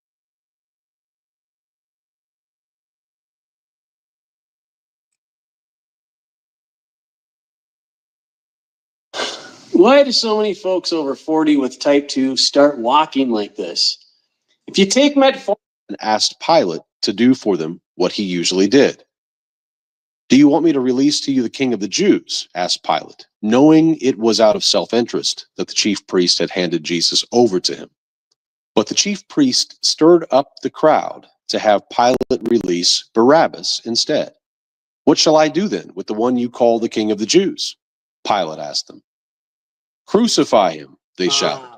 S20: Why do so many folks over 40 with type 2 start walking like this? If you take metformin,
S11: And asked Pilate to do for them what he usually did. Do you want me to release to you the king of the Jews? Asked Pilate, knowing it was out of self-interest that the chief priest had handed Jesus over to him. But the chief priest stirred up the crowd to have Pilate release Barabbas instead. What shall I do then with the one you call the king of the Jews? Pilate asked them. Crucify him, they shouted.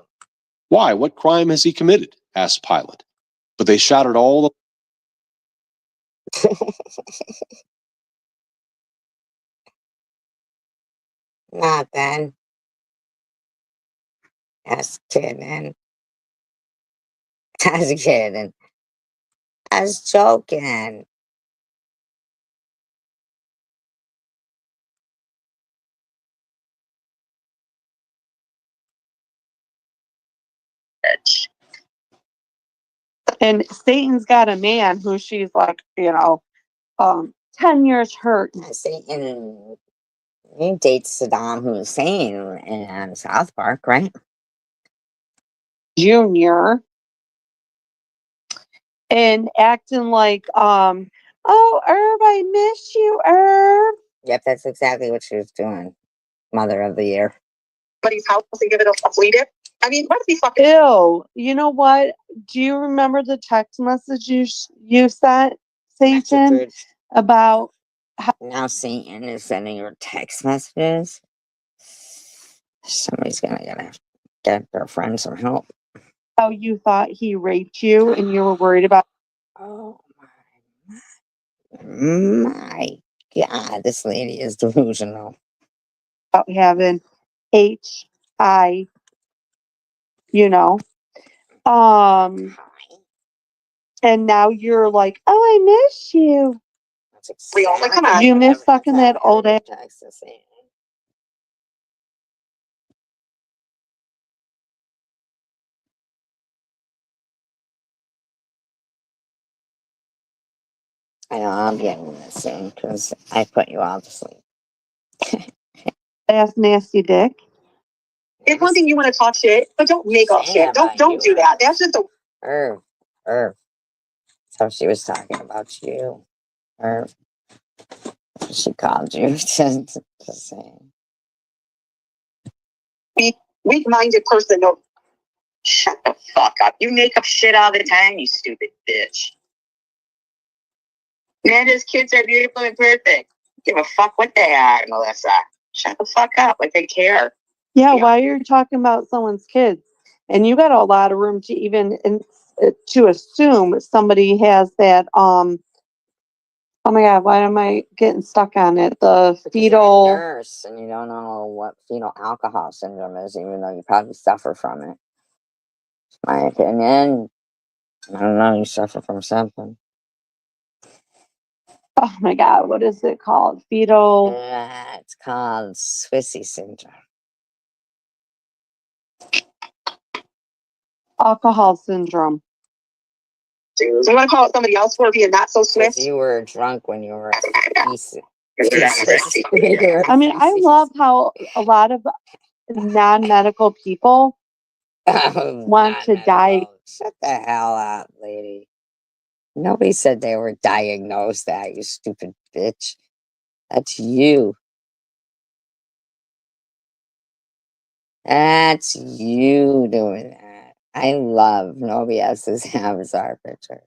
S11: Why? What crime has he committed? Asked Pilate. But they shouted all the
S1: Nothing. Just kidding. Just kidding. I was joking.
S13: And Satan's got a man who she's like, 10 years hurt.
S1: Satan, he dates Saddam Hussein in South Park, right?
S13: Junior. And acting like, oh, Herb, I miss you, Herb.
S1: Yep, that's exactly what she was doing. Mother of the Year.
S14: Somebody's house and give it a flea dip. I mean, what is he fucking?
S13: Ew. You know what? Do you remember the text message you sent, Satan, about
S1: now Satan is sending her text messages? Somebody's gonna get their friend some help.
S13: how you thought he raped you and you were worried about?
S1: Oh my God, this lady is delusional.
S13: About having HI, and now you're like, oh, I miss you.
S14: We all like, come on.
S13: You miss fucking that old ass.
S1: I know, I'm getting this soon because I put you all to sleep.
S13: Ass nasty dick.
S14: It's one thing you want to talk shit, but don't make up shit. Don't do that. That's just a
S1: Irv. So she was talking about you. Irv. She called you. Just saying.
S14: weak-minded person. No, shut the fuck up. You make up shit all the time, you stupid bitch. Amanda's kids are beautiful and perfect. Give a fuck what they are, Melissa. Shut the fuck up. Like they care.
S13: Yeah, why are you talking about someone's kids? And you got a lot of room to even to assume somebody has that. Oh my God, why am I getting stuck on it? The fetal.
S1: You're a nurse, and you don't know what fetal alcohol syndrome is, even though you probably suffer from it. My opinion. I don't know. You suffer from something.
S13: Oh my God, what is it called? Fetal.
S1: It's called Swissy syndrome.
S13: Alcohol syndrome.
S14: So you want to call it somebody else for being not so Swiss?
S1: You were drunk when you were decent.
S13: I mean, I love how a lot of non-medical people want to die.
S1: Shut the hell up, lady. Nobody said they were diagnosed that, you stupid bitch. That's you. That's you doing that. I love nobody else's avatar picture.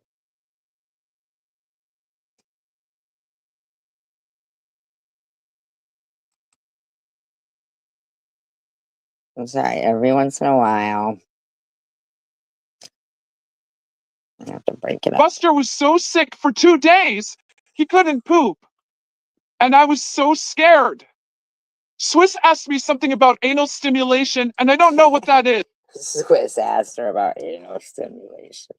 S1: I'm sorry, every once in a while, I have to break it up.
S4: Buster was so sick for 2 days, he couldn't poop. And I was so scared. Swiss asked me something about anal stimulation, and I don't know what that is.
S1: Swiss asked her about anal stimulation.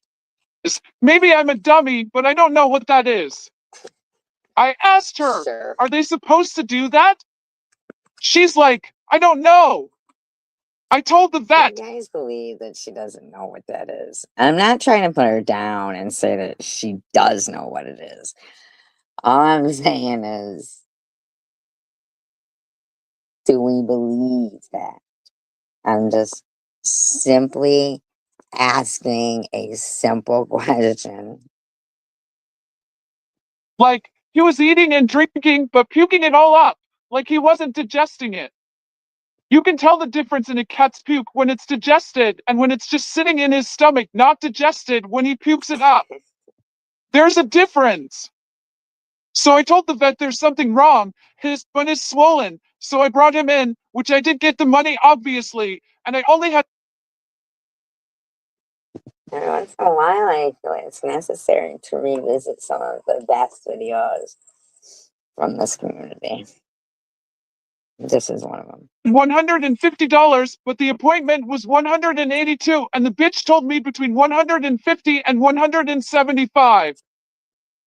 S4: Maybe I'm a dummy, but I don't know what that is. I asked her,
S1: Sure.
S4: are they supposed to do that? She's like, I don't know. I told the vet.
S1: You guys believe that she doesn't know what that is. I'm not trying to put her down and say that she does know what it is. All I'm saying is, do we believe that? I'm just simply asking a simple question.
S4: Like, he was eating and drinking, but puking it all up. Like he wasn't digesting it. You can tell the difference in a cat's puke when it's digested and when it's just sitting in his stomach, not digested when he pukes it up. There's a difference. So I told the vet there's something wrong. His butt is swollen. So I brought him in, which I did get the money, obviously. And I only had.
S1: Every once in a while, I feel it's necessary to revisit some of the best videos from this community. This is one of them.
S4: $150, but the appointment was $182, and the bitch told me between $150 and $175.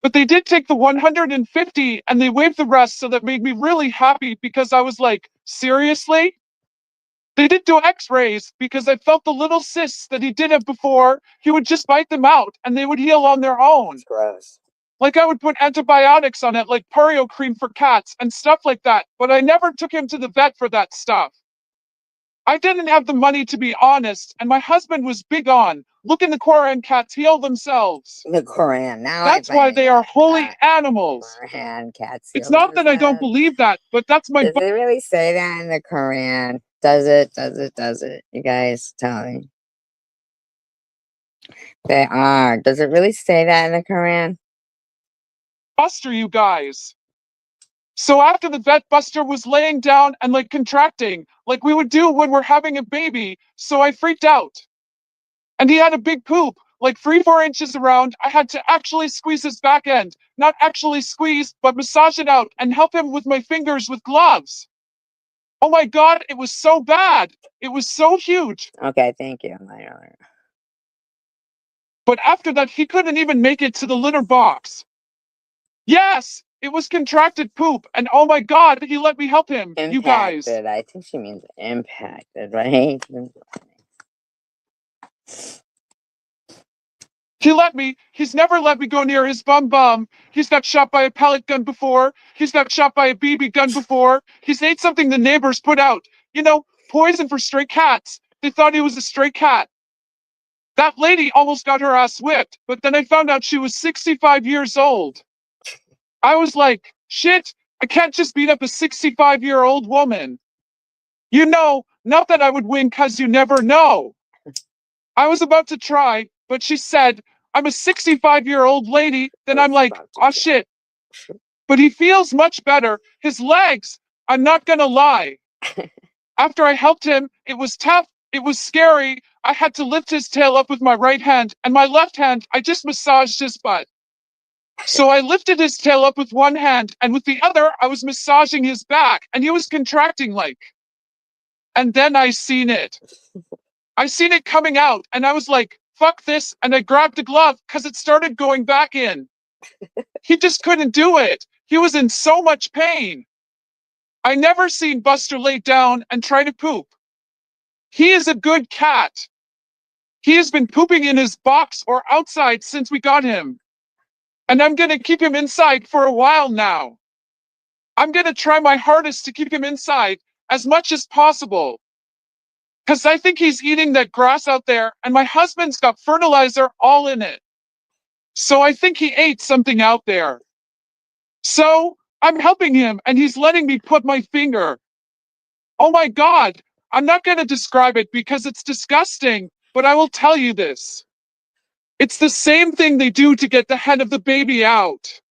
S4: But they did take the $150 and they waived the rest, so that made me really happy because I was like, seriously? They did do x-rays because I felt the little cysts that he did have before. He would just bite them out and they would heal on their own.
S1: It's gross.
S4: Like I would put antibiotics on it, like Perio cream for cats and stuff like that. But I never took him to the vet for that stuff. I didn't have the money, to be honest, and my husband was big on, look in the Quran, cats heal themselves.
S1: The Quran. Now
S4: that's why they are holy animals.
S1: Quran, cats
S4: It's
S1: heal
S4: not that I don't
S1: themselves.
S4: believe that, but that's my.
S1: Does it really say that in the Quran? Does it? Does it? Does it? You guys tell me. They are. Does it really say that in the Quran?
S4: Buster, you guys. So after the vet, Buster was laying down and like contracting, like we would do when we're having a baby. So I freaked out. And he had a big poop, like 3-4 inches around. I had to actually squeeze his back end. Not actually squeeze, but massage it out and help him with my fingers with gloves. Oh my God, it was so bad. It was so huge.
S1: Okay, thank you.
S4: But after that, he couldn't even make it to the litter box. Yes, it was contracted poop. And oh my God, he let me help him.
S1: Impacted.
S4: You guys.
S1: I think she means impacted, right?
S4: He let me. He's never let me go near his bum. He's got shot by a pellet gun before. He's got shot by a BB gun before. He's ate something the neighbors put out. You know, poison for stray cats. They thought he was a stray cat. That lady almost got her ass whipped, but then I found out she was 65 years old. I was like, shit, I can't just beat up a 65-year-old woman. You know, not that I would win, cause you never know. I was about to try, but she said, I'm a 65-year-old lady. Then I'm like, oh shit. But he feels much better. His legs, I'm not gonna lie. After I helped him, it was tough. It was scary. I had to lift his tail up with my right hand, and my left hand, I just massaged his butt. So I lifted his tail up with one hand, and with the other, I was massaging his back, and he was contracting like. And then I seen it. I seen it coming out, and I was like, fuck this, and I grabbed the glove because it started going back in. He just couldn't do it. He was in so much pain. I never seen Buster lay down and try to poop. He is a good cat. He has been pooping in his box or outside since we got him. And I'm gonna keep him inside for a while now. I'm gonna try my hardest to keep him inside as much as possible. Because I think he's eating that grass out there, and my husband's got fertilizer all in it. So I think he ate something out there. So I'm helping him, and he's letting me put my finger. Oh my God, I'm not going to describe it because it's disgusting, but I will tell you this. It's the same thing they do to get the head of the baby out.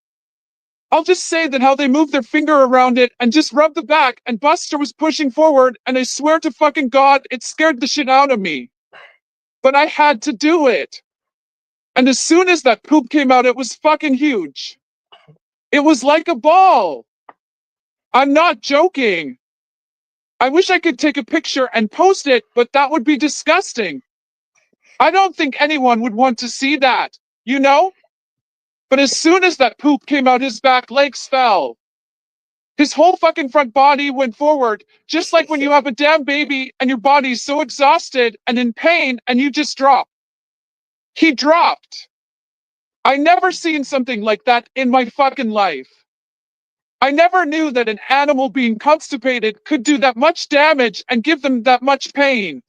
S4: I'll just say that how they move their finger around it and just rub the back, and Buster was pushing forward, and I swear to fucking God, it scared the shit out of me. But I had to do it. And as soon as that poop came out, it was fucking huge. It was like a ball. I'm not joking. I wish I could take a picture and post it, but that would be disgusting. I don't think anyone would want to see that, you know? But as soon as that poop came out his back legs fell. His whole fucking front body went forward, just like when you have a damn baby and your body's so exhausted and in pain and you just drop. He dropped. I never seen something like that in my fucking life. I never knew that an animal being constipated could do that much damage and give them that much pain.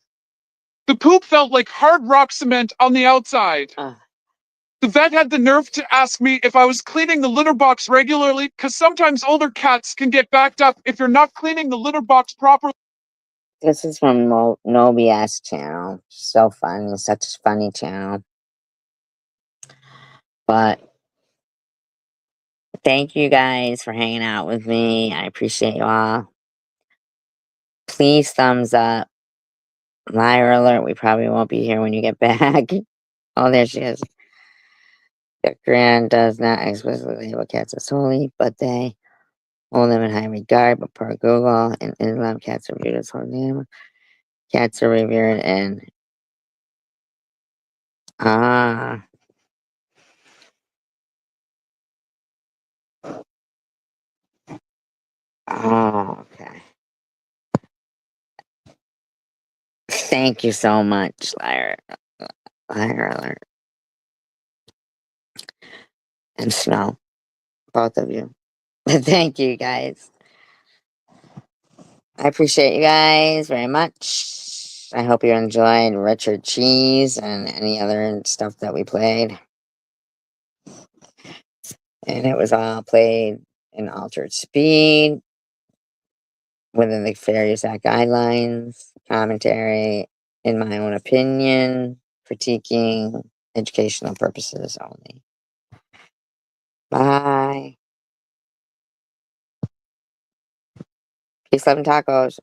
S4: The poop felt like hard rock cement on the outside. The vet had the nerve to ask me if I was cleaning the litter box regularly, because sometimes older cats can get backed up if you're not cleaning the litter box properly.
S1: This is from Nobias channel. So funny. Such a funny channel. But thank you guys for hanging out with me. I appreciate you all. Please thumbs up. Liar alert. We probably won't be here when you get back. Oh, there she is. The Grand does not explicitly label cats as holy, but they hold them in high regard. But per Google and Islam, cats are viewed as holy. Cats are revered and oh, okay. Thank you so much, Liar alert. And Snow. Both of you. Thank you, guys. I appreciate you guys very much. I hope you enjoyed Richard Cheese and any other stuff that we played. And it was all played in altered speed, within the Fair Act guidelines, commentary, in my own opinion, critiquing, educational purposes only. Bye. Peace, love, and tacos.